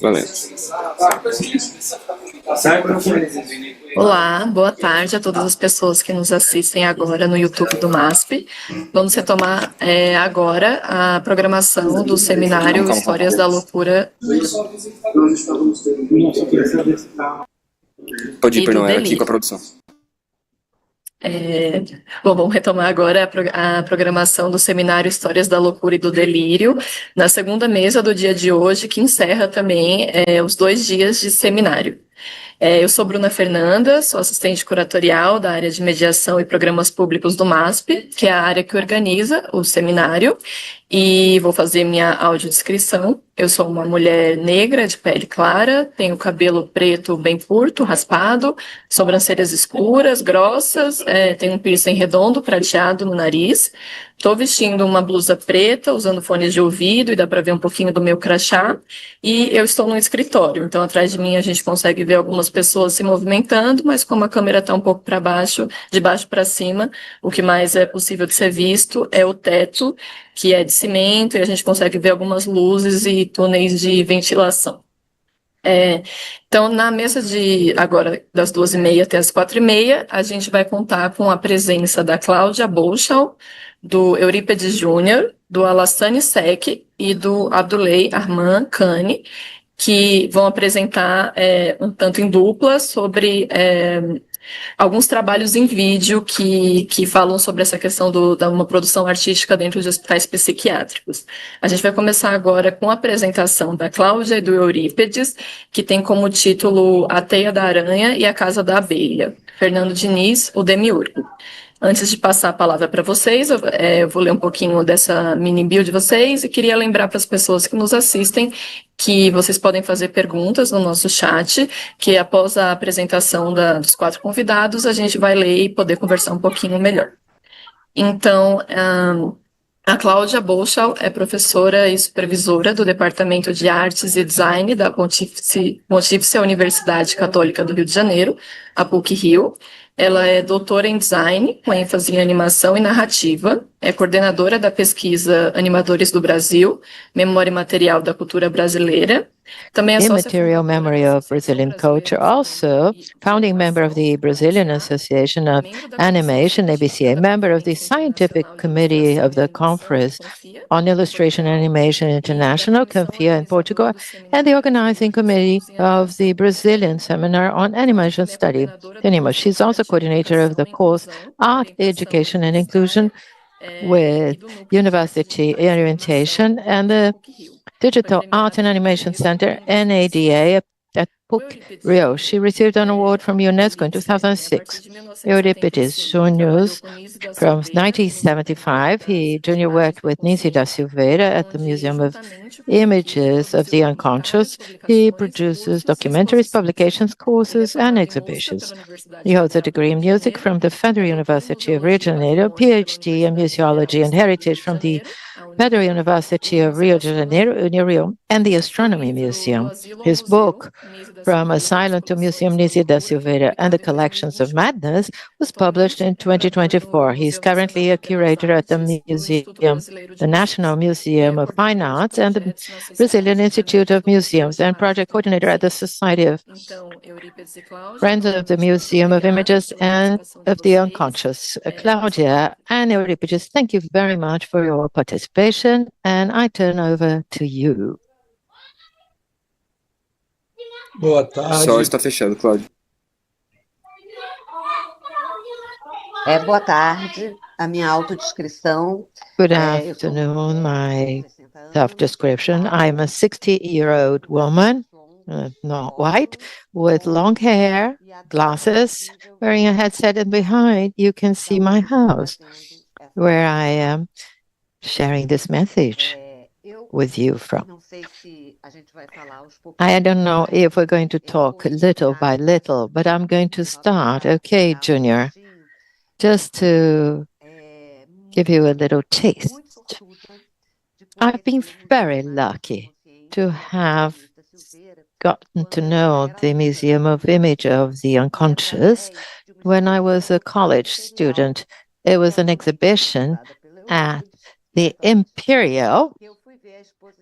Valendo. Olá, boa tarde a todas as pessoas que nos assistem agora no YouTube do MASP. Vamos retomar agora a programação do seminário Histórias da Loucura Pode ir, e do perdão, era aqui Delírio. com a produção. Bom, vamos retomar agora a programação do seminário Histórias da Loucura e do Delírio, na segunda mesa do dia de hoje, que encerra também os 2 dias de seminário. Eu sou Bruna Fernanda, sou assistente curatorial da área de mediação e programas públicos do MASP, que é a área que organiza o seminário, e vou fazer minha audiodescrição. Eu sou uma mulher negra, de pele clara, tenho cabelo preto bem curto, raspado, sobrancelhas escuras, grossas, tenho um piercing redondo, prateado no nariz. Estou vestindo uma blusa preta, usando fones de ouvido, e dá para ver um pouquinho do meu crachá. E eu estou no escritório, então atrás de mim a gente consegue ver algumas pessoas se movimentando, mas como a câmera está um pouco para baixo, de baixo para cima, o que mais é possível de ser visto é o teto, que é de cimento, e a gente consegue ver algumas luzes e túneis de ventilação. Então, na mesa de agora, das 2h30 até as 4h30, a gente vai contar com a presença da Cláudia Bolschau, do Eurípedes Júnior, do Alassane Sek e do Abdulay Arman Kani, que vão apresentar um tanto em dupla sobre alguns trabalhos em vídeo que falam sobre essa questão da uma produção artística dentro de hospitais psiquiátricos. A gente vai começar agora com a apresentação da Cláudia e do Eurípedes, que tem como título A Teia da Aranha e a Casa da Abelha. Fernando Diniz, o Demiurgo. Antes de passar a palavra para vocês, eu vou ler um pouquinho dessa mini bio de vocês e queria lembrar para as pessoas que nos assistem que vocês podem fazer perguntas no nosso chat, que após a apresentação dos 4 convidados, a gente vai ler e poder conversar um pouquinho melhor. Então, a Cláudia Bolschau é professora e supervisora do Departamento de Artes e Design da Pontifícia Universidade Católica do Rio de Janeiro, a PUC-Rio. Ela é doutora em design, com ênfase em animação e narrativa, é coordenadora da pesquisa Animadores do Brasil, Memória e Material da Cultura Brasileira. Também é Immaterial Memory of Brazilian Culture, also founding member of the Brazilian Association of Animation, ABCA, member of the Scientific Committee of the Conference on Illustration and Animation International, CONFIA in Portugal, and the organizing committee of the Brazilian Seminar on Animation Study, CANIMA. She's also coordinator of the course Art, Education and Inclusion with University Orientation and the Digital Art and Animation Center, NADA, at PUC-Rio. She received an award from UNESCO in 2006. Eurípides Júnior, from 1975, he junior worked with Nisi da Silveira at the Museum of Images of the Unconscious. He produces documentaries, publications, courses, and exhibitions. He holds a degree in music from the Federal University of Rio de Janeiro, PhD in museology and heritage from the Federal University of Rio de Janeiro, UniRio, and the Astronomy Museum. His book, From Asylum to Museum Nisi da Silveira and the Collections of Madness, was published in 2024. He's currently a curator at the museum, the National Museum of Fine Arts, and the Brazilian Institute of Museums, and project coordinator at the Society of Friends of the Museum of Images and of the Unconscious. Claudia and Eurípides, thank you very much for your participation, and I turn over to you. Boa tarde. O sol está fechado, Cláudio. Boa tarde. A minha autodescrição. Good afternoon. My self-description. I'm a 60-year-old woman, not white, with long hair, glasses, wearing a headset, and behind you can see my house, where I am sharing this message with you from. I don't know if we're going to talk little by little, but I'm going to start. Okay, Junior, just to give you a little taste. I've been very lucky to have gotten to know the Museum of Image of the Unconscious when I was a college student. It was an exhibition at the Imperial,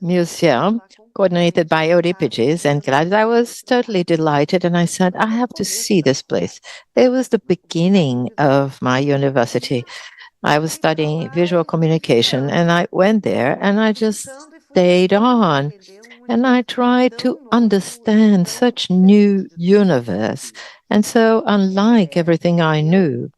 museum coordinated by Euripides and Gladys. I was totally delighted, and I said, I have to see this place. It was the beginning of my university. I was studying visual communication, and I went there, and I just stayed on. And I tried to understand such new universe, and so unlike everything I knew.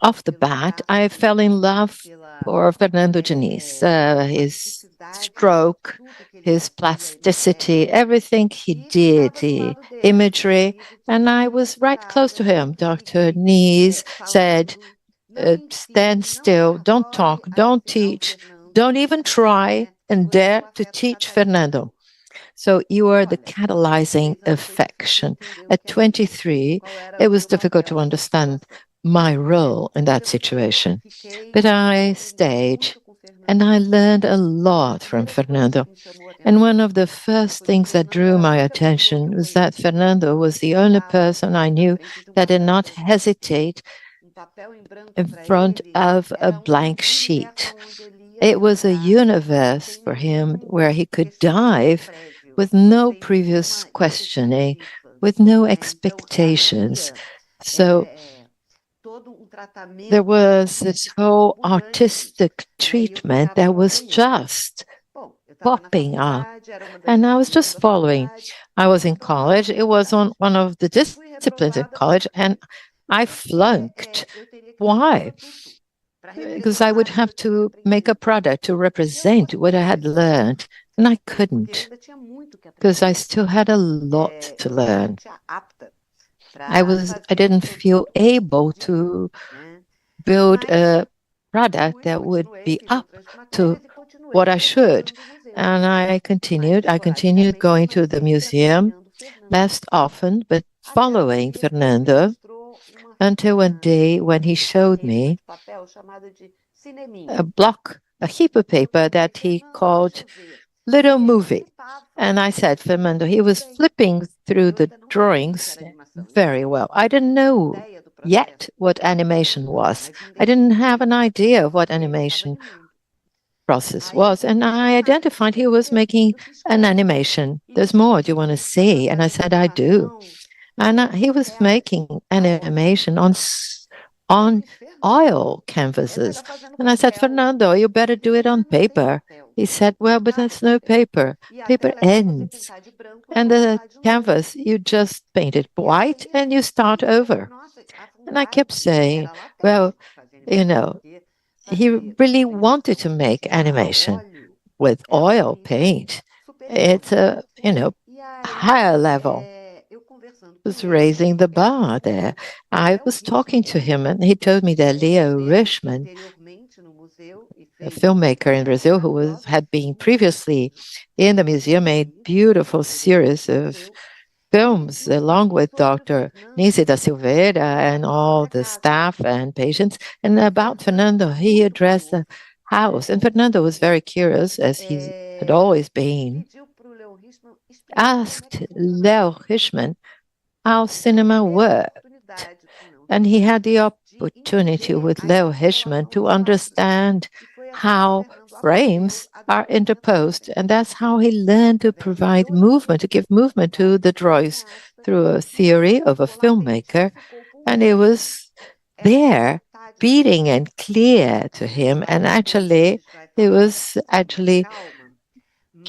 Off the bat, I fell in love for Fernando Diniz, his stroke, his plasticity, everything he did, the imagery, and I was right close to him. Dr. Diniz said, stand still, don't talk, don't teach, don't even try and dare to teach Fernando. So you are the catalyzing affection. At 23, it was difficult to understand my role in that situation. But I stayed and I learned a lot from Fernando. And one of the first things that drew my attention was that Fernando was the only person I knew that did not hesitate in front of a blank sheet. It was a universe for him where he could dive with no previous questioning, with no expectations. So there was this whole artistic treatment that was just popping up. And I was just following. I was in college. It was on one of the disciplines in college, and I flunked. Why? Because I would have to make a product to represent what I had learned, and I couldn't, because I still had a lot to learn. I didn't feel able to build a product that would be up to what I should. And I continued going to the museum less often, but following Fernando, until one day when he showed me a heap of paper that he called Little Movie. And I said, Fernando, he was flipping through the drawings very well. I didn't know yet what animation was. I didn't have an idea of what animation process was. And I identified he was making an animation. There's more. Do you want to see? And I said, I do. And he was making an animation on oil canvases. And I said, Fernando, you better do it on paper. He said, well, but that's no paper. Paper ends. And the canvas, you just paint it white and you start over. And I kept saying, well, he really wanted to make animation with oil paint. It's a, higher level. Was raising the bar there. I was talking to him, and he told me that Leo Richman, a filmmaker in Brazil who had been previously in the museum, made beautiful series of films along with Dr. Nisi da Silveira and all the staff and patients. And about Fernando, he addressed the house. And Fernando was very curious, as he had always been. Asked Leo Richman how cinema worked. And he had the opportunity with Leo Hirschman to understand how frames are interposed. And that's how he learned to provide movement, to give movement to the drawings through a theory of a filmmaker. And it was there, beating and clear to him. And actually, he was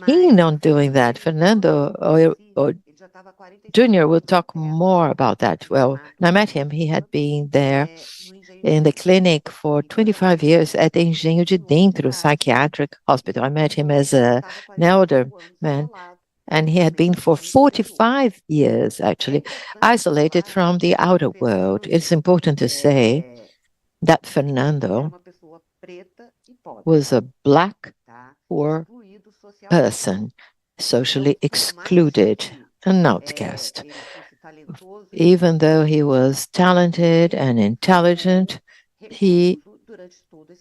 keen on doing that. Fernando or Junior will talk more about that. Well, when I met him, he had been there in the clinic for 25 years at Engenho de Dentro Psychiatric Hospital. I met him as an elder man, and he had been for 45 years, actually, isolated from the outer world. It's important to say that Fernando was a Black poor person, socially excluded, an outcast. Even though he was talented and intelligent, he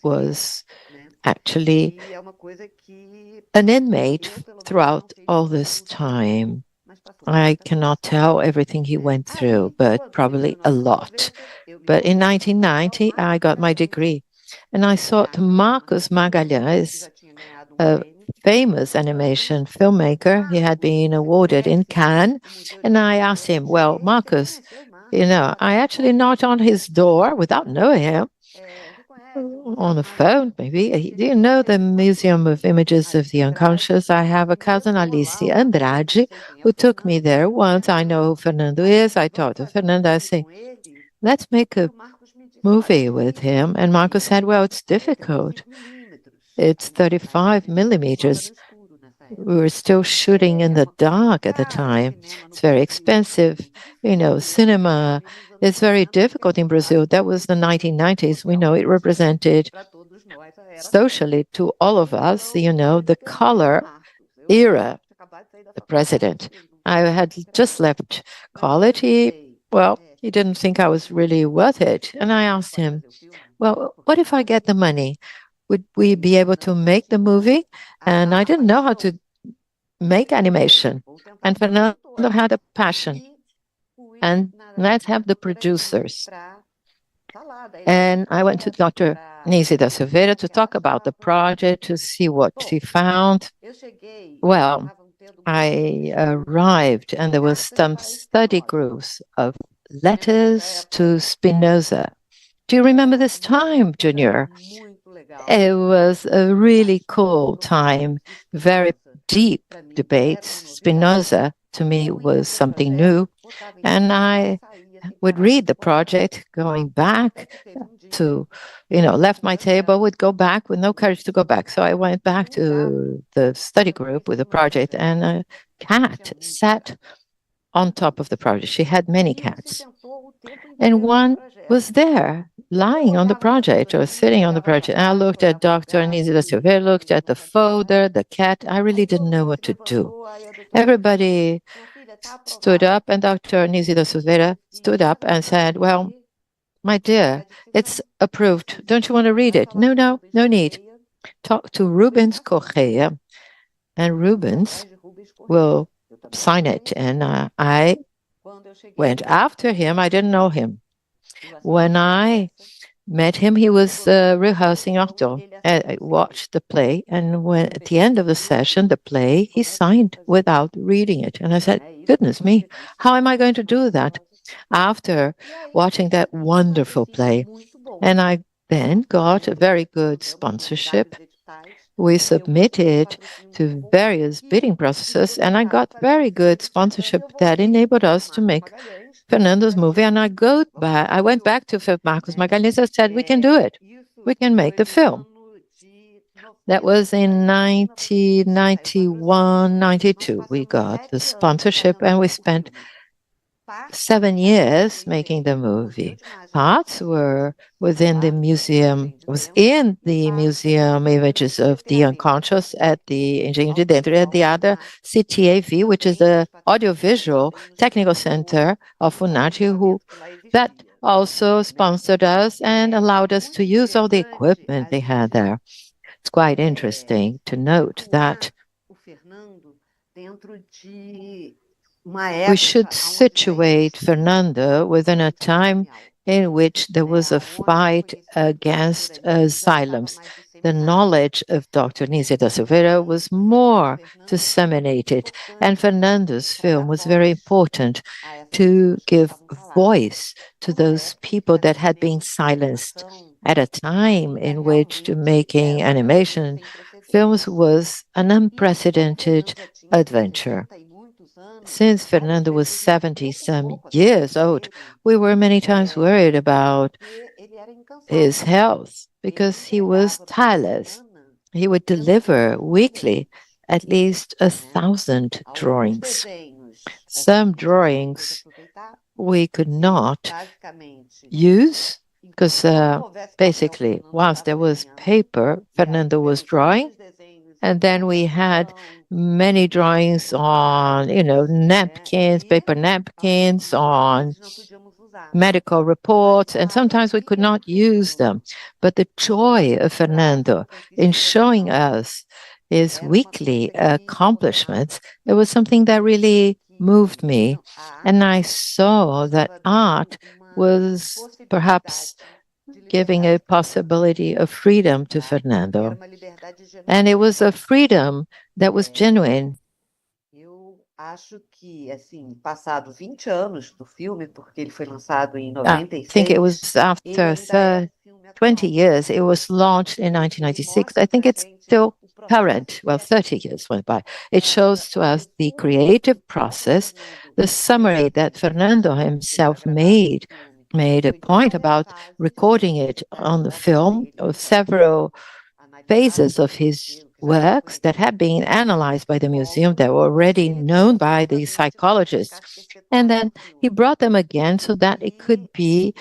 was actually an inmate throughout all this time. I cannot tell everything he went through, but probably a lot. But in 1990, I got my degree. And I thought Marcos Magalhães, a famous animation filmmaker, he had been awarded in Cannes. And I asked him, well, Marcos, I actually knocked on his door without knowing him, on the phone, maybe. Do you know the Museum of Images of the Unconscious? I have a cousin, Alice Andrade, who took me there once. I know who Fernando is. I talked to Fernando. I say, let's make a movie with him. And Marcos said, well, it's difficult. It's 35 millimeters. We were still shooting in the dark at the time. It's very expensive. Cinema is very difficult in Brazil. That was the 1990s. We know it represented socially to all of us, the color era, the president. I had just left college. He didn't think I was really worth it. And I asked him, well, what if I get the money? Would we be able to make the movie? And I didn't know how to make animation. And Fernando had a passion. And let's have the producers. And I went to Dr. Nisi da Silveira to talk about the project, to see what she found. Well, I arrived and there was some study groups of letters to Spinoza. Do you remember this time, Junior? It was a really cool time, very deep debates. Spinoza, to me, was something new. And I would read the project going back to, left my table, would go back with no courage to go back. So I went back to the study group with the project, and a cat sat on top of the project. She had many cats. And one was there, lying on the project or sitting on the project. And I looked at Dr. Nisi da Silveira, looked at the folder, the cat. I really didn't know what to do. Everybody stood up, and Dr. Nisi da Silveira stood up and said, well, my dear, it's approved. Don't you want to read it? No need. Talk to Rubens Correia, and Rubens will sign it. And I went after him. I didn't know him. When I met him, he was rehearsing Arthur. I watched the play, and when at the end of the session, the play, he signed without reading it. And I said, goodness me, how am I going to do that after watching that wonderful play? And I then got a very good sponsorship. We submitted to various bidding processes, and I got very good sponsorship that enabled us to make Fernando's movie. And I went back to Marcos Magalhães and said, we can do it. We can make the film. That was in 1991, 92. We got the sponsorship, and we spent 7 years making the movie. Parts were within the museum, was in the Museum Images of the Unconscious at the Engenho de Dentro, at the other CTAV, which is the Audiovisual Technical Center of FUNAT, that also sponsored us and allowed us to use all the equipment they had there. It's quite interesting to note that we should situate Fernando within a time in which there was a fight against asylums. The knowledge of Dr. Nisi da Silveira was more disseminated, and Fernando's film was very important to give voice to those people that had been silenced at a time in which making animation films was an unprecedented adventure. Since Fernando was 70-some years old, we were many times worried about his health because he was tireless. He would deliver weekly at least 1,000 drawings. Some drawings we could not use because basically, once there was paper, Fernando was drawing, and then we had many drawings on, napkins, paper napkins, on medical reports, and sometimes we could not use them. But the joy of Fernando in showing us his weekly accomplishments, it was something that really moved me. And I saw that art was perhaps giving a possibility of freedom to Fernando. And it was a freedom that was genuine. Eu acho que, assim, passado 20 anos do filme, porque ele foi lançado em I think it was 96, ele after ainda é filme 20 atual. years. It was launched in 1996. I think it's still current. Well, 30 years went by. It shows to us the creative process, the summary that Fernando himself made a point about recording it on the film of several phases of his works that had been analyzed by the museum that were already known by the psychologists. And then he brought them again so that it could be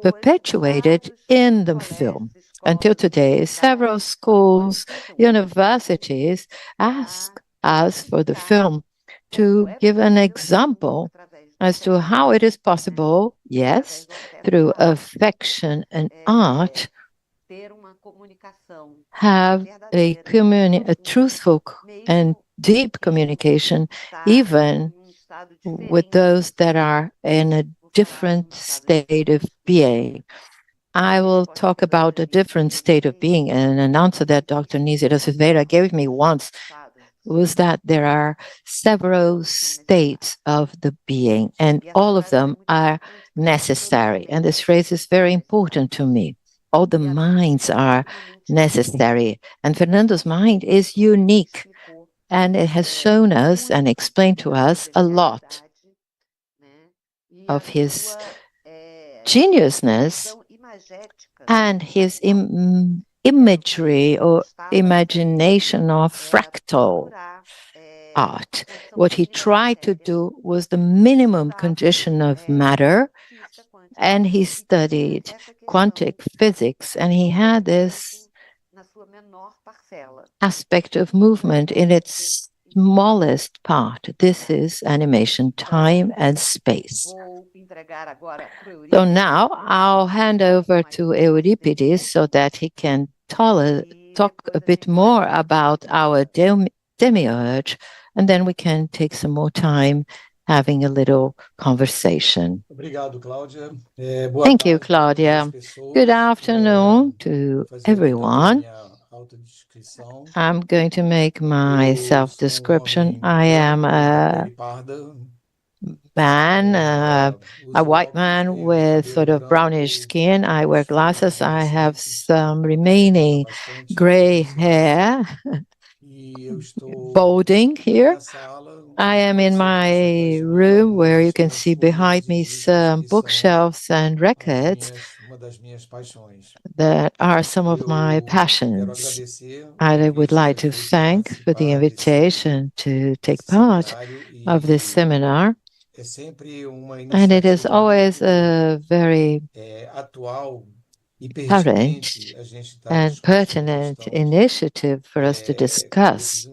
perpetuated in the film. Until today, several schools, universities ask us for the film to give an example as to how it is possible, yes, through affection and art, have a truthful and deep communication, even with those that are in a different state of being. I will talk about a different state of being, and an answer that Dr. Nisi da Silveira gave me once was that there are several states of the being, and all of them are necessary. And this phrase is very important to me. All the minds are necessary, and Fernando's mind is unique, and it has shown us and explained to us a lot of his geniusness and his imagery or imagination of fractal art. What he tried to do was the minimum condition of matter, and he studied quantum physics, and he had this aspect of movement in its smallest part. This is animation, time and space. So now I'll hand over to Euripides so that he can talk a bit more about our demiurge, and then we can take some more time having a little conversation. Thank you, Claudia. Good afternoon to everyone. I'm going to make my self-description. I am a man, a white man with sort of brownish skin. I wear glasses. I have some remaining gray hair, balding here. I am in my room where you can see behind me some bookshelves and records that are some of my passions. I would like to thank for the invitation to take part of this seminar. And it is always a very current and pertinent initiative for us to discuss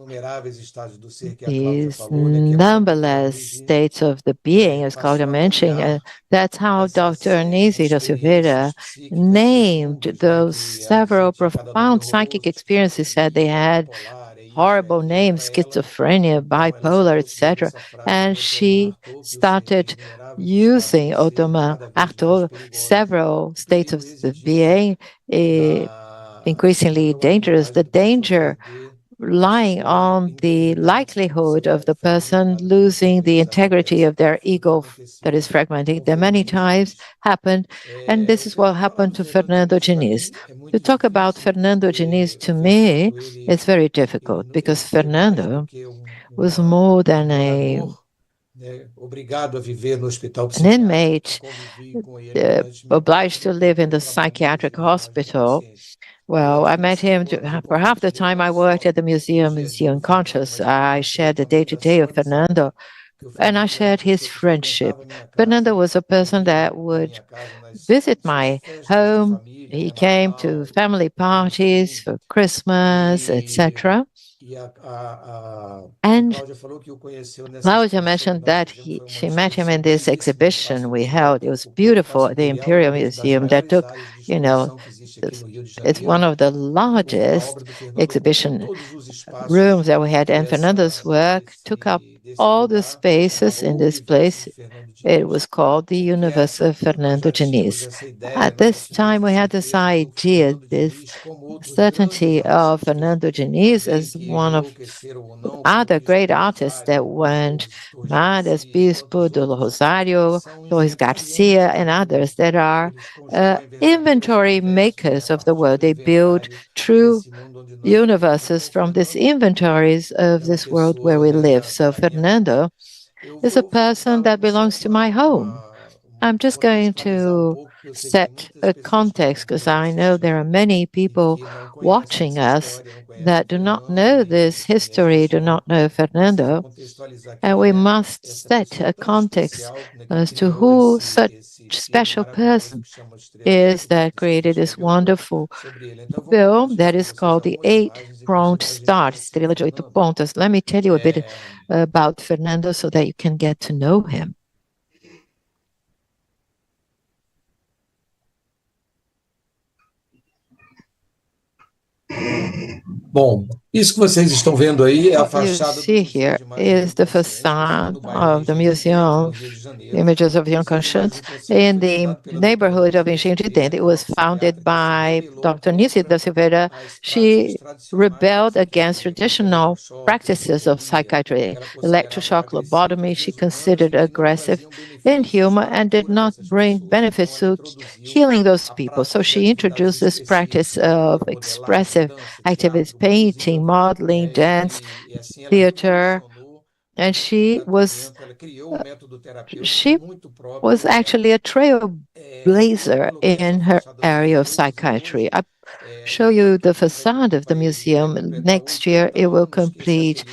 these numberless states of the being, as Claudia mentioned. That's how Dr. Nisi da Silveira named those several profound psychic experiences. Said they had horrible names, schizophrenia, bipolar, etc. And she started using Arthur, several states of the being, increasingly dangerous. The danger lying on the likelihood of the person losing the integrity of their ego that is fragmenting. There many times happened, and this is what happened to Fernando Diniz. To talk about Fernando Diniz, to me, is very difficult because Fernando was more than an inmate obliged to live in the psychiatric hospital. Well, I met him for half the time I worked at the museum as the unconscious. I shared the day-to-day of Fernando, and I shared his friendship. Fernando was a person that would visit my home. He came to family parties for Christmas, etc. And Claudia mentioned that she met him in this exhibition we held. It was beautiful at the Imperial Museum that took, it's one of the largest exhibition rooms that we had. And Fernando's work took up all the spaces in this place, it was called the Universe of Fernando Diniz. At this time, we had this idea, this certainty of Fernando Diniz as one of other great artists that went mad as Bispo do Rosário, Luis Garcia, and others that are inventory makers of the world. They build true universes from these inventories of this world where we live. So Fernando is a person that belongs to my home. I'm just going to set a context because I know there are many people watching us that do not know this history, do not know Fernando, and we must set a context as to who such special person is that created this wonderful film that is called The Eight-Pronged Star, Estrela de Oito Pontas. Let me tell you a bit about Fernando so that you can get to know him. Bom, isso que vocês estão vendo aí é a fachada do Museu here is the facade of the Museum Images of the Unconscious in the neighborhood of Engenho de Dentro. It was founded by Dr. Nícia da Silveira. She rebelled against traditional practices of psychiatry, electroshock lobotomy. She considered aggressive, inhuman, and did not bring benefits to healing those people. So she introduced this practice of expressive activities, painting, modeling, dance, theater, and she was actually a trailblazer in her area of psychiatry. I show you the facade of the museum. Next year, it will complete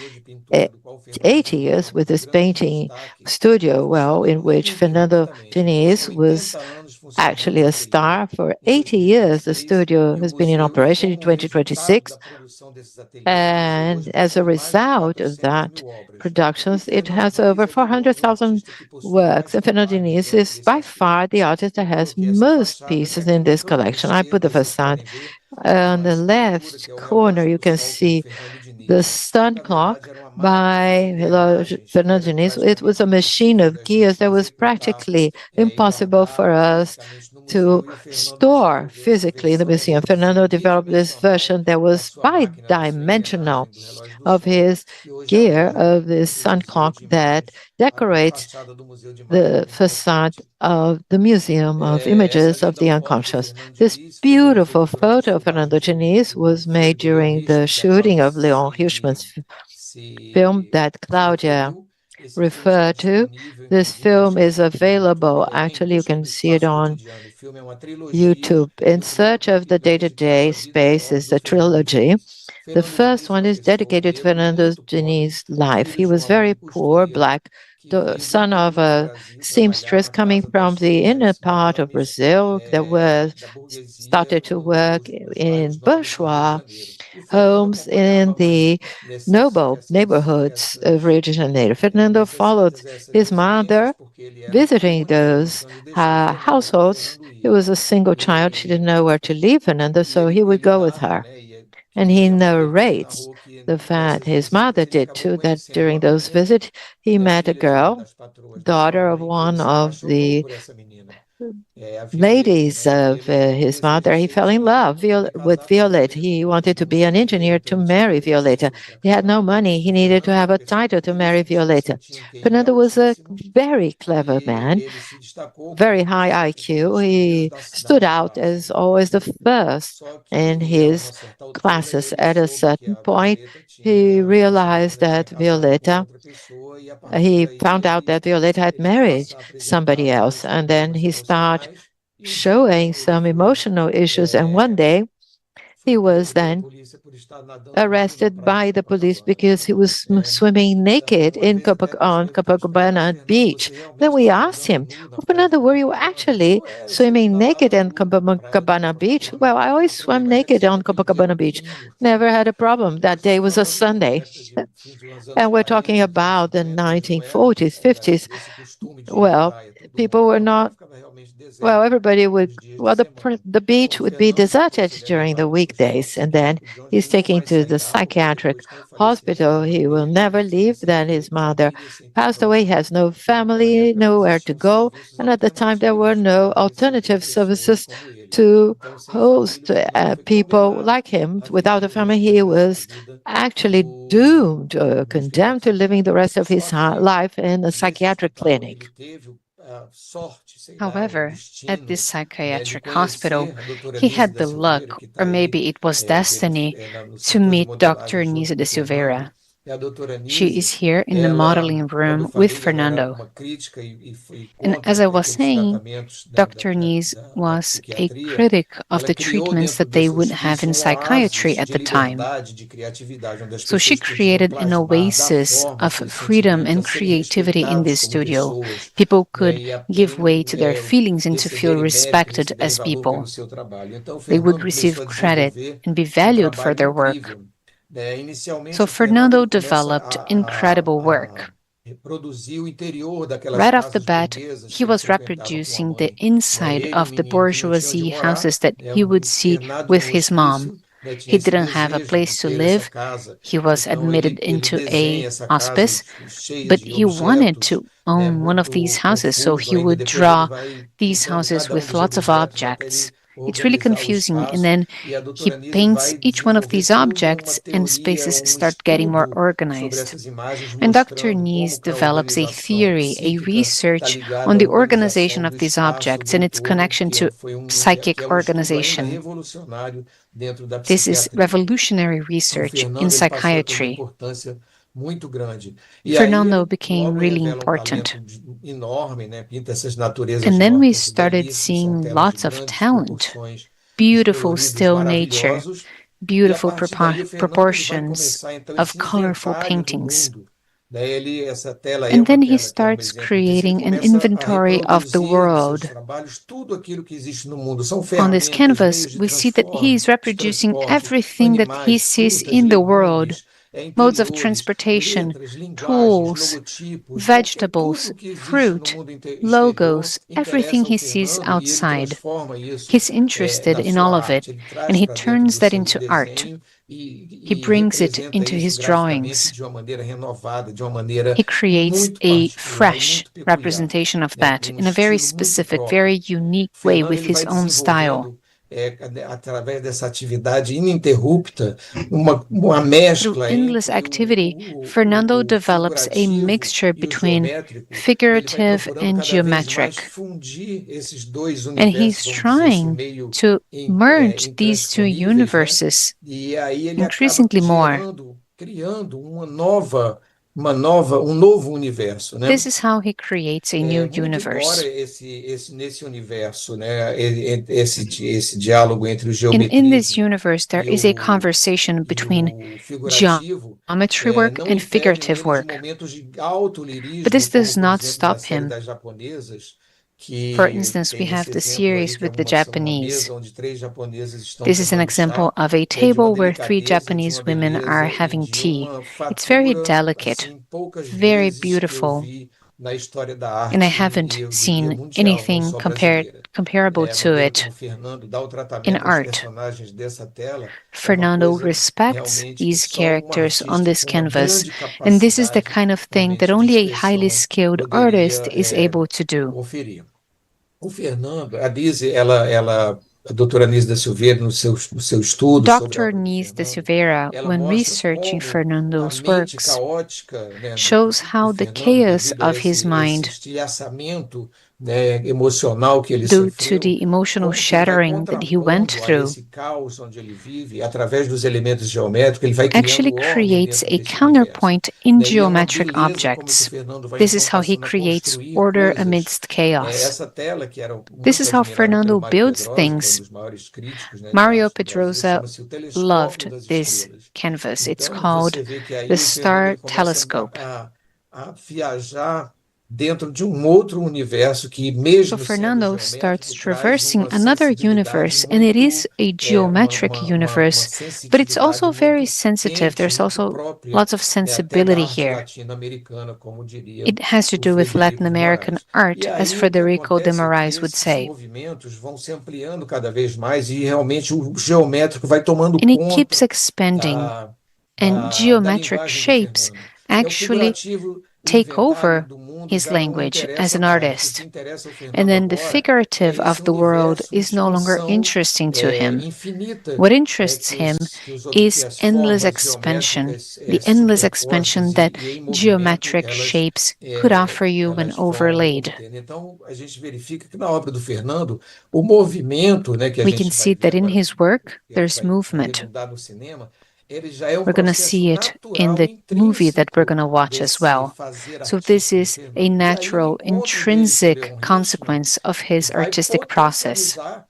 80 years with this painting studio, in which Fernando Diniz was actually a star for 80 years. The studio has been in operation in 2026. And as a result of that productions, it has over 400,000 works. And Fernando Diniz is by far the artist that has most pieces in this collection. I put the facade on the left corner. You can see the sun clock by Fernando Diniz. It was a machine of gears that was practically impossible for us to store physically in the museum. Fernando developed this version that was bi-dimensional of his gear, of this sun clock that decorates the facade of the Museum of Images of the Unconscious. This beautiful photo of Fernando Diniz was made during the shooting of Leon Hirschman's film that Claudia referred to. This film is available. Actually, you can see it on YouTube. In Search of the Day-to-Day Space is a trilogy. The first one is dedicated to Fernando Diniz's life. He was very poor, black, the son of a seamstress coming from the inner part of Brazil that started to work in bourgeois homes in the noble neighborhoods of Rio de Janeiro. Fernando followed his mother, visiting those households. He was a single child. She didn't know where to leave Fernando, so he would go with her. And he narrates the fact his mother did too, that during those visits, he met a girl, daughter of one of the ladies of his mother. He fell in love with Violet. He wanted to be an engineer to marry Violeta. He had no money. He needed to have a title to marry Violeta. Fernando was a very clever man, very high IQ. He stood out as always the first in his classes. At a certain point, he realized that he found out that Violeta had married somebody else, and then he started showing some emotional issues, and one day he was then arrested by the police because he was swimming naked on Copacabana Beach. Then we asked him, Fernando, were you actually swimming naked on Copacabana Beach? Well, I always swam naked on Copacabana Beach. Never had a problem. That day was a Sunday. And we're talking about the 1940s, 50s. Well, people were not well, everybody would, well, the beach would be deserted during the weekdays, and then he's taken to the psychiatric hospital. He will never leave. Then his mother passed away, has no family, nowhere to go, and at the time there were no alternative services to host people like him. Without a family, he was actually doomed or condemned to living the rest of his life in a psychiatric clinic. However, at this psychiatric hospital, he had the luck, or maybe it was destiny, to meet Dr. Nisa de Silveira. She is here in the modeling room with Fernando. And as I was saying, Dr. Nisa was a critic of the treatments that they would have in psychiatry at the time. So she created an oasis of freedom and creativity in this studio. People could give way to their feelings and to feel respected as people. They would receive credit and be valued for their work. So Fernando developed incredible work. Right off the bat, he was reproducing the inside of the bourgeoisie houses that he would see with his mom. He didn't have a place to live. He was admitted into a hospice, but he wanted to own one of these houses, so he would draw these houses with lots of objects. It's really confusing, and then he paints each one of these objects and spaces start getting more organized. And Dr. Nisa develops a theory, a research on the organization of these objects and its connection to psychic organization. This is revolutionary research in psychiatry. Fernando became really important. And then we started seeing lots of talent, beautiful still nature, beautiful proportions of colorful paintings. And then he starts creating an inventory of the world. On this canvas, we see that he is reproducing everything that he sees in the world. Modes of transportation, tools, vegetables, fruit, logos, everything he sees outside. He's interested in all of it, and he turns that into art. He brings it into his drawings. He creates a fresh representation of that in a very specific, very unique way with his own style. Through endless activity, Fernando develops a mixture between figurative and geometric. And he's trying to merge these two universes increasingly more. This is how he creates a new universe. And in this universe, there is a conversation between geometry work and figurative work. But this does not stop him. For instance, we have the series with the Japanese. This is an example of a table where 3 Japanese women are having tea. It's very delicate, very beautiful, and I haven't seen anything comparable to it in art. Fernando respects these characters on this canvas, and this is the kind of thing that only a highly skilled artist is able to do. Dr. Nisa de Silveira, when researching Fernando's works, shows how the chaos of his mind, due to the emotional shattering that he went through, actually creates a counterpoint in geometric objects. This is how he creates order amidst chaos. This is how Fernando builds things. Mario Pedrosa loved this canvas. It's called the Star Telescope. dentro de outro universo que, mesmo So sendo Fernando starts geométrico, traz traversing uma another sensibilidade universe, and it is muito, a geometric uma universe, but it's sensibilidade also very muito sensitive. quente, There's muito also própria, lots of até da sensibility arte here. latino-americana, como diria It has to o do with Latin Frederico de American Moraes. art, E as aí o que Federico de acontece é que Moraes would esses say. movimentos vão se ampliando cada vez mais e realmente o geométrico vai tomando And it keeps conta expanding, da, and da geometric linguagem do shapes Fernando. É o actually figurativo, o take inventário over do mundo his já não language as interessa an mais. O que artist. interessa ao And Fernando then the agora é figurative esse of the world universo de is no longer expansão interesting to him. infinita, What interests que, him que is as endless formas expansion, geométricas the endless superpostas expansion that e em movimento, geometric elas, shapes could offer you when elas vão overlaid. obtendo. Então, a gente verifica que na obra do Fernando, o movimento, né, que a We can gente vai see ver that in agora, his work, que there's vai movement. redundar no cinema, ele já é um We're going to processo see it in natural, the movie that we're intrínseco going to watch as desse well. fazer So this artístico do is a Fernando. E aí o natural, encontro dele com o intrinsic leonrismo consequence of his vai artistic process. potencializar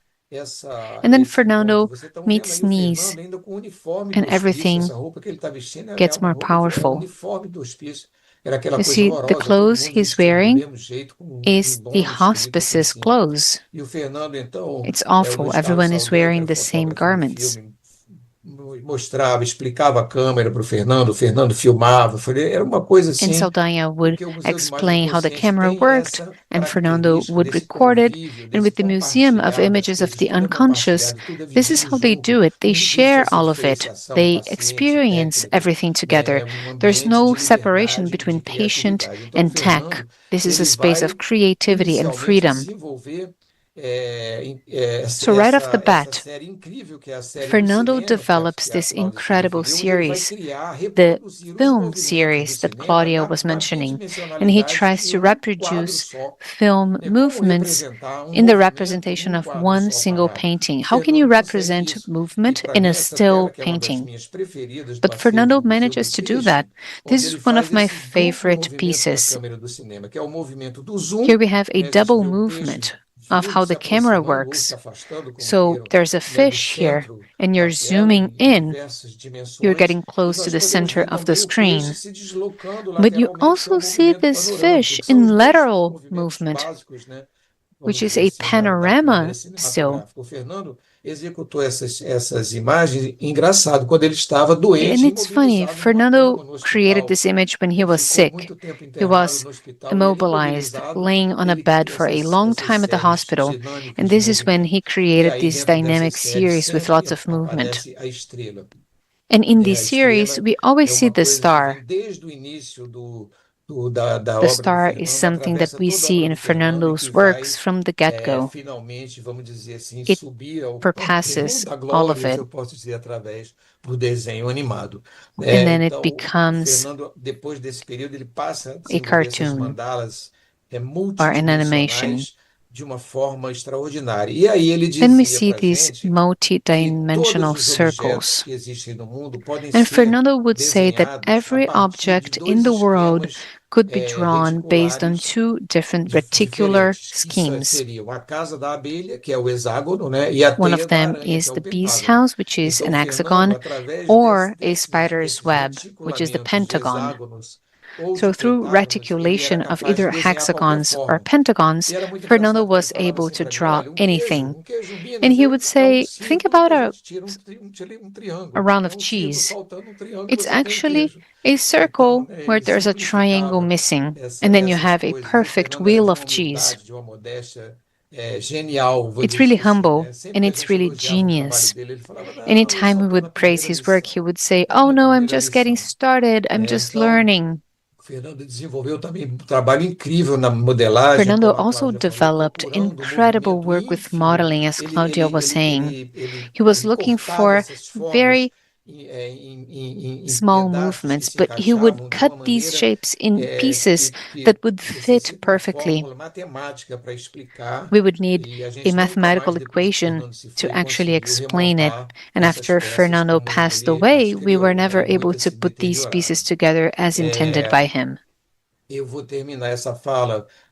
And then esse encontro. Fernando Vocês estão vendo meets aí o knees, Fernando ainda com o uniforme do and hospício. everything Essa roupa que ele está vestindo é gets uma more roupa é o powerful. uniforme do hospício. Era aquela You coisa see, the horrorosa, todo clothes mundo he's vestido do wearing mesmo jeito, com is the lona escrito aqui em hospice's cima. clothes. E o Fernando, então, It's o awful. Luiz Carlos Everyone is Saldanha, que wearing era o the same fotógrafo do garments. filme, mostrava, explicava a câmera para o Fernando filmava. Era uma coisa And assim, Saldanha would porque o Museu de Imagem explain how the Consciente camera tem worked, essa and Fernando característica would desse record it. convívio, And desse with the Museum of compartilhar das Images of coisas, the tudo é Unconscious, compartilhado, tudo é this is vivido how they junto, do it. They não existe share essa all of it. diferenciação They paciente, experience técnico, everything together. é um There's ambiente no de separation liberdade e between de patient criatividade. Então, o and tech. Fernando, This is a ele space of vai creativity and inicialmente freedom. desenvolver So right off the essa bat, série incrível que é a série do Fernando cinema, develops que a this Cláudia se incredible referiu, e ele vai series, criar, the reproduzir os film movimentos do series that cinema Claudia was na mentioning, and he bidimensionalidade tries de to quadro reproduce só, film né? Como movements representar in the movimento representation num of quadro one só single parado. painting. O How can you Fernando consegue represent isso. E movement para in mim, a essa tela, still que é uma das painting? minhas preferidas, But passeio Fernando no Museu do manages to do Peixe, that. This onde ele is one of faz my esse duplo favorite movimento da pieces. câmera do cinema, que é o movimento do Here zoom, we have a né? Vocês double vê o peixe movement of vindo, how se the camera aproximando ou se works. afastando, como So queiram, there's a né? Do fish here, centro and da you're tela zooming em in. diversas You're dimensões, getting e close to nós the podemos center ver of the também o peixe screen. se deslocando But you lateralmente, que é o also see movimento this panorâmico, fish que são in os dois lateral movimentos movement, básicos, né? which Vamos is dizer a assim, da câmera panorama still. cinematográfica. O Fernando executou essas imagens, engraçado, quando ele estava And doente, it's funny, imobilizado numa Fernando cama no created hospital. this image when he Ele was ficou sick. muito tempo He internado was no hospital e ele immobilized, imobilizado, laying on a ele bed cria for a long essas time at the séries hospital. dinâmicas And de this is when movimento. he E created aí, this dentro dessas dynamic séries, series with sempre lots of movement. aparece a estrela. And in A these series, estrela we always é see uma the coisa que vem star. desde o início da The obra do star is Fernando, something that atravessa we toda a see obra in do Fernando e Fernando's que works vai from the get-go. finalmente, vamos dizer assim, It subir ao panteão surpasses da all of glória, se it. eu posso dizer, através do desenho animado. And then it Então, o becomes Fernando, depois desse período, ele passa a a desenvolver essas cartoon mandalas or an animation. multidimensionais de uma forma extraordinária. E aí ele Then we dizia see para a these gente que todos multi-dimensional os objetos circles. que existem no mundo podem And ser Fernando would say that desenhados a every partir de object in dois the world esquemas could be drawn based on reticulares two different reticular diferentes, que schemes. seriam a casa da abelha, que é o hexágono, né? E a One teia of da them aranha, is que é o the bee's pentágono. house, which is Então, an Fernando, hexagon, através or a spider's desses web, which is the reticulamentos de pentagon. hexágonos ou So de through pentágonos, ele era reticulation of capaz de either desenhar qualquer hexagons or forma. pentagons, E era muito Fernando engraçado que ele was falava able assim to para mim, draw olha, anything. queijo And Minas he would é um say, think círculo about que a a gente tira um triângulo. round É of um círculo, cheese. faltando um triângulo, It's você tem um actually queijo. a Então, circle né, where ele there's a triangle simplificava missing, and then you essas have a coisas. E o perfect Fernando era wheel de of uma cheese. humildade, de uma modéstia genial, vou It's really dizer assim, humble né? Sempre and que a it's gente really elogiava o trabalho genius. dele, ele falava, não, eu Anytime só we estou na would praise primeira his work, lição. he would say, Na "Oh minha no, I'm primeira just getting lição. started. I'm just Então, learning." o Fernando desenvolveu também um trabalho incrível na modelagem, Fernando como a also Cláudia falou, developed procurando o incredible movimento work with ínfimo. modeling, as Ele, Claudia ele, was ele, saying. ele, ele, He was ele looking cortava for essas formas very em small pedaços que movements, se but he would encaixavam de cut uma these maneira shapes in pieces que that would fit necessita uma perfectly. fórmula matemática para explicar, We would need e a a gente nunca mathematical mais, depois que equation Fernando se to foi, actually conseguiu explain it. remontar And essas after peças Fernando como passed ele as away, we were criou, never né? E able muitas to se put these deterioraram. pieces together as intended É, by him. eu vou terminar essa fala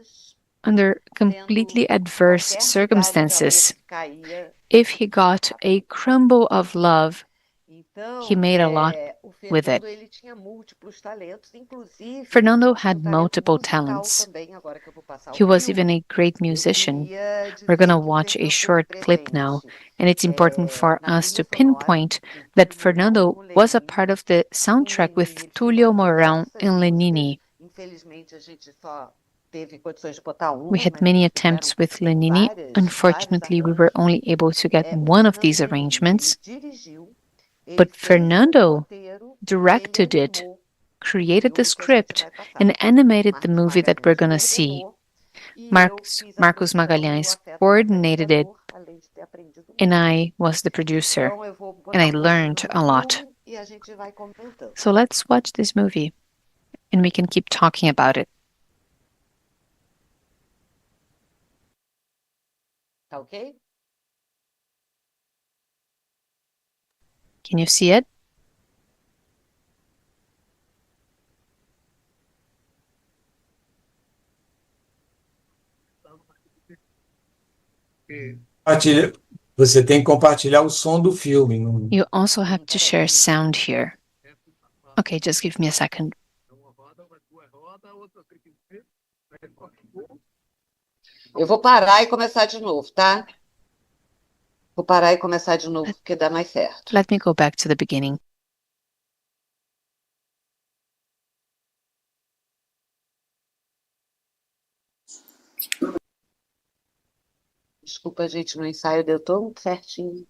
mas under completely adverse circumstances. If he got a crumble of love, he made a lot with it. Fernando had multiple talents. He was even a great musician. We're going to watch a short clip now, and it's important for us to pinpoint that Fernando was a part of the soundtrack with Tullio Mourão and Lenini. We had many attempts with Lenini. Unfortunately, we were only able to get one of these arrangements. But Fernando directed it, created the script, and animated the movie that we're going to see. Marcos Magalhães coordinated it, and I was the producer, and I learned a lot. So let's watch this movie, and we can keep talking about it. Okay? Can you see it? Você tem que compartilhar o som do filme. You also have to share sound here. Okay, just give me a second. Eu vou parar e começar de novo, tá? Vou parar e começar de novo, porque dá mais certo. Let me go back to the beginning. Desculpa, gente, no ensaio deu tão certinho.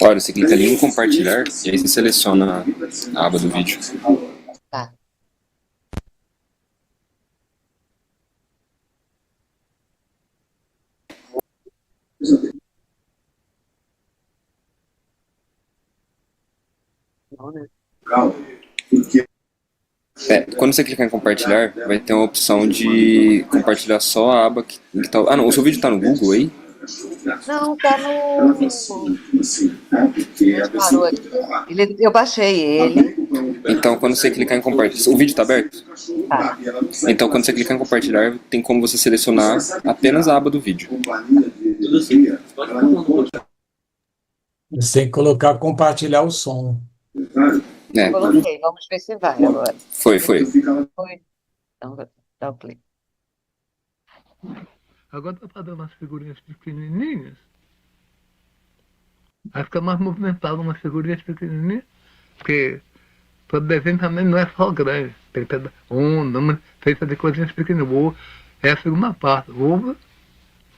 Olha, você clica ali em compartilhar e aí você seleciona a aba do vídeo. Tá. Não, né? Quando você clicar em compartilhar, vai ter uma opção de compartilhar só a aba que tá... Ah, não, o seu vídeo tá no Google aí? Não, tá no... Parou aqui. Eu baixei ele. Então, quando você clicar em compartilhar... O vídeo tá aberto? Tá. Então, quando você clicar em compartilhar, tem como você selecionar apenas a aba do vídeo. Você tem que colocar compartilhar o som. Coloquei, vamos ver se vai agora. Foi. Então, dá o play. Agora tá fazendo umas figurinhas pequenininhas. Aí fica mais movimentado umas figurinhas pequenininhas. Porque todo desenho também não é só grande. Tem que ter feita de coisinhas pequenas. É a segunda parte. Ovo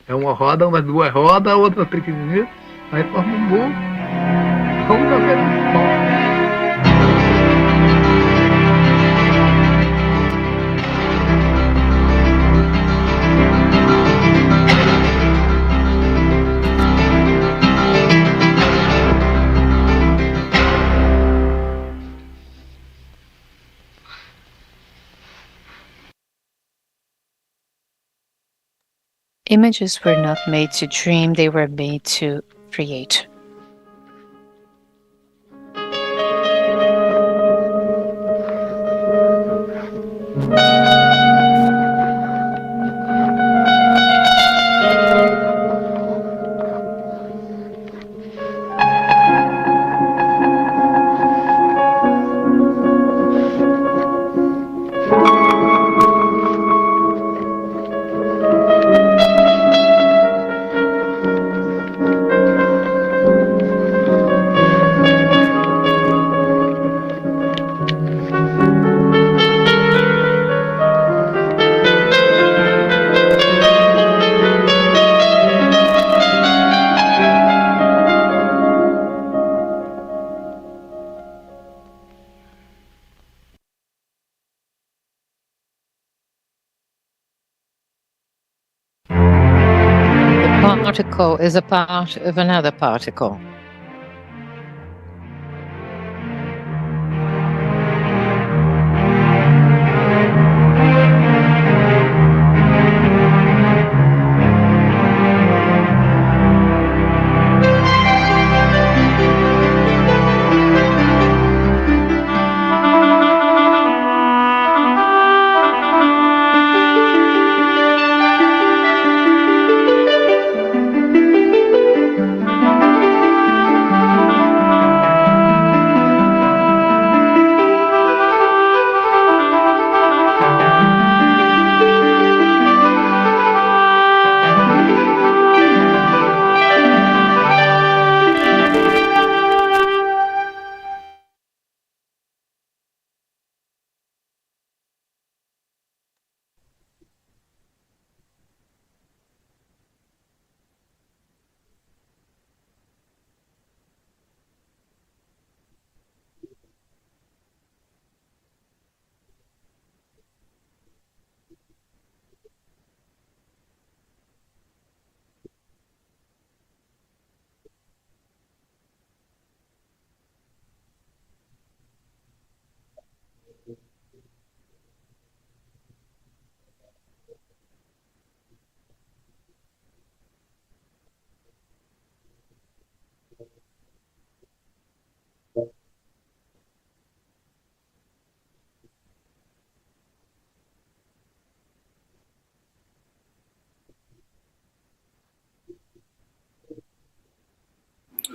é uma roda, umas duas rodas, a outra pequenininha. Aí forma um bolo. Vamos ver. Images were not made to dream, they were made to create. particle is a part of another particle.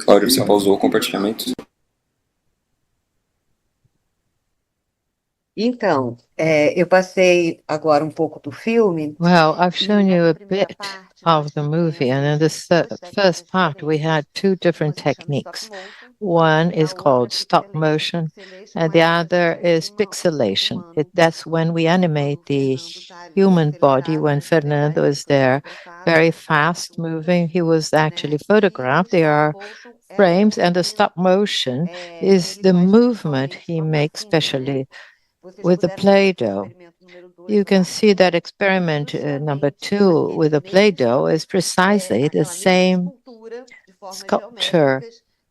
Cláudio, você pausou o compartilhamento? Então, eu passei agora um pouco do filme. Well, I've shown you a bit of the movie, and in the first part, we had two different techniques. One is called stop motion, and the other is pixelation. That's when we animate the human body. When Fernando is there, very fast moving, he was actually photographed. There are frames, and the stop motion is the movement he makes, especially with the Play-Doh. You can see that experiment number 2 with the Play-Doh is precisely the same sculpture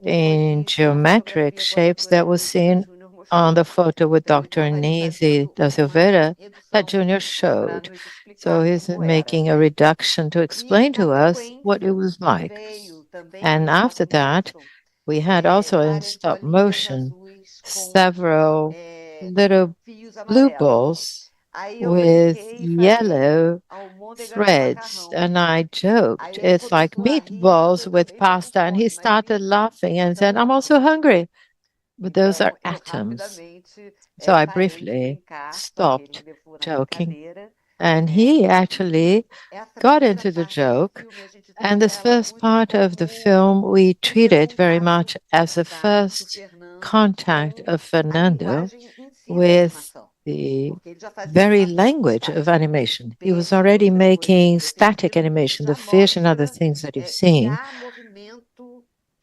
in geometric shapes that was seen on the photo with Dr. Nisi da Silveira that Junior showed. So he's making a reduction to explain to us what it was like. And after that, we had also in stop motion several little blue balls with yellow threads. And I joked, it's like meatballs with pasta. And he started laughing and said, I'm also hungry. But those are atoms. So I briefly stopped joking. And he actually got into the joke. And this first part of the film, we treat it very much as the first contact of Fernando with the very language of animation. He was already making static animation, the fish and other things that you've seen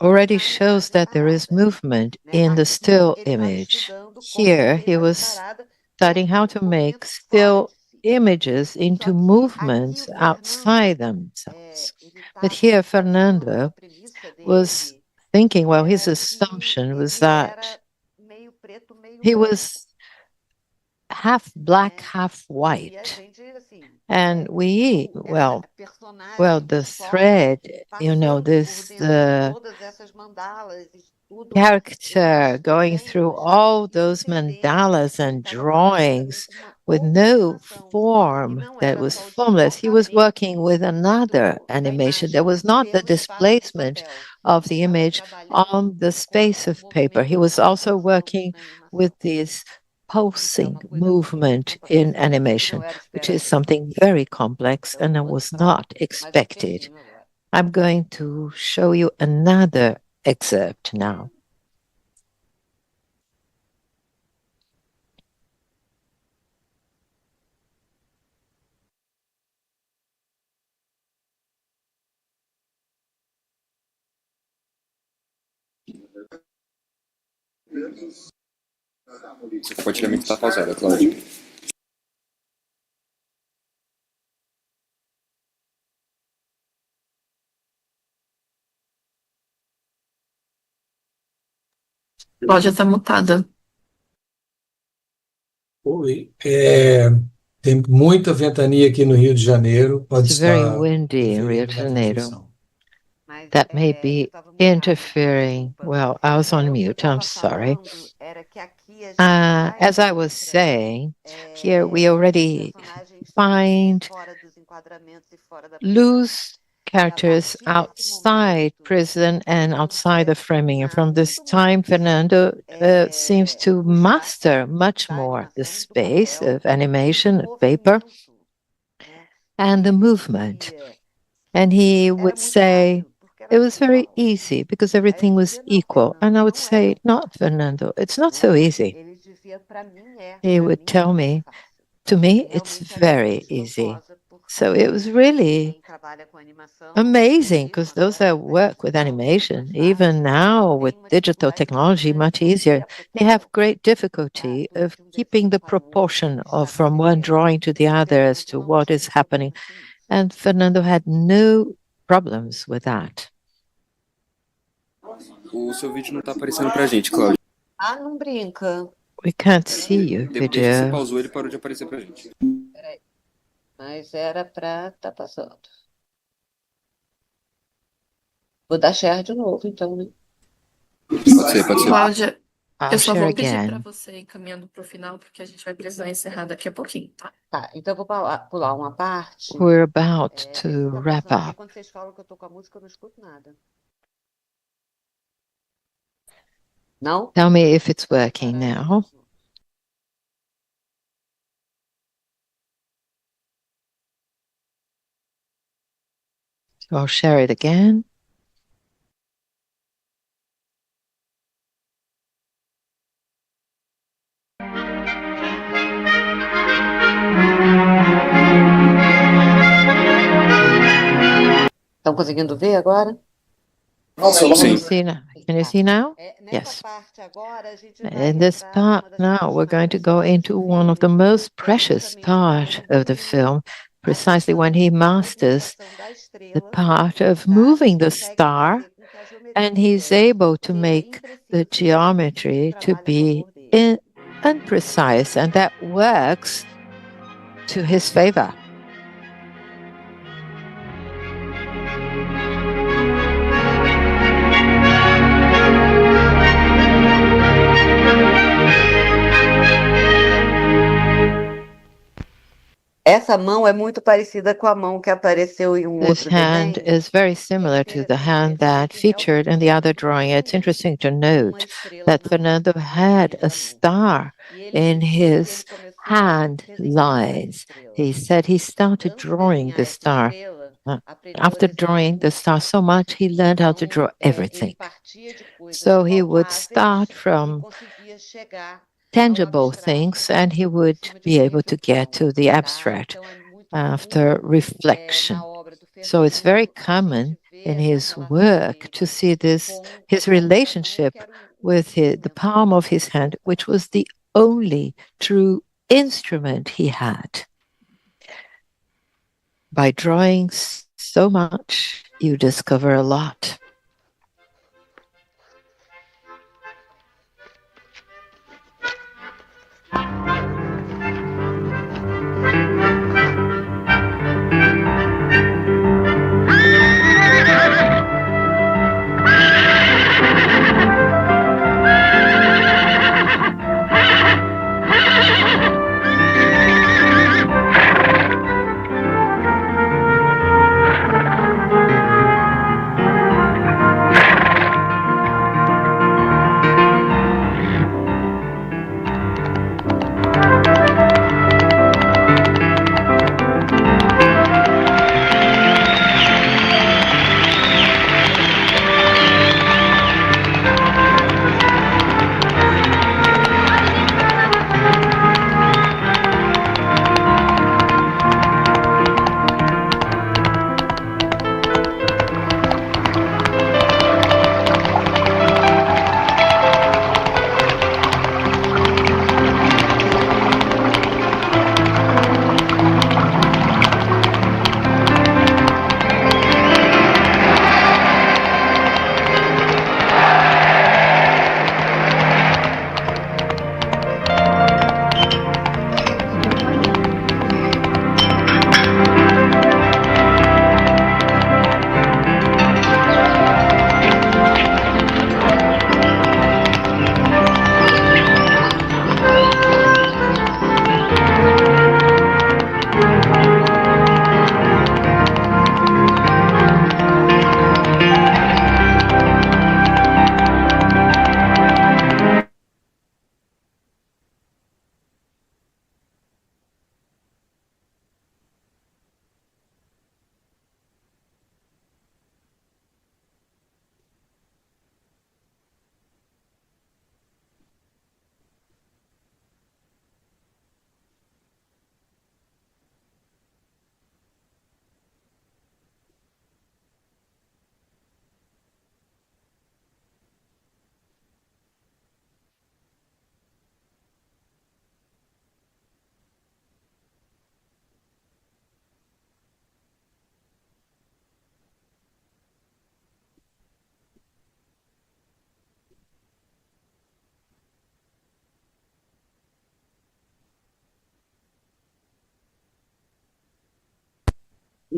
already shows that there is movement in the still image. Here, he was studying how to make still images into movements outside themselves. But here, Fernando was thinking, well, his assumption was that he was half black, half white. And we, well, the thread, this character going through all those mandalas and drawings with no form that was formless. He was working with another animation. There was not the displacement of the image on the space of paper. He was also working with this pulsing movement in animation, which is something very complex and I was not expected. I'm going to show you another excerpt now. Seu compartilhamento está pausado, Cláudio. Cláudia está mutada. Oi. Tem muita ventania aqui no Rio de Janeiro, pode It's very estar windy in Rio interferindo de na Janeiro. transmissão. That may be interfering. Well, I was on mute. I'm sorry. As I was saying, here we already find loose characters outside prison and outside the framing. And from this time, Fernando seems to master much more the space of animation, of paper, and the movement. And he would say, it was very easy because everything was equal. And I would say, not Fernando, it's not so easy. He would tell me, to me, it's very easy. So it was really amazing because those that work with animation, even now with digital technology, much easier, they have great difficulty of keeping the proportion of from one drawing to the other as to what is happening. And Fernando had no problems with that. O seu vídeo não está aparecendo pra gente, Cláudia. Ah, não brinca. We can't see you, Desde que você video. pausou, ele parou de aparecer pra gente. Peraí. Mas era para estar passando. Vou dar share de novo, então, né? Pode ser, pode ser. Cláudia, I'll eu só share vou pedir para again. você ir caminhando para o final, porque a gente vai precisar encerrar daqui a pouquinho, tá? Tá, então eu vou pular uma parte. We're about Vê se to tá wrap funcionando, porque up. quando vocês falam que eu tô com a música, eu não escuto nada. Não? Tell me if it's working now. So I'll share it again. Estão conseguindo ver agora? Can you see now? Can you see now? Yes. In this part now, we're going to go into one of the most precious part of the film, precisely when he masters the part of moving the star, and he's able to make the geometry to be imprecise, and that works to his favor. Essa mão é muito parecida com a mão que apareceu em This outro hand desenho. is very similar to the hand that featured in the other drawing. It's interesting to note that Fernando had a star in his hand lines. He said he started drawing the star. After drawing the star so much, he learned how to draw everything. So he would start from tangible things and he would be able to get to the abstract after reflection. So it's very common in his work to see this, his relationship with the palm of his hand, which was the only true instrument he had. By drawing so much, you discover a lot.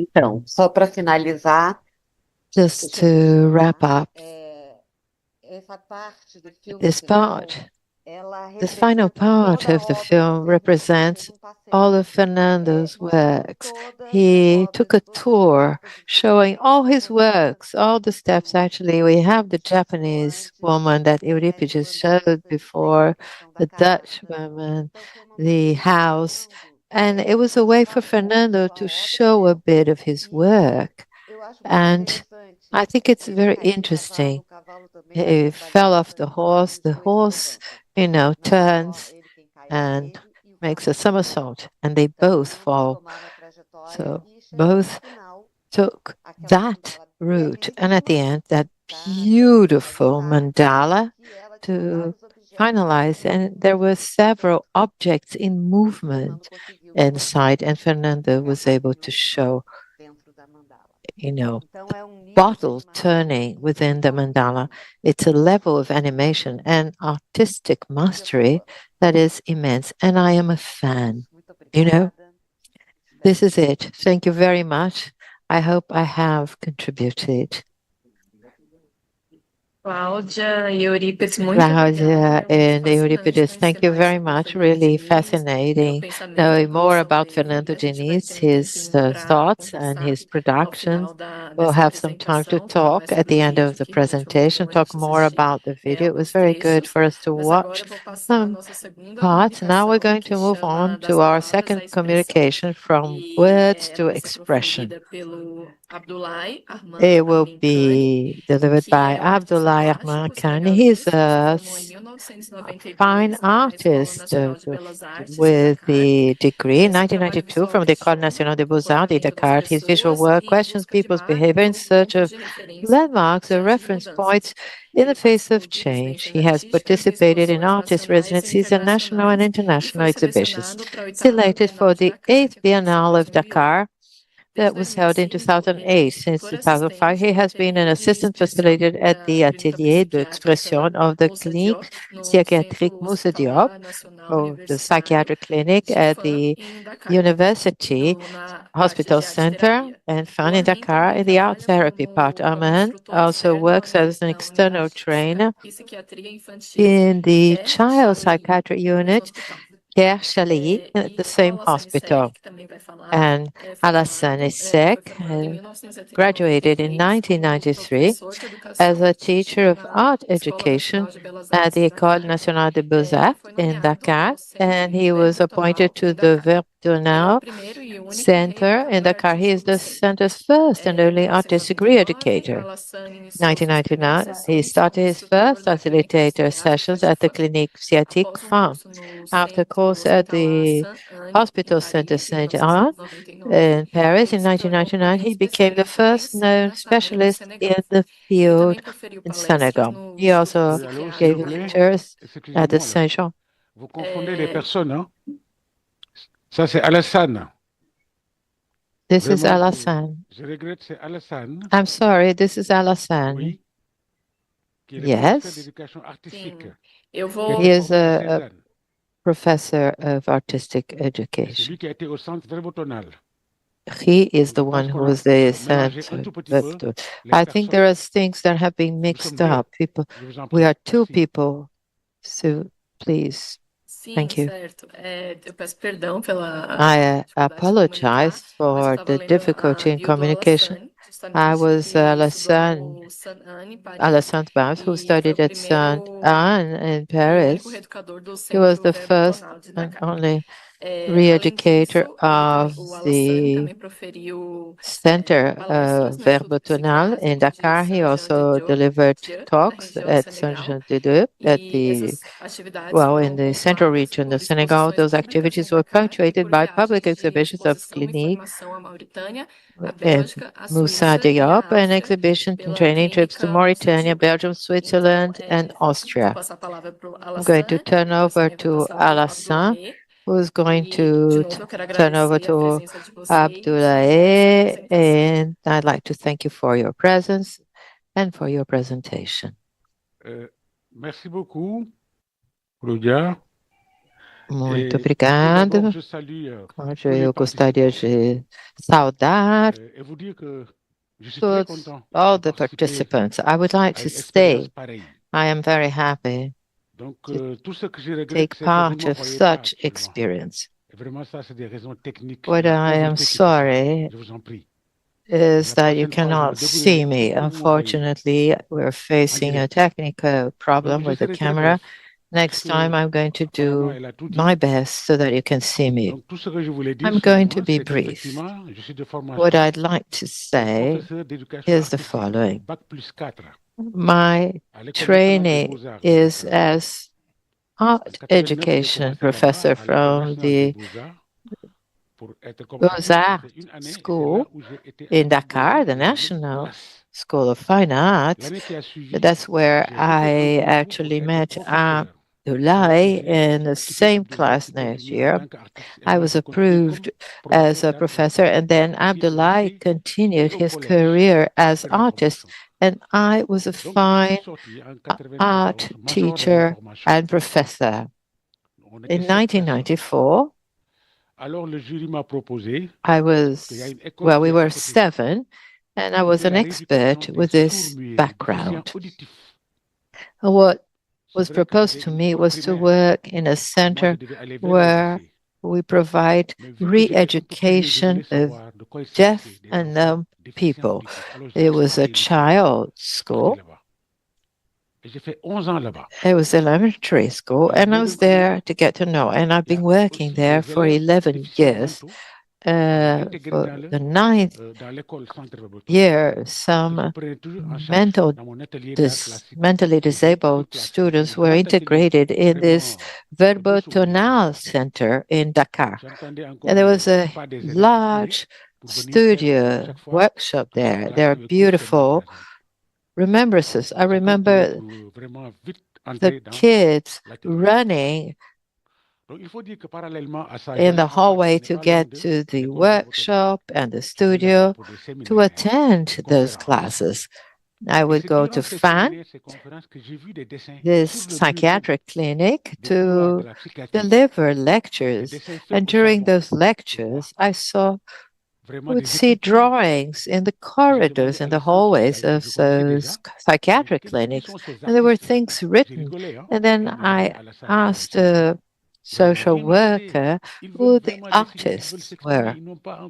Então, só para finalizar, Just to wrap up essa parte do filme this final, part, ela this final representa part toda a of the obra do film Fernando represents como um passeio, all of Fernando's mostrando works. todas as He obras took e a todas as tour etapas do showing filme, all his quando ele works, all the steps. Actually, we have the Japanese woman that Euripides showed before, the Dutch woman, the house, and it was a way for Fernando to show a bit of his work. And I think it's very interesting. He fell off the horse, turns and makes a somersault, and they both fall. So both took that route, and at the end, that beautiful mandala to finalize. And there were several objects in movement inside, and Fernando was able to show, bottle turning within the mandala. It's a level of animation and artistic mastery that is immense, and I am a fan. This is it. Thank you very much. I hope I have contributed. Cláudia e Eurípides, muito Claudia obrigada. and Fascinante Euripides, thank conhecer you mais very sobre o much. Fernando Really Diniz, fascinating o pensamento, knowing a more produção about dele. Fernando A gente vai Diniz, ter um his tempinho para thoughts and conversar his ao productions. final We'll dessa have some time to apresentação, falar talk mais at sobre o the end of vídeo the que realmente foi muito presentation, bom a talk gente more assistir about the video. It was alguns very good trechos. for us to Mas agora watch eu vou passar a some nossa segunda parts. Now we're comunicação, going que to move on chama Das to our Palavras à second Expressão. communication from E words to vai ser expression. proferida pelo Abdoulaye It Arman will Amin Kani, be delivered que by é um artista Abdullah Ahmad plástico Khan. He's senegalês, se a formou em fine 1992 na Escola artist Nacional de Belas Artes de with Dakar. the degree in Seu trabalho 1992 visual from the École questiona Nationale des o Beaux-Arts de comportamento das Dakar. His visual pessoas work e questions busca de people's behavior marcas in ou search pontos of de referência landmarks or diante de reference mudanças. points in the Ele face participou of de change. residências He has artísticas em participated in exposições artist nacionais e residencies and national and internacionais e international foi exhibitions. selecionado para a 8ª Selected Bienal for de the Dakar, 8th que aconteceu em Biennale of 2008. Dakar that Desde was held in 2005, ele é 2008. Since instrutor assistente 2005, he has been an ateliê de assistant expressão facilitator at da the clínica Atelier psiquiátrica d'Expression of the Moussa Clinique Diop, no Psychiatrique Centro Moussa Diop, Hospitalar Nacional or the Universitário psychiatric clinic de at FAM the em Dakar, University na parte Hospital de Center arte-terapia. and O Fun in Armin Dakar também in the art trabalha therapy part. como Aman instrutor also externo works as an na external unidade de trainer psiquiatria infantil in the Pierre child Chalet, psychiatric no mesmo unit, hospital. Pierre Chalet, at the E o same Alassane Sek, hospital. que também vai falar, And Alassane foi Sek formado em 1993 graduated in como 1993 professor de as educação a artística teacher of na art Escola education Nacional de Belas at Artes the de École Dakar. Nationale des Ele Beaux-Arts foi in nomeado Dakar, docente and he was Verbo appointed Tonal to em the Dakar. Verbe Ele é o Tonal primeiro e único Center in reeducador Dakar. He is artístico do the centro. center's first and only Em artist degree 1999, educator. Alassane iniciou suas primeiras 1999, he sessões started como his instrutor first da clínica facilitator psiquiátrica sessions de at the FAM. Clinique Sciatique Após Farm. curso no After a Centro course at Hospitalar the Saint-Anne, em Hospital Center Paris, em Saint-Anne 1999, in Paris ele in se tornou o 1999, primeiro he became the especialista em first known ensino-natário no specialist Senegal. in the Ele também field proferiu in palestras Senegal. no He Instituto also Oui, allô, s'il gave vous Psiquiátrico plaît. lectures at the Excusez-moi, là. Saint-Jean. Vous confondez les É, personnes, hein? Ça, c'est Alassane. This is Vraiment, Alassane. je regrette, c'est Alassane, I'm sorry, this is Alassane. oui, qui est le professeur Yes, d'éducation artistique, sim. Eu qui a vou. he été is formé à a Cézanne. professor of artistic Et c'est education. lui qui a été au centre verbotonal. He is Je the pense one who qu'on a was the mélangé un center. tout petit peu les I think there personnes. are things that have been Nous sommes mixed deux. up. People, Je vous en we prie. are two Merci. people, so please, Sim, thank you. certo. Eu peço perdão pela I dificuldade de comunicar, apologize mas eu for estava the lendo difficulty a in bio do communication. Alassane, I justamente, was que estudou Alassane no Saint-Anne, em Paris, Alassane Bams, who e foi o studied at primeiro Saint-Anne in e Paris. único reeducador do He was Centro the Verbo first Tonal de and Dakar. only Além re-educator disso, of o Alassane the também proferiu Center palestras no Verbo Instituto Tonal in Psiquiátrico de Dakar. He also Saint-Jean-de-Dieu, delivered da talks região do at Senegal, Saint-Jean-de-Dieu at e the essas atividades in foram the central pontuadas region por of Senegal. exposições Those públicas em activities were Dakar e punctuated por by public viagens de exhibitions of exposição e Clinique formação à Mauritânia, à in Bélgica, à Moussa Suíça e Diop, à and Áustria, exhibition and pela training trips to clínica Moussa Mauritania, Diop. Belgium, Então, Switzerland, and vou Austria. passar a palavra para o I'm going to Alassane, turn depois over também vou to passar para o Alassane, Abdoulaye. who's going E, de to novo, eu quero turn over agradecer a to presença de vocês nessa Abdoulaye, apresentação. and I'd like to thank you for your presence and for your presentation. Merci beaucoup, Claudia. Muito obrigado. Hoje eu gostaria de saudar todos, all the participants. I would like to say I am very happy to take part of such experience. What I am sorry is that you cannot see me. Unfortunately, we're facing a technical problem with the camera. Next time, I'm going to do my best so that you can see me. I'm going to be brief. What I'd like to say is the following. My training is as art education professor from the Beaux-Arts School in Dakar, the National School of Fine Arts. That's where I actually met Abdoulaye in the same class next year. I was approved as a professor, and then Abdoulaye continued his career as artist, and I was a fine art teacher and professor. In 1994, we were 7, and I was an expert with this background. What was proposed to me was to work in a center where we provide re-education of deaf and dumb people. It was a child school. It was elementary school, and I was there to get to know. And I've been working there for 11 years. For the 9th year, some mentally disabled students were integrated in this Verbotonal Center in Dakar. And there was a large studio workshop there. There are beautiful remembrances. I remember the kids running in the hallway to get to the workshop and the studio to attend those classes. I would go to FAN, this psychiatric clinic, to deliver lectures. And during those lectures, I would see drawings in the corridors and the hallways of those psychiatric clinics. And there were things written. And then I asked social worker who the artists were.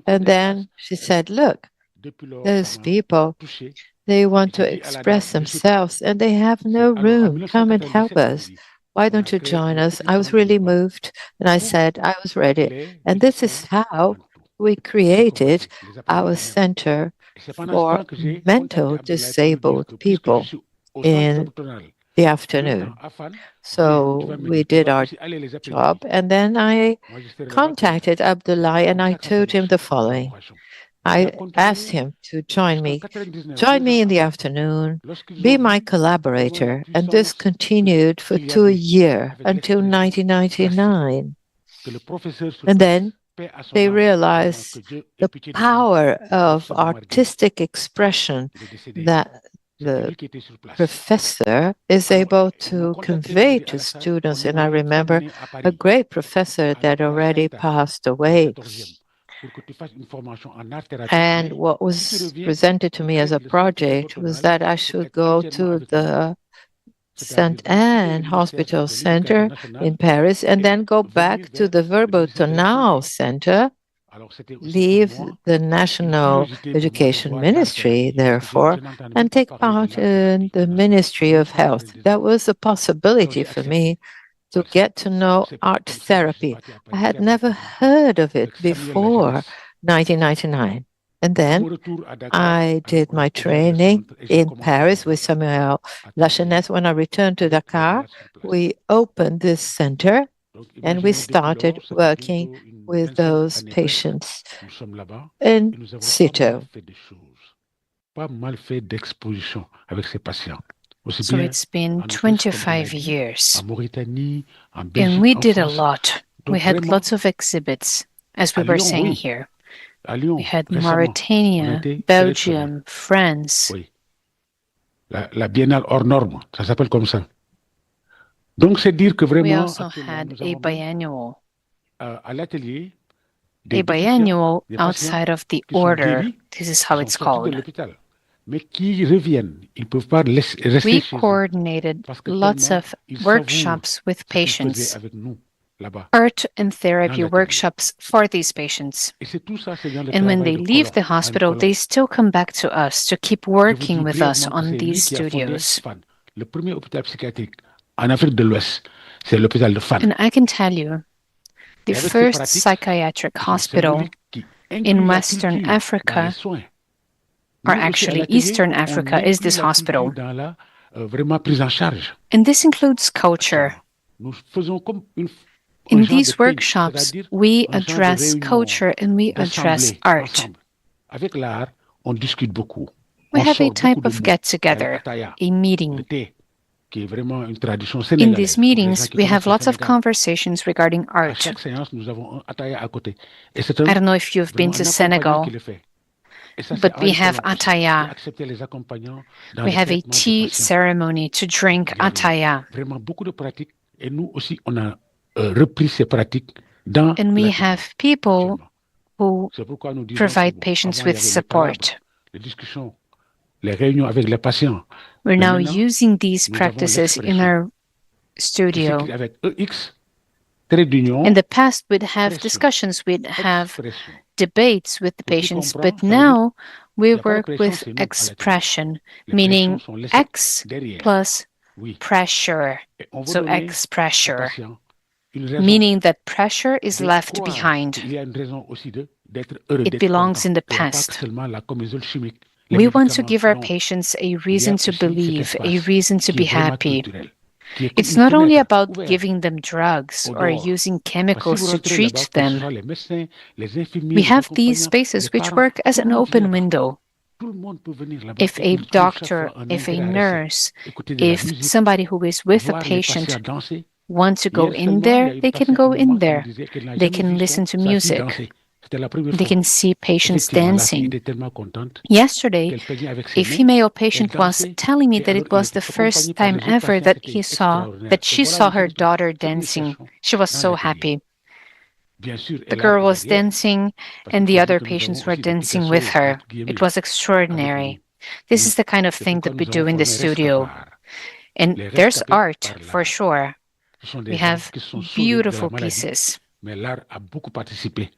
And then she said, look, those people, they want to express themselves and they have no room. Come and help us. Why don't you join us? I was really moved. And I said I was ready. And this is how we created our center for mental disabled people in the afternoon. So we did our job, and then I contacted Abdoulaye and I told him the following. I asked him to join me in the afternoon, be my collaborator, and this continued for 2 years until 1999. And then they realized the power of artistic expression that the professor is able to convey to students. And I remember a great professor that already passed away. And what was presented to me as a project was that I should go to the Sainte Anne Hospital Center in Paris and then go back to the Verbotonal Center, leave the National Education Ministry, therefore, and take part in the Ministry of Health. That was a possibility for me to get to know art therapy. I had never heard of it before 1999. And then I did my training in Paris with Samuel Lachenet. When I returned to Dakar, we opened this center and we started working with those patients in situ. So it's been 25 years, and we did a lot. We had lots of exhibits, as we were saying here. We had Mauritania, Belgium, France. La Biennale hors norme, ça s'appelle comme ça. Donc, c'est dire que We vraiment, also actuellement, had nous a avons même, biannual, à l'atelier a des déficients, biannual des patients outside of the qui sont order. guéris, This is qui how sont it's sortis de called. l'hôpital, mais qui reviennent. Ils ne peuvent pas rester We chez eux coordinated parce que lots tellement of ils savourent workshops with ce qu'ils faisaient patients, avec nous là-bas, art and dans therapy l'atelier. workshops for these patients. Et c'est tout ça, c'est dans le And when travail they de leave the colon, hospital, colon. they still come back to us to keep Je vous working dis with us brièvement que on c'est lui these qui a fondé studios. FAN, le premier hôpital psychiatrique en Afrique de l'Ouest. C'est l'hôpital de FAN. And I can tell you, the Et avec ces first pratiques psychiatric qui sont hospital symboliques, qui in incluent la Western culture dans les Africa, soins. or Nous aussi à actually l'atelier, Eastern on Africa, is inclut this la culture hospital. dans la vraiment prise en charge. And this includes culture. Actuellement, nous faisons comme un In genre de these think, workshops, c'est-à-dire we un genre de address réunion, culture and we address d'assemblée art. ensemble. Avec l'art, on discute beaucoup. We On have a sort beaucoup type de of mots. get Il y a le together, ataya, a le meeting. thé, qui est vraiment une tradition In sénégalaise. these Pour les gens meetings, qui we connaissent have le lots of Sénégal, conversations regarding à art. chaque séance, nous avons un ataya à côté. Et c'est I don't know if you've been vraiment to un accompagnant qui Senegal, le fait. Et ça, c'est but we Henri have Colomb aussi, qui ataya. acceptait les accompagnants dans We le have a traitement des tea patients. ceremony to drink Il y avait ataya. vraiment beaucoup de pratiques. Et nous aussi, on a repris ces pratiques dans And we l'atelier have people actuellement. who C'est pourquoi nous disons que provide bon, patients avant, il y with avait les palabres, support. les discussions, les réunions avec les patients. We're Mais now maintenant, using these nous avons practices in l'expression our qui studio. s'écrit avec EX, trait d'union, In the past, we'd have pression, discussions, we'd have expression. debates with the Pour qui patients, comprend, but ça veut dire now we la work pression, with c'est nous à l'atelier. expression, Les pressions meaning sont laissées X derrière. plus Oui. pressure. Et on veut So donner X aux pressure, patients une raison meaning that pressure is de left croire behind. qu'il y a une raison aussi d'être heureux, It d'être belongs content. in the Il n'y a pas past. seulement la combinaison chimique, les We want to médicaments. give our Non, patients a il y a reason to aussi cet believe, a espace reason to qui be est vraiment happy. culturel, qui est comme It's une not only fenêtre about ouverte giving them drugs au or dehors. using Parce que si chemicals vous to rentrez là-bas, treat que ce them. soit les médecins, les infirmiers, We les have these accompagnants, les spaces which parents, work as tout le an monde vient open là-bas. window. Tout le monde peut venir là-bas If et a ils trouvent chaque doctor, fois un if a intérêt à rester, nurse, écouter de la if musique, somebody who is with a voir les patients patient danser. wants to go Hier in seulement, il y there, a une they can patiente, go une in maman qui me there. disait qu'elle n'a They jamais can vu listen to sa fille music. danser. C'était la première They fois. can see patients Effectivement, la fille dancing. était tellement contente Yesterday, qu'elle peignait avec a ses mains, female elle patient was dansait, telling me et that alors it il was était the accompagné first par time les autres ever patients. that C'était that extraordinaire. Et she voilà saw le her rythme daughter que nous dancing. cherchons She was dans so l'atelier. happy. Bien sûr, The elle a girl une was barrière, dancing parce and qu'il the faut dire other que nous avons patients were aussi des dancing with Picasso, her. entre It guillemets, was avec extraordinary. nous. This Oui. is the kind of C'est thing pourquoi that we nous avons do in the formé studio. Rescapar, And les there's rescapés art, par for l'art. sure. Ce sont We des gens have qui sont sauvés de la beautiful maladie, pieces. mais l'art a beaucoup participé.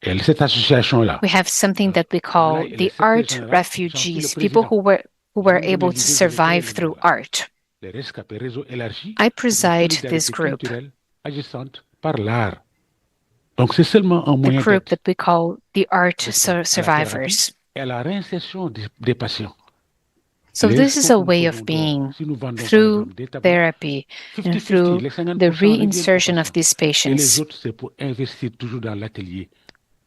Et cette association-là, We have something that we voilà, call le the secrétaire art général, j'en suis le refugees, people président. who Je were viens de me able to vider, je vais créer survive le through nom-là. art. Les rescapés, réseau élargi I pour une preside this solidarité group, culturelle agissante par l'art. Donc c'est seulement un the moyen group d'aide, that we call the art n'est-ce pas, à la thérapie survivors. et à la réinsertion des patients. So Les this is expos a que nous way faisons of dehors, being si nous vendons par through exemple des tableaux, therapy and 50-50, through les the 50% reviennent aux reinsertion of patients. these Et les patients. autres, c'est pour investir toujours dans l'atelier,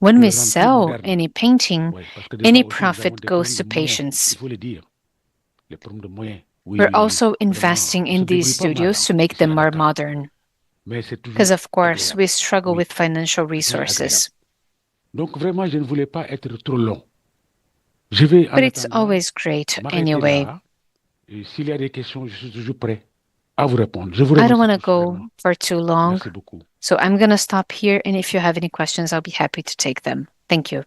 When pour we le rendre plus sell moderne. any painting, Oui, parce que des any fois aussi, nous avons profit des goes problèmes to de moyens, il patients. faut le dire. Les problèmes de moyens. Oui, We're oui, oui. also Vraiment, investing on ne se in these débrouille pas mal studios to make ici à them more Dakar. modern. Mais c'est toujours Because, of course, agréable. we struggle Oui, with financial c'est toujours agréable. resources. Donc vraiment, je ne voulais pas être trop long. Je vais en But it's attendant always great m'arrêter anyway. là. Et s'il y a des questions, je suis toujours prêt à vous répondre. Je vous I don't remercie want to tous go vraiment. for too long, Merci beaucoup. so I'm going to stop here. And if you have any questions, I'll be happy to take them. Thank you.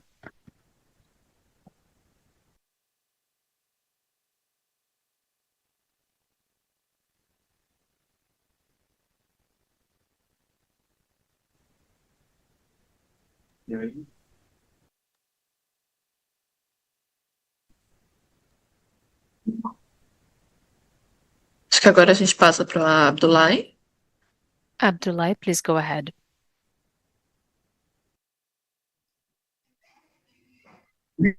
Acho que agora a gente passa para Abdullah. Abdullah, please go ahead. Oui,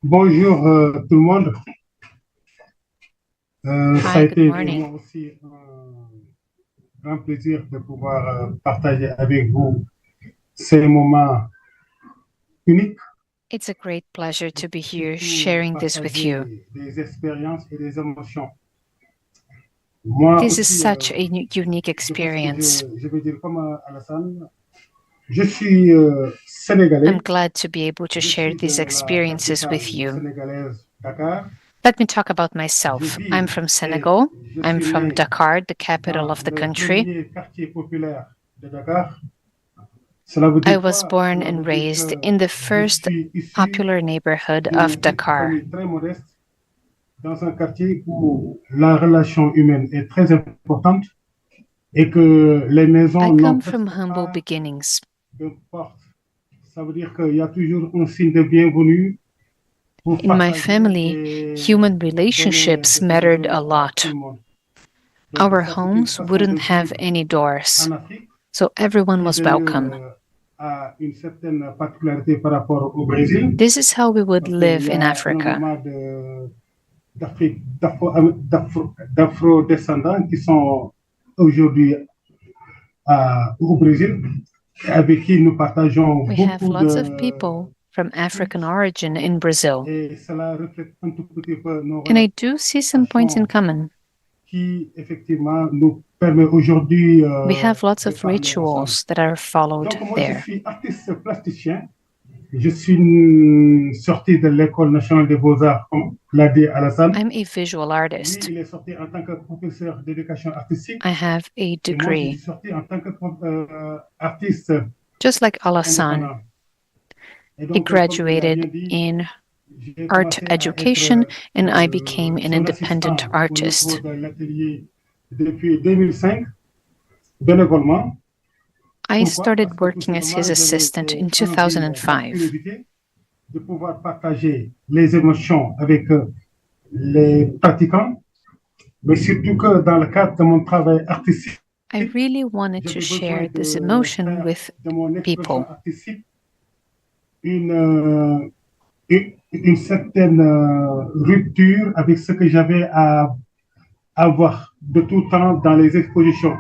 bonjour tout le monde. Ça a Hi, good été pour morning. moi aussi un grand plaisir de pouvoir partager avec vous ces moments uniques, It's a great pleasure to be here sharing this with you. partager des expériences et des émotions. Moi This is aussi, such a unique je pense que experience. je vais dire comme Alassane, je suis sénégalais, I'm glad to be able to je share suis these de la experiences capitale with you. sénégalaise, Dakar. Let me talk about myself. I'm from Senegal. I'm from Dakar, the capital of the country. I was born and raised in the first popular neighborhood of Dakar. Dans un quartier où la relation humaine est très importante et que les maisons I n'ont come from presque humble pas beginnings. de porte. Ça veut dire qu'il y a toujours un signe de bienvenue pour In my partager family, et human donner relationships des mattered souvenirs a à lot. tout le monde. Donc Our ça, c'est une homes façon wouldn't de have vivre any doors, en Afrique so everyone qui was welcome. d'ailleurs a une certaine particularité par rapport au Brésil, This is how we would parce qu'il live y in a Africa. énormément d'afro-descendants qui sont aujourd'hui au Brésil, avec qui nous partageons We have beaucoup lots of de... people from African origin in Brazil, Et cela reflète un tout petit peu nos and I do see some points in relations common. qui, effectivement, nous permet aujourd'hui We have lots de of parler ensemble. rituals that are followed Donc, moi, je there. suis artiste plasticien. Je suis sorti de l'École nationale des beaux-arts, comme l'a dit Alassane. I'm a visual Lui, artist. il est sorti en tant que professeur d'éducation artistique. I have a Et moi, je suis degree. sorti en tant qu'artiste Just like Alassane, indépendant. Et he donc, comme il a graduated bien dit, in j'ai art commencé à education être and I became an son independent assistant au artist. niveau de l'atelier depuis 2005, bénévolement. I Pourquoi? started Parce que tout working as his simplement, assistant in j'avais envie, par 2005. curiosité, de pouvoir partager les émotions avec les pratiquants, mais surtout que dans le cadre de mon travail artistique, I really wanted to j'avais share besoin this de emotion faire with de mon expression people. artistique une certaine rupture avec ce que j'avais à avoir de tout temps dans les expositions.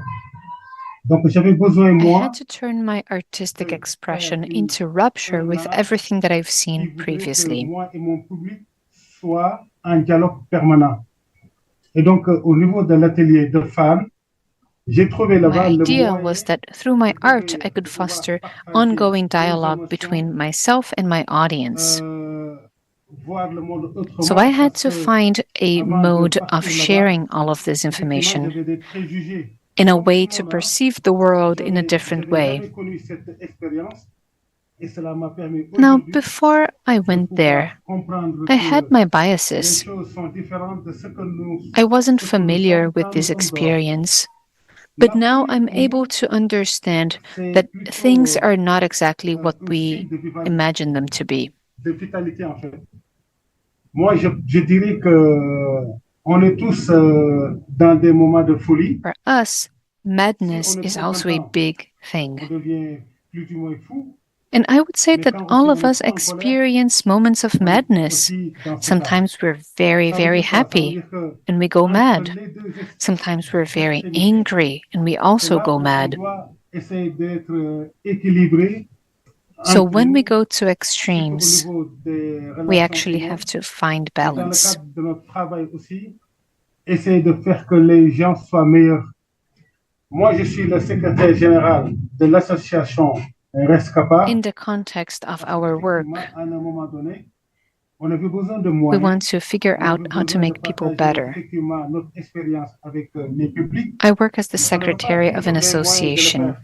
Donc, j'avais besoin, I moi, had to turn my artistic expression into rupture with everything that I've qui seen voudrait que previously. moi et mon public soient en dialogue permanent. Et donc, au niveau de l'atelier de femmes, j'ai trouvé My là-bas le idea moyen was that through my art, I could foster ongoing dialogue between myself and my audience. voir le monde So autrement I had parce to que find a avant de mode of partir là-bas, sharing all of this effectivement, information j'avais des préjugés. in a Comme way tout to le monde, perceive the world in a different j'avais way. jamais connu cette expérience et cela m'a permis Now, aujourd'hui before I de went there, pouvoir comprendre I had que my les biases. choses sont différentes de ce que nous I wasn't ce que nous familiar sommes with quand this nous sommes dehors. experience, but now I'm able to understand that things are not exactly what we imagine them to be. De vitalité, en fait. Moi, je dirais que on est tous dans des moments de folie. For us, madness Si on est is trop also a content, big thing. on devient plus ou moins fou. And I would say Mais that quand all aussi of on est us trop en colère, experience moments of on est madness. aussi dans cet art. Sometimes we're very, Ça veut very dire quoi? Ça veut happy dire que and we go entre mad. les deux Sometimes we're very extrémités, angry and we c'est also là go où on mad. doit essayer d'être équilibré So entre when we nous, go to surtout au extremes, niveau des we relations actually humaines. have to find Et dans le balance. cadre de notre travail aussi, essayer de faire que les gens soient meilleurs. Moi, je suis le secrétaire général de l'association Rescapa. In the context of our work, À un moment donné, on avait besoin de we moyens. want to figure On out avait how to besoin de make people partager better. effectivement notre expérience avec les publics. I work as the On n'avait pas secretary of an toujours les moyens de le association. faire.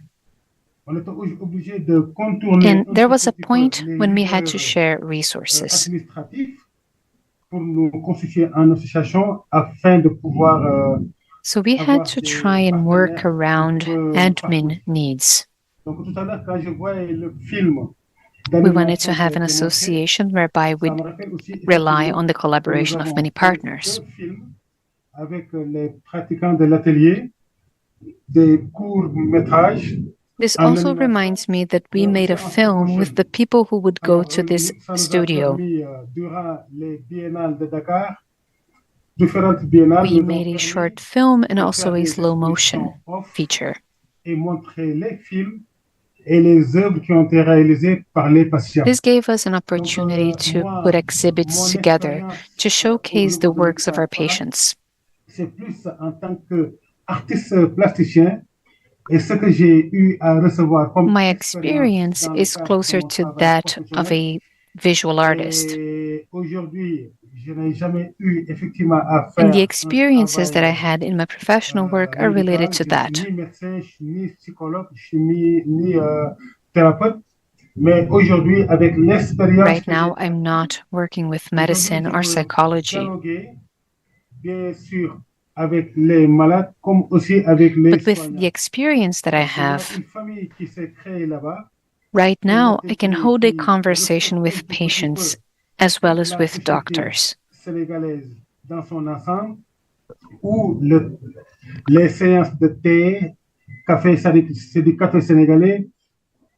On était obligé de contourner And un there tout was a petit peu point les when we had to rigueurs share resources. administratifs pour nous constituer en association afin de pouvoir So we had to try and work around admin needs. Donc tout à l'heure, quand je voyais le film We wanted to d'animation qui a have an été montré, association whereby ça we'd me rappelle aussi rely effectivement on the que nous collaboration of avons many fait partners. 2 films avec les pratiquants de l'atelier, des courts-métrages. This en also animation. reminds me that we Donc, made a c'est en film stop-motion. with the people who would go Alors, to this ça nous a studio. permis, durant les biennales de Dakar, différentes biennales, We nous ont made a permis short film and de also faire a des slow motion expositions off feature. et montrer les films et les œuvres qui ont été réalisées par les patients. This gave us an opportunity to moi, put exhibits mon together expérience to showcase au the niveau de works of our l'État, patients. c'est plus en tant qu'artiste plasticien et ce que j'ai eu à recevoir comme My expérience experience dans le is cadre de closer mon to travail that of professionnel. a visual artist. Et aujourd'hui, And the experiences that I had in my professional work are related to that. Right now, I'm not working with medicine or psychology. But with the experience that I have, right now, I can hold a conversation with patients as well as with doctors. Les séances de thé, café, c'est du café sénégalais,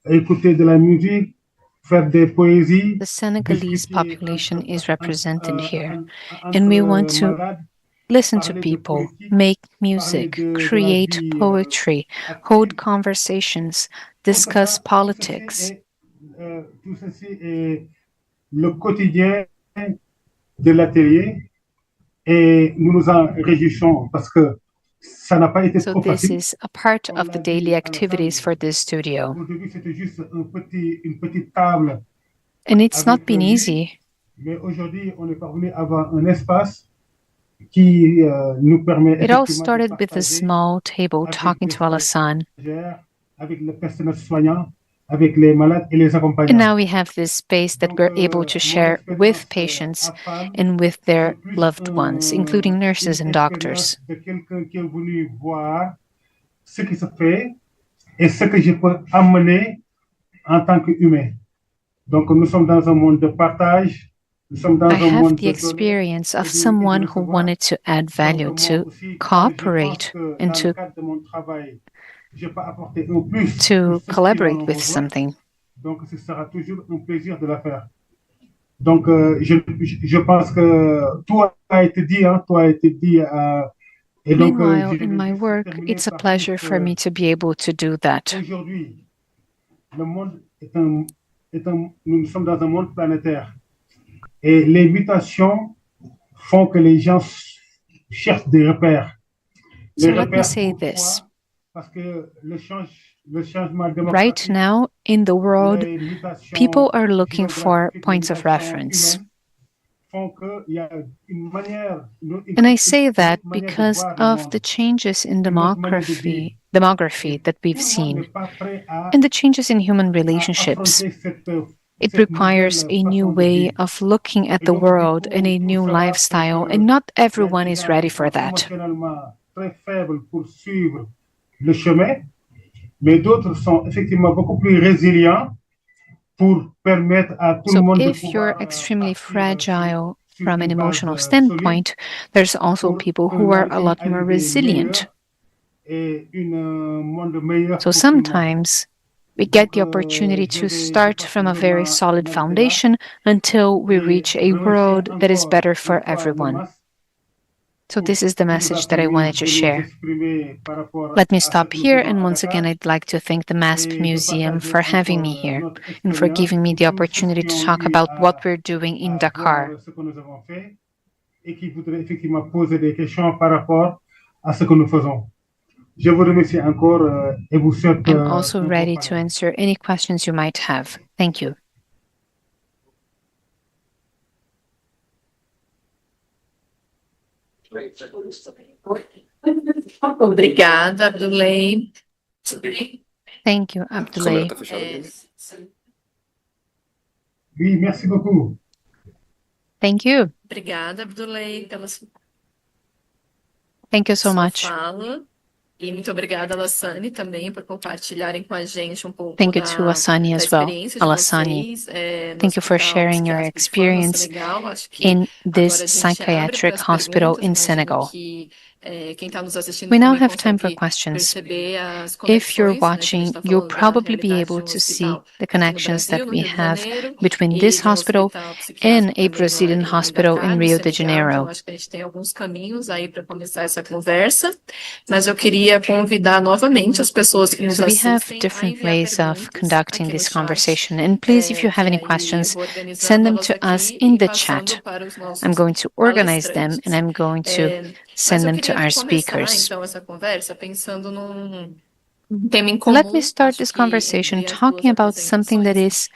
écouter de la musique, faire des poésies. The Senegalese population is represented here, and we want to listen to people, make music, create poetry, hold conversations, discuss politics. Tout ceci est le quotidien de l'atelier et nous nous en réjouissons parce que ça n'a pas été So trop this facile. is a part of the daily activities for this studio. Au début, c'était juste une petite table. And it's not been easy. Mais aujourd'hui, on est parvenu à avoir un espace qui nous permet It all effectivement started with a small table talking to Alassane. avec le personnel soignant, avec les malades et les accompagnants. And now we have this space that we're able to share with patients and with their loved ones, including nurses and doctors. De quelqu'un qui est venu voir ce qui se fait et ce que je peux amener en tant qu'humain. Donc nous sommes dans un monde de partage. I have the experience of someone who wanted to add value, to cooperate, and to collaborate with something. Donc, ce sera toujours un plaisir de la faire. Donc, je pense que tout a été dit, hein, tout a été dit. Et donc, Meanwhile, in my work, it's a pleasure for me to be able to do that. Aujourd'hui, le monde nous sommes dans un monde planétaire. Et les mutations font que les gens cherchent des repères. So let me say this. Parce que le changement démographique, right now, in the world, people are looking for points of reference. And I say that because of the changes in demography that we've seen, and the changes in human relationships. It requires a new way of looking at the world and a new lifestyle, and not everyone is ready for that. Le chemin, mais d'autres sont effectivement beaucoup plus résilients pour permettre à tout le monde de pouvoir. So if you're extremely fragile from an emotional standpoint, there's also people who are a lot more resilient. So sometimes we get the opportunity to start from a very solid foundation until we reach a world that is better for everyone. So this is the message that I wanted to share. Let me stop here, and once again, I'd like to thank the MASP Museum for having me here and for giving me the opportunity to talk about what we're doing in Dakar. I'm also ready to answer any questions you might have. Thank you. Obrigada, Abdulay. Thank you, Abdulay. Oui, merci beaucoup. Thank you. Obrigada, Abdulay, pela Thank you so much. fala. E muito obrigada, Alassane, também, por compartilharem com a gente pouco Thank you to Asani as well. experiência de Alassane, vocês, no thank you for Hospital sharing your Psiquiátrico de Fama, experience Senegal. Acho que in this agora a gente abre psychiatric pras hospital perguntas. in Imagino Senegal. que quem está nos assistindo We now também have time for consegue questions. perceber as If you're conexões, né, que a gente watching, tá you'll falando da probably be realidade able de to see hospital the aqui no connections Brasil, that no we Rio de have Janeiro, between e this de hospital hospital and psiquiátrico a também Brazilian em hospital Dakar, in no Rio de Senegal. Então, Janeiro. acho que a gente tem alguns caminhos aí para começar essa conversa, mas eu queria convidar novamente as pessoas que nos So we have assistem a different enviar ways of perguntas conducting aqui no this chat, conversation. And please, if you have que any aí questions, eu vou organizando send them elas to us aqui in e the passando chat. para os I'm nossos going to organize them and palestrantes. I'm going to Mas send eu them to queria our começar, speakers. então, essa conversa pensando Let me start this conversation talking about something that is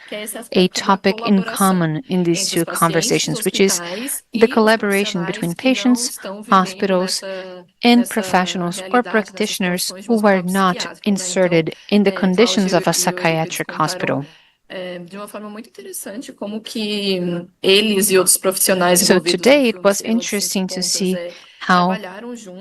a topic in common in these two conversations, which is the collaboration between patients, hospitals, and professionals or practitioners who are not inserted in the conditions of a psychiatric hospital. So today it was interesting to see how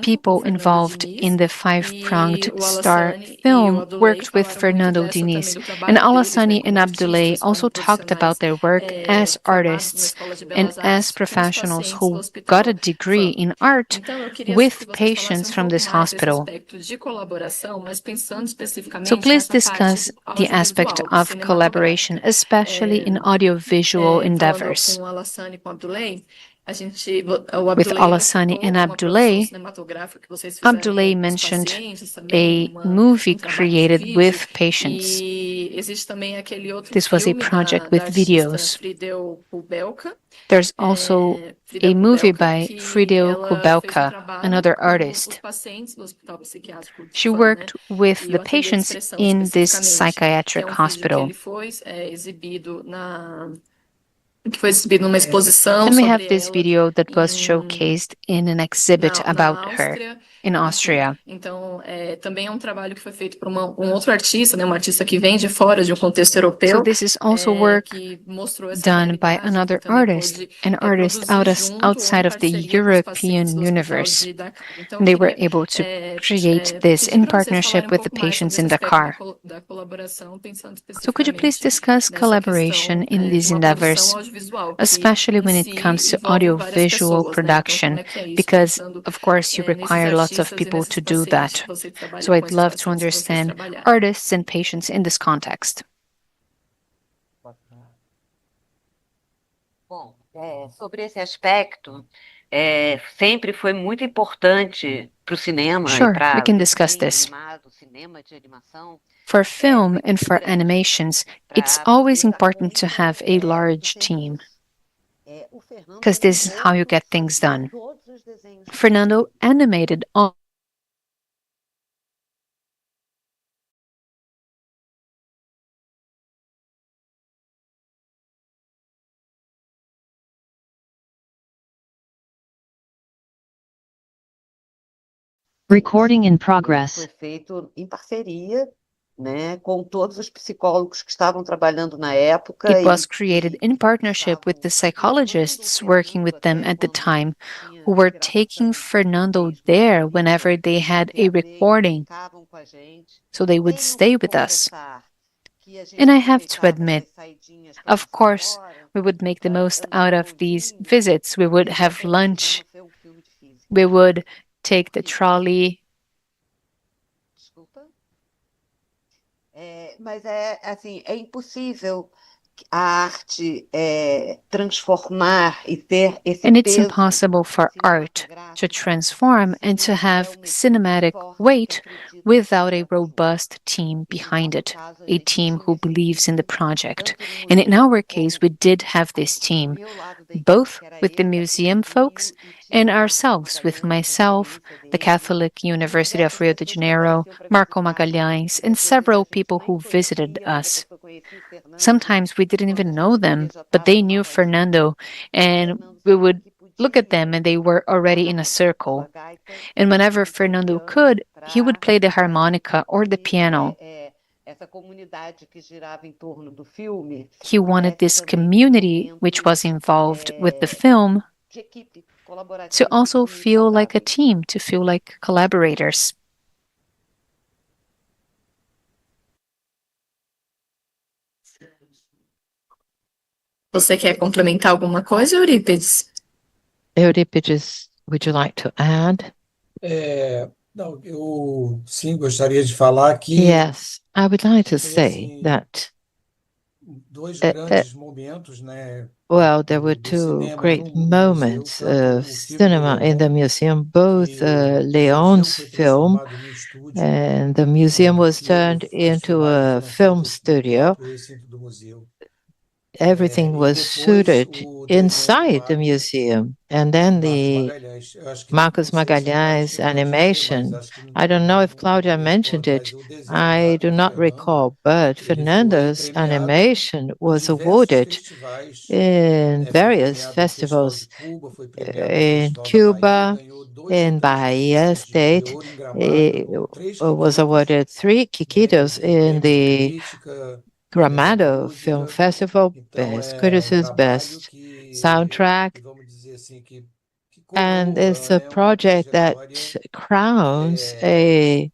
people involved in the five-pronged star film worked with Fernando Diniz. And Alassane and Abdoulaye also talked about their work as artists and as professionals who got a degree in art with patients from this hospital. So please discuss the aspect of collaboration, especially in audiovisual endeavors. With Alassane and Abdoulaye, Abdoulaye mentioned a movie created with patients. This was a project with videos. There's also a movie by Friedel Kubelka, another artist. She worked with the patients in this psychiatric hospital. And we have this video that was showcased in an exhibit about her in Austria. So this is also work done by another artist, an artist outside of the European universe. They were able to create this in partnership with the patients in Dakar. So could you please discuss collaboration in these endeavors, especially when it comes to audiovisual production, because of course you require lots of people to do that. So I'd love to understand artists and patients in this context. Bom, sobre esse aspecto, sempre foi muito importante para o cinema e para we can discuss this. cinema de animação. For film and for animations, it's always important to have a large team, because this is how you get things done. Fernando animated all Recording in progress. Foi feito em parceria, né, com todos os psicólogos que estavam trabalhando na época. It was created in partnership with the psychologists working with them at the time, who were taking Fernando there whenever they had a recording, so they would stay with us. And I have to admit, of course, we would make the most out of these visits. We would have lunch. We would take the trolley. Mas assim, é impossível a arte transformar e ter esse And it's impossible for art to transform and to have cinematic weight without a robust team behind it, a team who believes in the project. And in our case, we did have this team, both with the museum folks and ourselves, with myself, the Catholic University of Rio de Janeiro, Marco Magalhães, and several people who visited us. Sometimes we didn't even know them, but they knew Fernando, and we would look at them and they were already in a circle. And whenever Fernando could, he would play the harmonica or the piano. He wanted this community which was involved with the film to also feel like a team, to feel like collaborators. Você quer complementar alguma coisa, Eurípides? Eurípides, would you like to add? Não, eu sim gostaria de falar que Yes, I would like to say that dois grandes momentos, né? well, there were two great moments of cinema in the museum, both Leon's film, and the museum was turned into a film studio. everything was suited inside the museum. And then the Marcos Magalhães animation, I don't know if Claudia mentioned it, I do not recall, but Fernando's animation was awarded in various festivals in Cuba, in Bahia State. It was awarded 3 Quiquitos in the Gramado Film Festival, Best Criticism, Best Soundtrack. And it's a project that crowns a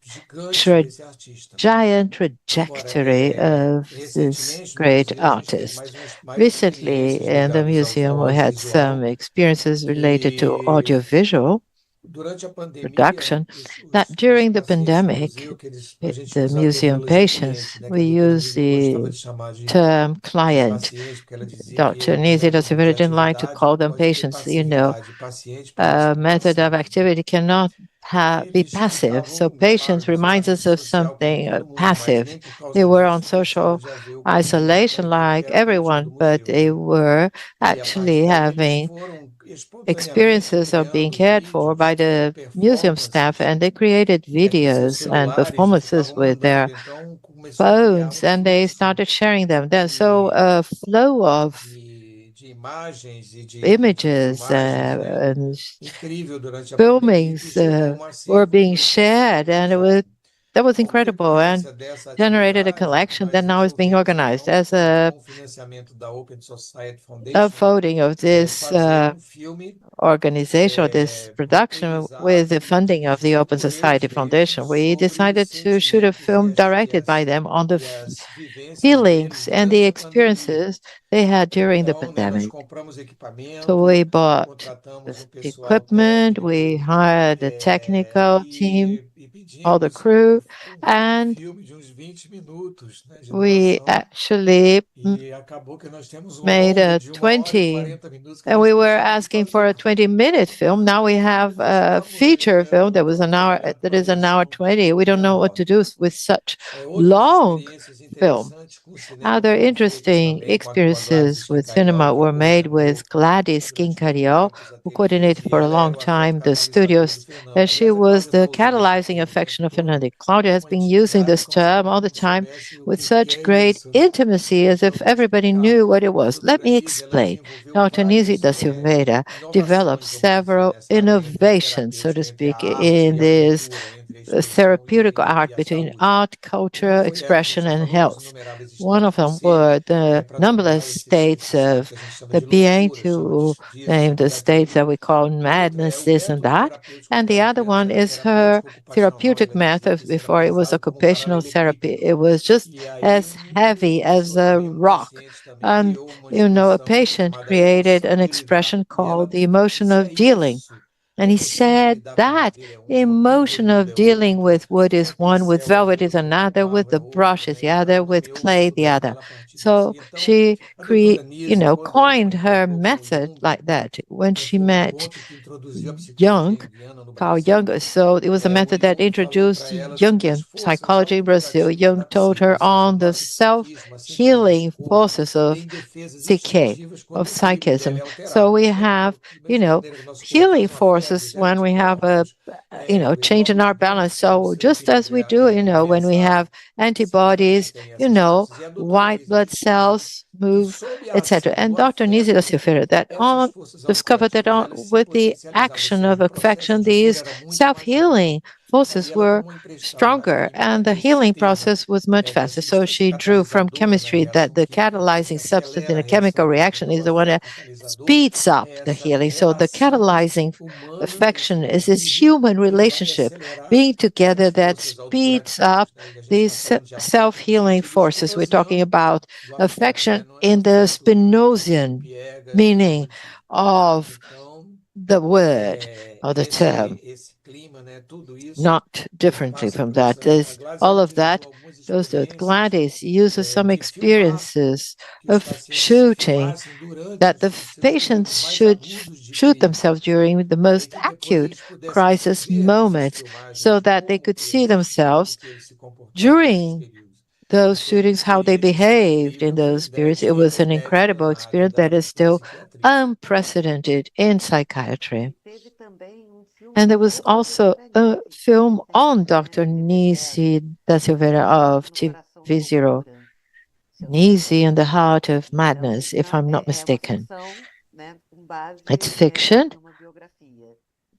giant trajectory of this great artist. Recently, in the museum, we had some experiences related to audiovisual production, that during the pandemic, the museum patients, we use the term client. Dr. Nisi da Silveira didn't like to call them patients. A method of activity cannot be passive. So patients reminds us of something passive. They were on social isolation like everyone, but they were actually having experiences of being cared for by the museum staff, and they created videos and performances with their phones, and they started sharing them. So a flow of images and filmings were being shared, and that was incredible and generated a collection that now is being organized as a unfolding of this organization or this production with the funding of the Open Society Foundation. We decided to shoot a film directed by them on the feelings and the experiences they had during the pandemic. So we bought equipment, we hired a technical team, all the crew, and we actually made a 20, and we were asking for a 20-minute film. Now we have a feature film that is an hour 20. We don't know what to do with such long film. Other interesting experiences with cinema were made with Gladys Quincariol, who coordinated for a long time the studios, and she was the catalyzing affection of Fernando. Claudia has been using this term all the time with such great intimacy, as if everybody knew what it was. Let me explain. Dr. Nisi da Silveira developed several innovations, so to speak, in this therapeutic art between art, culture, expression, and health. One of them were the numberless states of the being, to name the states that we call madness, this and that. And the other one is her therapeutic method. Before it was occupational therapy, it was just as heavy as a rock. And, a patient created an expression called the emotion of dealing. And he said that emotion of dealing with wood is one, with velvet is another, with the brush is the other, with clay the other. So she coined her method like that when she met Carl Jung. So it was a method that introduced Jungian psychology in Brazil. Jung told her on the self-healing forces of psyche, of psychism. So we have, healing forces when we have a, change in our balance. So just as we do, when we have antibodies, white blood cells move, etc. And Dr. Nisi da Silveira discovered that with the action of affection, these self-healing forces were stronger and the healing process was much faster. So she drew from chemistry that the catalyzing substance in a chemical reaction is the one that speeds up the healing. So the catalyzing affection is this human relationship being together that speeds up these self-healing forces. We're talking about affection in the Spinozian meaning of the word or the term, not differently from that. All of that goes to it. Gladys uses some experiences of shooting that the patients should shoot themselves during the most acute crisis moments so that they could see themselves during those shootings, how they behaved in those periods. It was an incredible experience that is still unprecedented in psychiatry. And there was also a film on Dr. Nisi da Silveira of TV0, Nisi and the Heart of Madness, if I'm not mistaken. It's fiction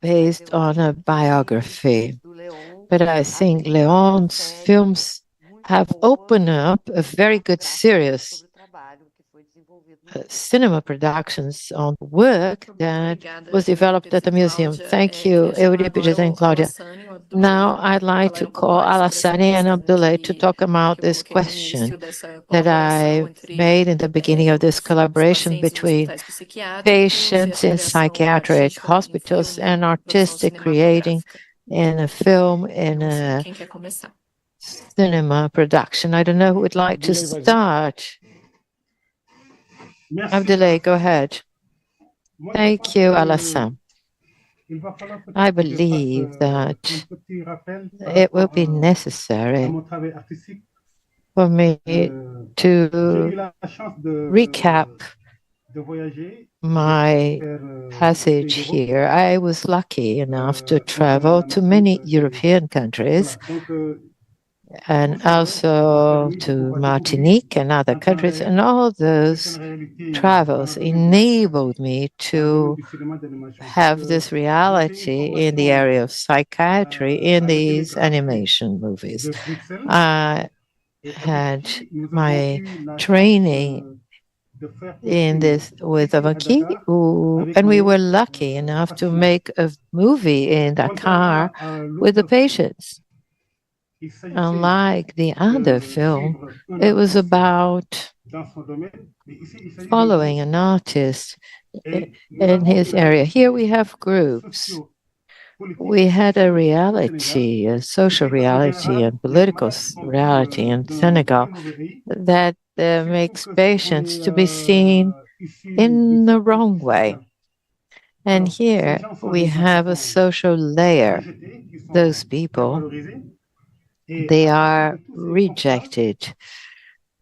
based on a biography. But I think Leon's films have opened up a very good series cinema productions on work that was developed at the museum. Thank you, Euripides and Claudia. Now I'd like to call Alassane and Abdullah to talk about this question that I made in the beginning of this collaboration between patients in psychiatric hospitals and artistic creating in a film, in a cinema production. I don't know who would like to start. Abdullah, go ahead. Thank you, Alassane. I believe that it will be necessary for me to recap my passage here. I was lucky enough to travel to many European countries and also to Martinique and other countries, and all those travels enabled me to have this reality in the area of psychiatry in these animation movies. I had my training in this with Avaki, and we were lucky enough to make a movie in Dakar with the patients. Unlike the other film, it was about following an artist in his area. Here we have groups. We had a reality, a social reality and political reality in Senegal that makes patients to be seen in the wrong way. And here we have a social layer. Those people, they are rejected,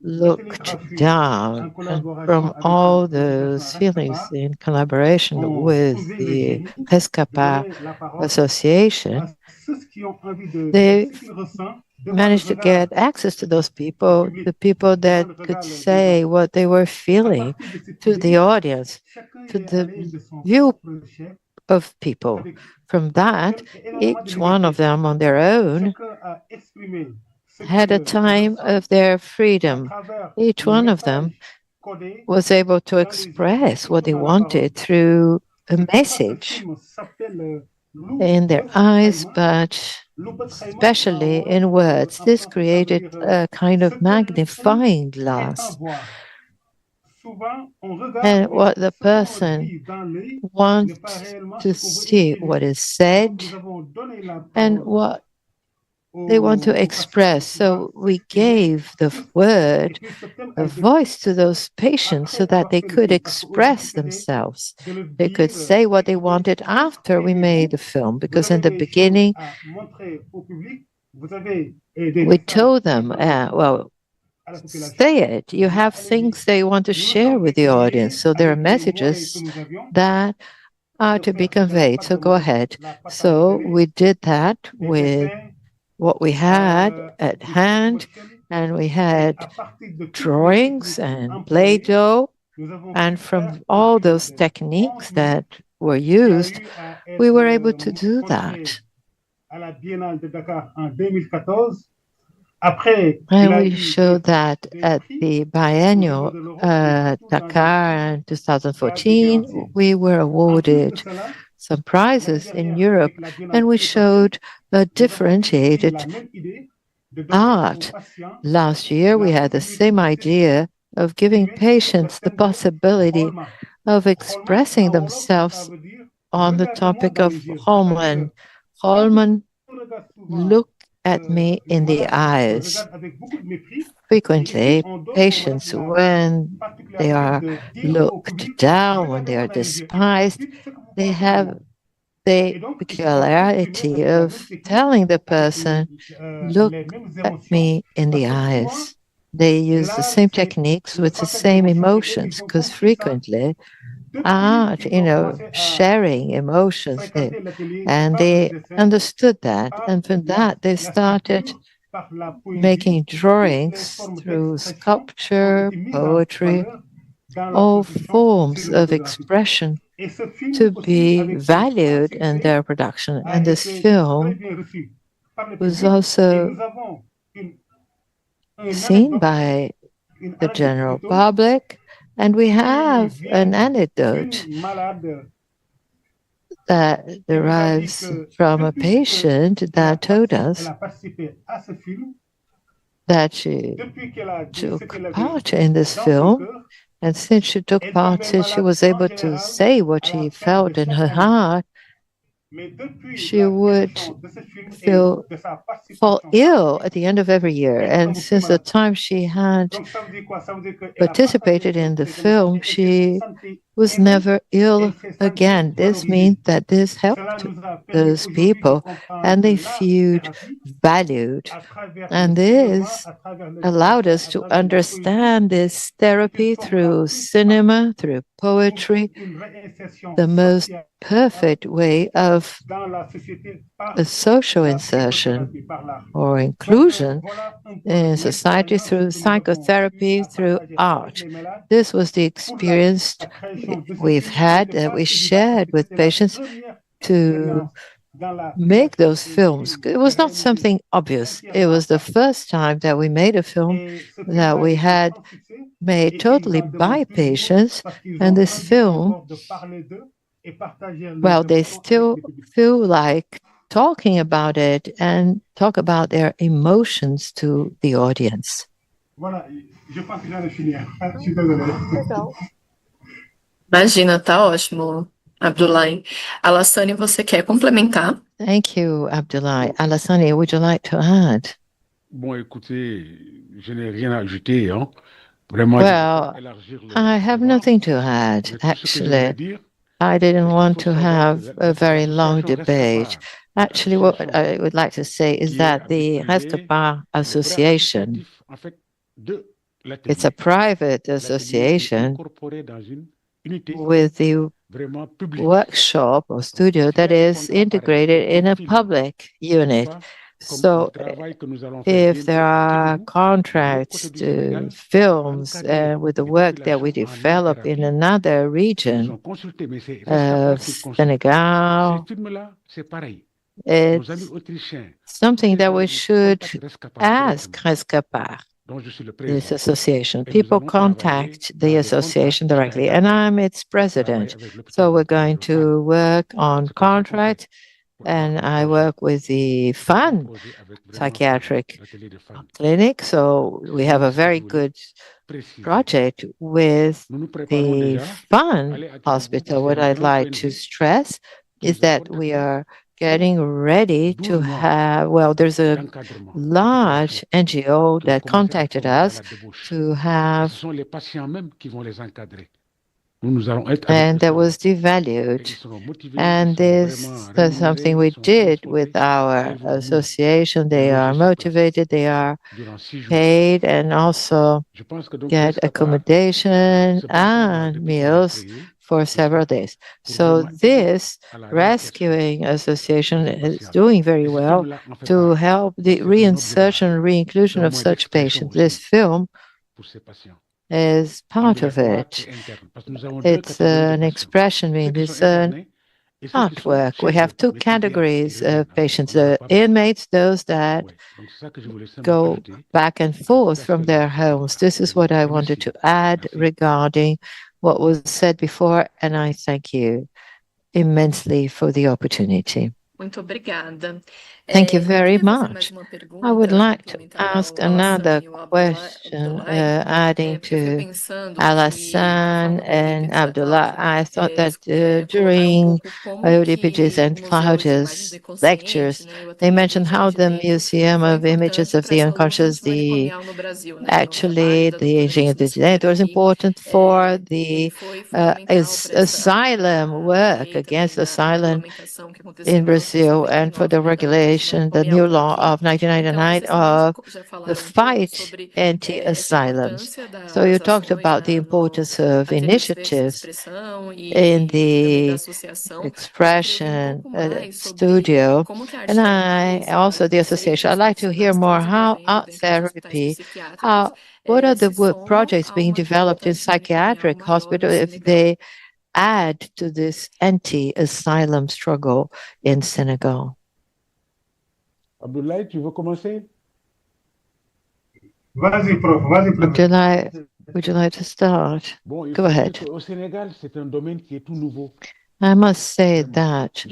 looked down, and from all those feelings in collaboration with the Pescapa Association, they managed to get access to those people, the people that could say what they were feeling to the audience, to the view of people. From that, each one of them on their own had a time of their freedom. Each one of them was able to express what they wanted through a message in their eyes, but especially in words. This created a kind of magnifying glass. And what the person wants to see, what is said, and what they want to express. So we gave the word a voice to those patients so that they could express themselves. They could say what they wanted after we made the film, because in the beginning, we told them, well, say it. You have things they want to share with the audience. So there are messages that are to be conveyed. So go ahead. So we did that with what we had at hand, and we had drawings and Play-Doh, and from all those techniques that were used, we were able to do that. And we showed that at the biennial Dakar in 2014. We were awarded some prizes in Europe, and we showed a differentiated art. Last year, we had the same idea of giving patients the possibility of expressing themselves on the topic of Holman. Holman, look at me in the eyes. Frequently, patients, when they are looked down, when they are despised, they have the peculiarity of telling the person, look at me in the eyes. They use the same techniques with the same emotions, because frequently art, sharing emotions there. And they understood that. And from that, they started making drawings through sculpture, poetry, all forms of expression to be valued in their production. And this film was also seen by the general public. And we have an anecdote that derives from a patient that told us that she took part in this film. And since she took part, since she was able to say what she felt in her heart, she would fall ill at the end of every year. And since the time she had participated in the film, she was never ill again. This means that this helped those people and they felt valued. And this allowed us to understand this therapy through cinema, through poetry, the most perfect way of a social insertion or inclusion in society through psychotherapy, through art. This was the experience we've had that we shared with patients to make those films. It was not something obvious. It was the first time that we made a film that we had made totally by patients, and this film, well, they still feel like talking about it and talk about their emotions to the audience. Imagina, tá ótimo, Abdoulaye. Alassane, você quer complementar? Thank you, Abdoulaye. Alassane, would you like to add? Bon, écoutez, je n'ai rien à ajouter, hein. Vraiment, well, I have nothing to add, actually. I didn't want to have a very long debate. Actually, what I would like to say is that the Restopar Association, it's a private association with the workshop or studio that is integrated in a public unit. So if there are contracts to films with the work that we develop in another region of Senegal, it's something that we should ask Rescapar, this association. People contact the association directly, and I'm its president. So we're going to work on contract, and I work with the FAN psychiatric clinic. So we have a very good project with the FAN hospital. What I'd like to stress is that we are getting ready to have, well, there's a large NGO that contacted us to have, and that was devalued. And this is something we did with our association. They are motivated, they are paid, and also get accommodation and meals for several days. So this rescuing association is doing very well to help the reinsertion, re-inclusion of such patients. This film is part of it. It's an expression, it's an artwork. We have two categories of patients, the inmates, those that go back and forth from their homes. This is what I wanted to add regarding what was said before, and I thank you immensely for the opportunity. Muito obrigada. Thank you very much. I would like to ask another question, adding to Alassane and Abdullah. I thought that during Euripides and Claudia's lectures, they mentioned how the Museum of Images of the Unconscious, actually the Engenho do Direito, was important for the asylum work against asylum in Brazil. Brazil and for the regulation, the new law of 1999 of the fight anti-asylums. So you talked about the importance of initiatives in the expression studio, and I also the association. I'd like to hear more how art therapy, what are the projects being developed in psychiatric hospital if they add to this anti-asylum struggle in Senegal? Abdoulaye, tu veux commencer? Vas-y, prof, vas-y, prof. Would you like to start? Bon, Go ahead. Au Sénégal, c'est un domaine qui est tout nouveau. I must say that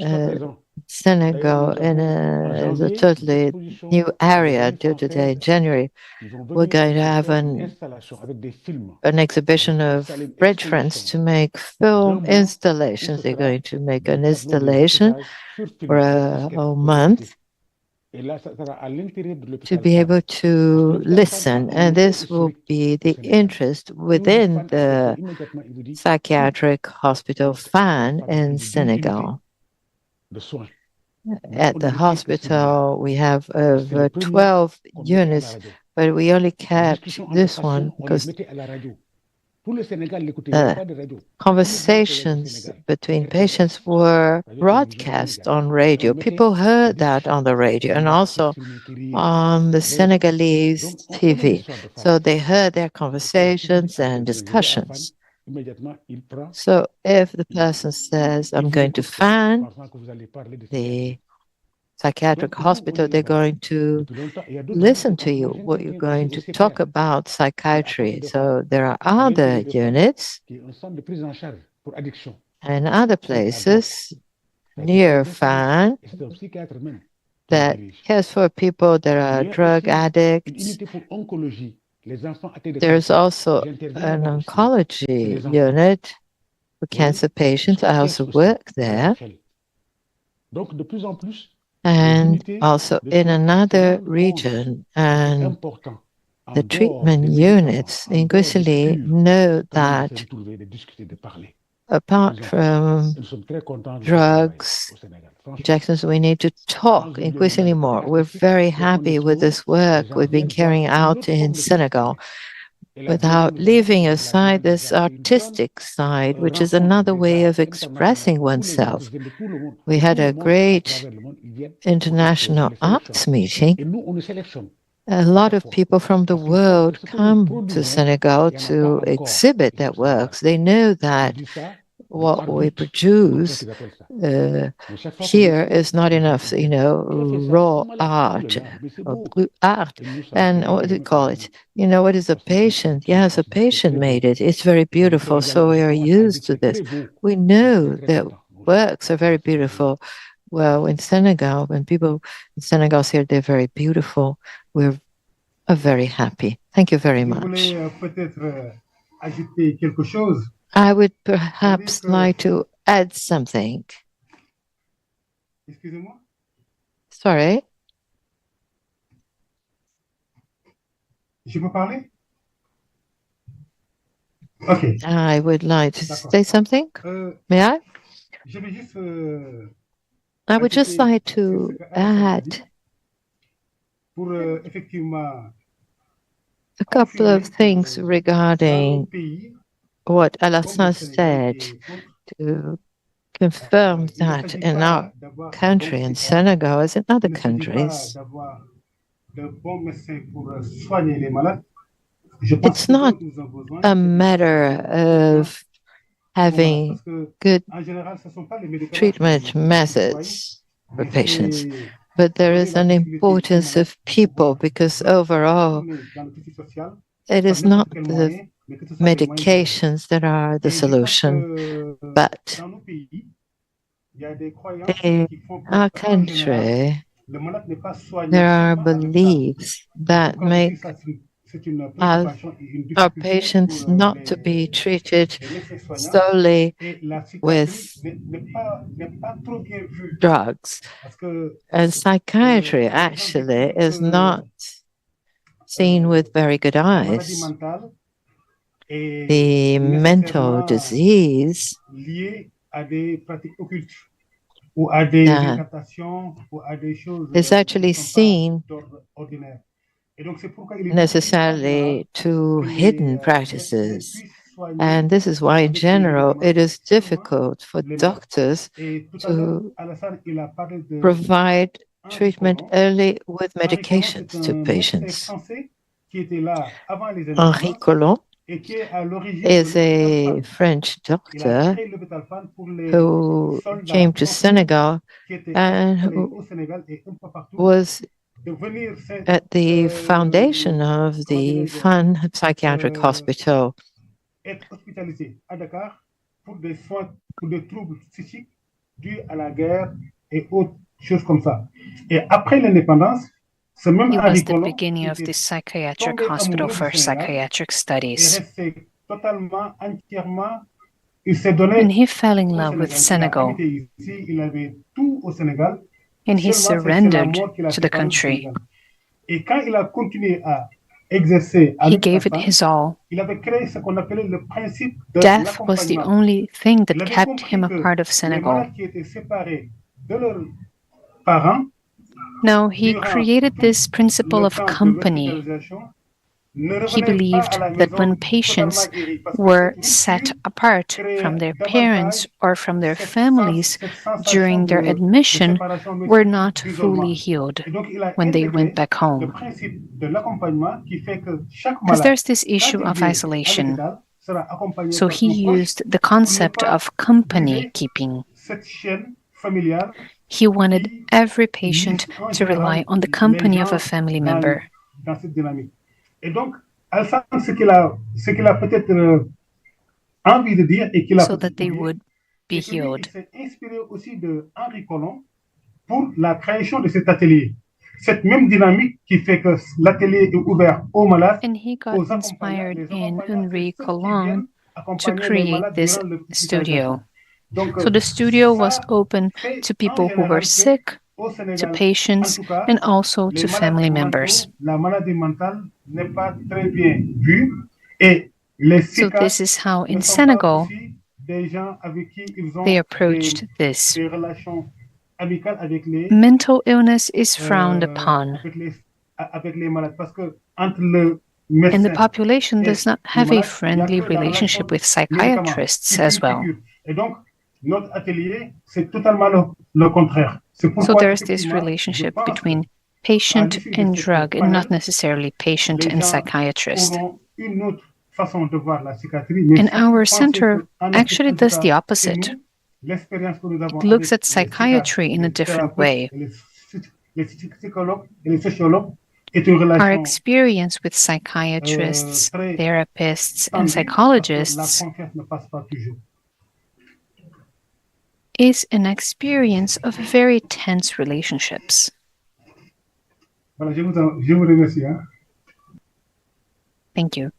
Senegal is a totally new area due to today. In January, we're going to have an exhibition of French friends to make film installations. They're going to make an installation for a whole month to be able to listen. And this will be the interest within the psychiatric hospital fan in Senegal. At the hospital, we have over 12 units, but we only kept this one because conversations between patients were broadcast on radio. People heard that on the radio and also on the Senegalese TV. So they heard their conversations and discussions. So if the person says, I'm going to fan the psychiatric hospital, they're going to listen to you, what you're going to talk about psychiatry. So there are other units and other places near FAN that cares for people that are drug addicts. There's also an oncology unit for cancer patients. I also work there. And also in another region, and the treatment units increasingly know that apart from drugs, injections, we need to talk increasingly more. We're very happy with this work we've been carrying out in Senegal without leaving aside this artistic side, which is another way of expressing oneself. We had a great international arts meeting. A lot of people from the world come to Senegal to exhibit their works. They know that what we produce here is not enough, raw art or brut art. And what do you call it? What is a patient? Yes, a patient made it. It's very beautiful. So we are used to this. We know that works are very beautiful. Well, in Senegal, when people in Senegal say they're very beautiful, we're very happy. Thank you very much. I would perhaps like to add something. Sorry. Je peux parler? Okay. I would like to say something. May I? I would just like to add a couple of things regarding what Alassane said, to confirm that in our country, in Senegal, as in other countries, it's not a matter of having good treatment methods for patients, but there is an importance of people, because overall, it is not the medications that are the solution, but in our country, there are beliefs that make our patients not to be treated solely with drugs. And psychiatry actually is not seen with very good eyes. The mental disease that is actually seen necessarily to hidden practices. And this is why, in general, it is difficult for doctors to provide treatment early with medications to patients. Henri Collomb is a French doctor who came to Senegal and who was at the foundation of the Fan Psychiatric Hospital. He was the beginning of the psychiatric hospital for psychiatric studies. And he fell in love with Senegal. And he surrendered to the country. He gave it his all. Death was the only thing that kept him a part of Senegal. Now, he created this principle of company. He believed that when patients were set apart from their parents or from their families during their admission, were not fully healed when they went back home. Because there's this issue of isolation. So he used the concept of company keeping. He wanted every patient to rely on the company of a family member. So that they would be healed. And he got inspired in Henri Collomb to create this studio. So the studio was open to people who were sick, to patients, and also to family members. So this is how in Senegal they approached this. Mental illness is frowned upon. And the population does not have a friendly relationship with psychiatrists as well. So there's this relationship between patient and drug, and not necessarily patient and psychiatrist. And our center actually does the opposite. It looks at psychiatry in a different way. Our experience with psychiatrists, therapists, and psychologists is an experience of very tense relationships. Thank you.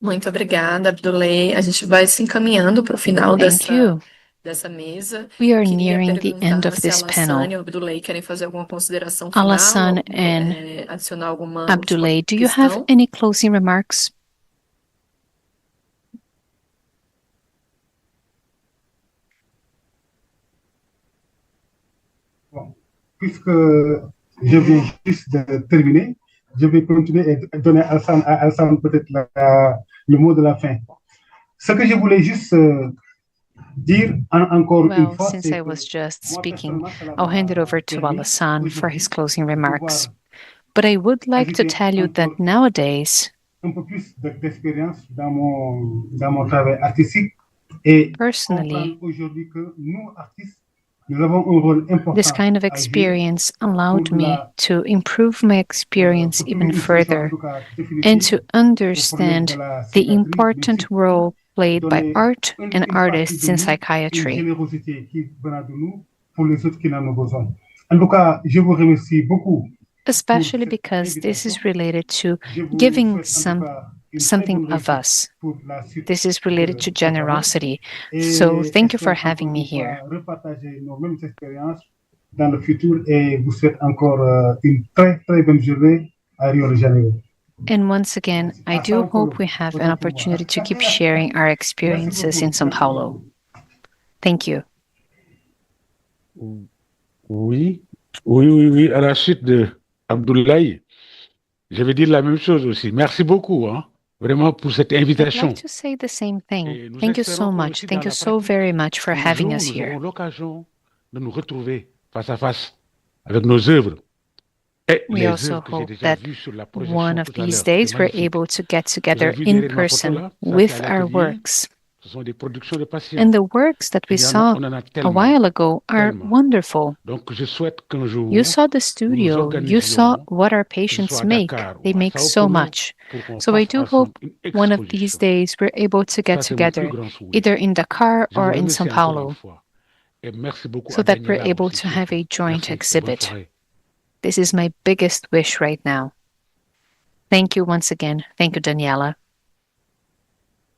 Muito obrigada, Abdulay. A gente vai se encaminhando para o final dessa mesa. We are nearing the end of this panel. Alassane and Abdulay, do you have any closing remarks? Puisque je viens juste de terminer, je vais continuer et donner à Alassane peut-être le mot de la fin. Ce que je voulais juste dire encore une fois, since I was just speaking, I'll hand it over to Alassane for his closing remarks. But I would like to tell you that nowadays, personally, this kind of experience allowed me to improve my experience even further and to understand the important role played by art and artists in psychiatry. Especially because this is related to giving something of us. This is related to generosity. So thank you for having me here. And once again, I do hope we have an opportunity to keep sharing our experiences in São Paulo. Thank you. Oui. À la suite de Abdoulaye, je vais dire la même chose aussi. Merci beaucoup, hein, vraiment pour cette I'd invitation. like to say the same thing. Thank you so much. Thank you so very much for having us Nous here. aurons l'occasion de nous retrouver face à face avec nos œuvres. Et We les also œuvres que j'ai hope déjà that vues sur la projection one of tout à these l'heure. days C'est we're magnifique. able to get Vous together avez vu in derrière ma photo person là? Ça, c'est with à our l'atelier. works. Ce sont des productions de patients. And the works that we Il y en a, saw on en a a tellement, while ago are tellement. wonderful. Donc, je souhaite qu'un jour, You saw the nous nous studio, you saw organisions, what our que ce patients soit à make. Dakar They ou à make Sao so Paulo, much. pour qu'on So I fasse do ensemble hope une one of these exposition. days we're able to get Ça, c'est mon plus together, grand souhait. either in Dakar Je vous or in remercie São encore une Paulo, fois. Et merci beaucoup so à that we're Daniela able aussi, to have a surtout. joint Merci et bonne exhibit. soirée. This is my biggest wish right now. Thank you once again. Thank you, Daniela.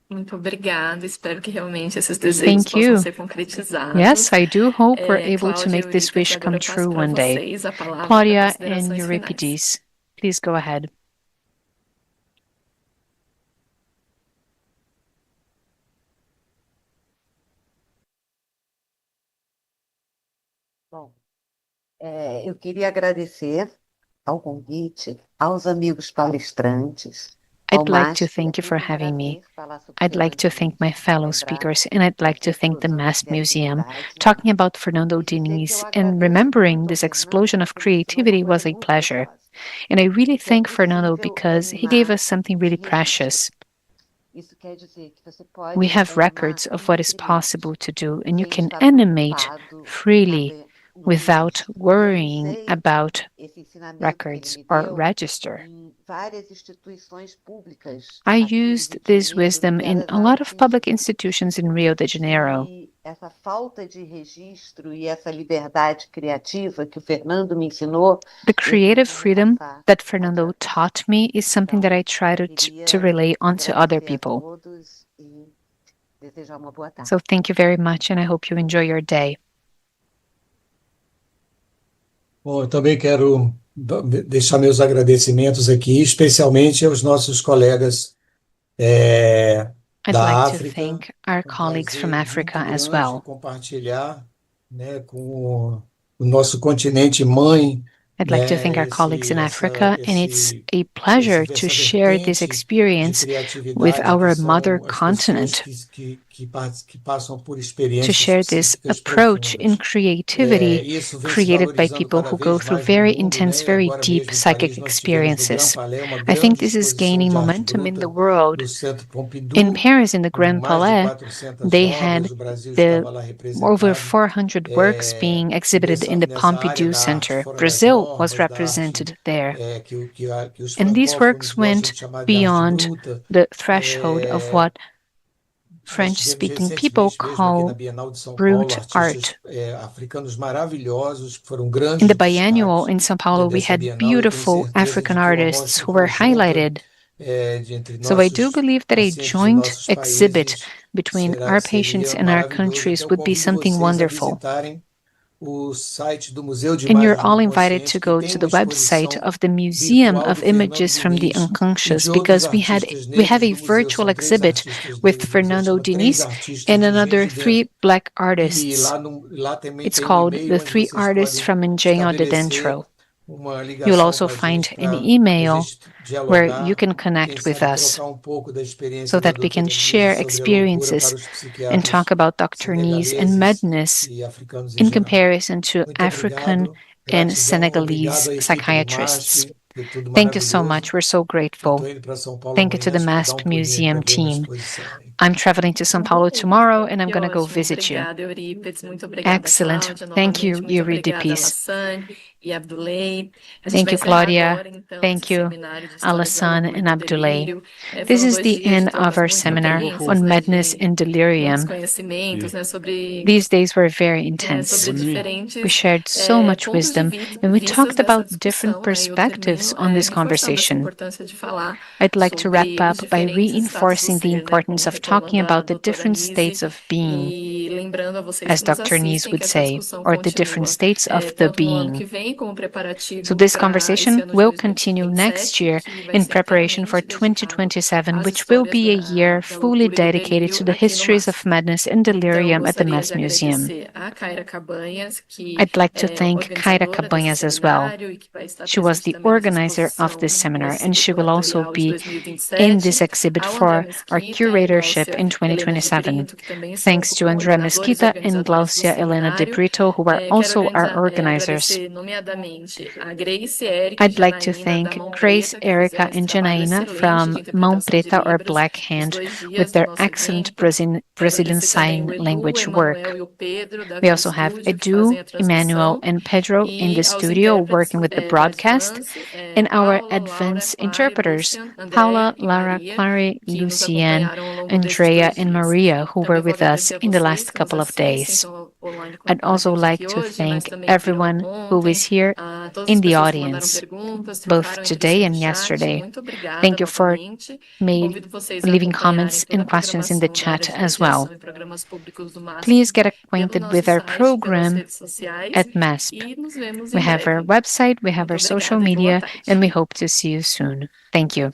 Muito obrigada, espero que realmente esses desejos Thank possam you. ser concretizados. Yes, I do hope we're able to Cláudia make e this Eurípides, wish agora come eu passo true para one day. vocês a palavra para Claudia and considerações finais. Euripides, please go ahead. Bom, eu queria agradecer ao convite, aos amigos palestrantes, ao I'd like to MASP. É thank you for sempre um having me. prazer falar sobre I'd like to thank my fellow lembrar speakers, and I'd like to essa thank the explosão de MASP Museum. criatividade. Talking about Fernando E dizer que Diniz eu and agradeço remembering muito ao this Fernando, explosion of porque ele ensinou uma creativity coisa was a muito pleasure. valiosa, And I really que é thank Fernando possível because he gave animar us something really precious. Isso quer dizer que você pode We have animar records of what is livremente, possible to do, and you sem can estar animate preocupado em freely nada no without limite. E eu worrying usei about esse ensinamento que records ele me or deu register. em várias instituições públicas I aqui no Rio used de this Janeiro, wisdom in ligadas a à lot of public artística. institutions in Rio de Janeiro. E essa falta de registro e essa liberdade criativa que o Fernando me ensinou, The eu creative tento freedom repassar that Fernando taught me is something that I try to queria relay onto other agradecer a people. todos e desejar uma boa tarde. So thank you very much, and I hope you enjoy your day. Bom, eu também quero deixar meus agradecimentos aqui, especialmente aos nossos colegas I'd da like to África. thank our colleagues from Africa as well. Compartilhar, né, com o nosso continente mãe, I'd like to né, thank our colleagues in Africa, and it's a essa pleasure to share this vertente de experience with criatividade our que mother são as pessoas continent, que passam por to experiências share this psíquicas approach in profundas. creativity Isso vem se created by valorizando people cada who go vez through mais no very mundo, intense, né? very Agora deep mesmo em psychic Paris nós tivemos no Grand experiences. Palais uma I grande think this is exposição gaining de arte momentum in the bruta world. do Centro Pompidou, In Paris, in the com Grand mais de Palais, 400 they obras, had o Brasil the estava lá over representado. 400 works being exhibited in the Nessa área Pompidou da arte, Center. fora das Brazil was normas, da arte represented there. que os And these francófonos works gostam went de chamar de arte beyond bruta. the threshold of what Nós French-speaking tivemos people recentemente mesmo aqui na call Bienal de São Paulo brute artistas art. africanos maravilhosos que foram In grandes the biennial destaques in São Paulo, we dessa had Bienal. Eu tenho beautiful certeza African de que uma artists mostra who were conjunta highlighted. de entre So I do nossos believe that a pacientes de joint nossos exhibit países between our patients seria and our maravilhoso. countries Então would be convido something vocês a wonderful. visitarem o site do Museu de And you're Imagens all do invited Inconsciente, to que go tem to uma the website exposição of the Museum virtual of do Fernando Images from the Diniz e Unconscious, de outros because we artistas have negros a do museu. virtual São 3 exhibit artistas with negros do museu, Fernando chama 3 Diniz artistas and de another Engenho de Dentro. 3 black E artists. lá também It's tem called e-mail The onde 3 vocês Artists podem from Engenho de estabelecer Dentro. uma You'll ligação also com a find gente an para email where you dialogar, can quem connect with sabe us trocar pouco da experiência so da that we doutora can Nise share sobre a loucura para experiences os and psiquiatras talk about Dr. Nise and senegaleses madness e africanos em in geral. comparison to Muito African obrigado, and gratidão, Senegalese obrigado à equipe do psychiatrists. MASP, é tudo Thank you so maravilhoso. much. We're so E grateful. estou indo para São Paulo Thank you to amanhã the estudar MASP pulinho Museum para ver uma team. exposição. I'm traveling to São Paulo tomorrow and I'm Que going to go ótimo, visit you. obrigada, Eurípides, muito obrigada, Excellent. Cláudia, Thank you, novamente, muito obrigada, Euripides. Lassane e Abdoulaye. A gente Thank vai you, encerrar Claudia. agora, então, Thank esse you, seminário de histórias da Alassane loucura e and do Abdoulaye. delírio. This Foram is 2 the dias de end of trocas our muito seminar intensas, on né, madness de and muitos delirium. conhecimentos, né, sobre These days were very intense. sobre We diferentes shared so much pontos de wisdom and we vistas talked dessa about different discussão, né? Eu perspectives termino on this reforçando essa conversation. importância de falar I'd like to wrap sobre os up by diferentes estados do reinforcing the ser, né? importance Como of talking reclamando a about the doutora different Nise states of being. e as Dr. Nies would say, or the different states of the being. So this conversation will continue next year in preparation for 2027, which will be a year fully dedicated to the histories of madness and delirium at the MASP Museum. I'd like to thank Kaira Cabanhas as well. She was the organizer of this seminar, and she will also be in this exhibit for our curatorship in 2027. Thanks to Andrea Mesquita and Glaucia Elena de Brito, who are also our organizers. I'd like to thank Grace, Erica, and Janaína from Mão Preta or Black Hand with their excellent Brazilian Sign Language work. We also have Edu, Emmanuel, and Pedro in the studio working with the broadcast, and our advanced interpreters, Paula, Lara, Clary, Lucienne, Andrea, and Maria, who were with us in the last couple of days. I'd also like to thank everyone who is here in the audience, both today and yesterday. Thank you for leaving comments and questions in the chat as well. Please get acquainted with our program at MASP. We have our website, we have our social media, and we hope to see you soon. Thank you.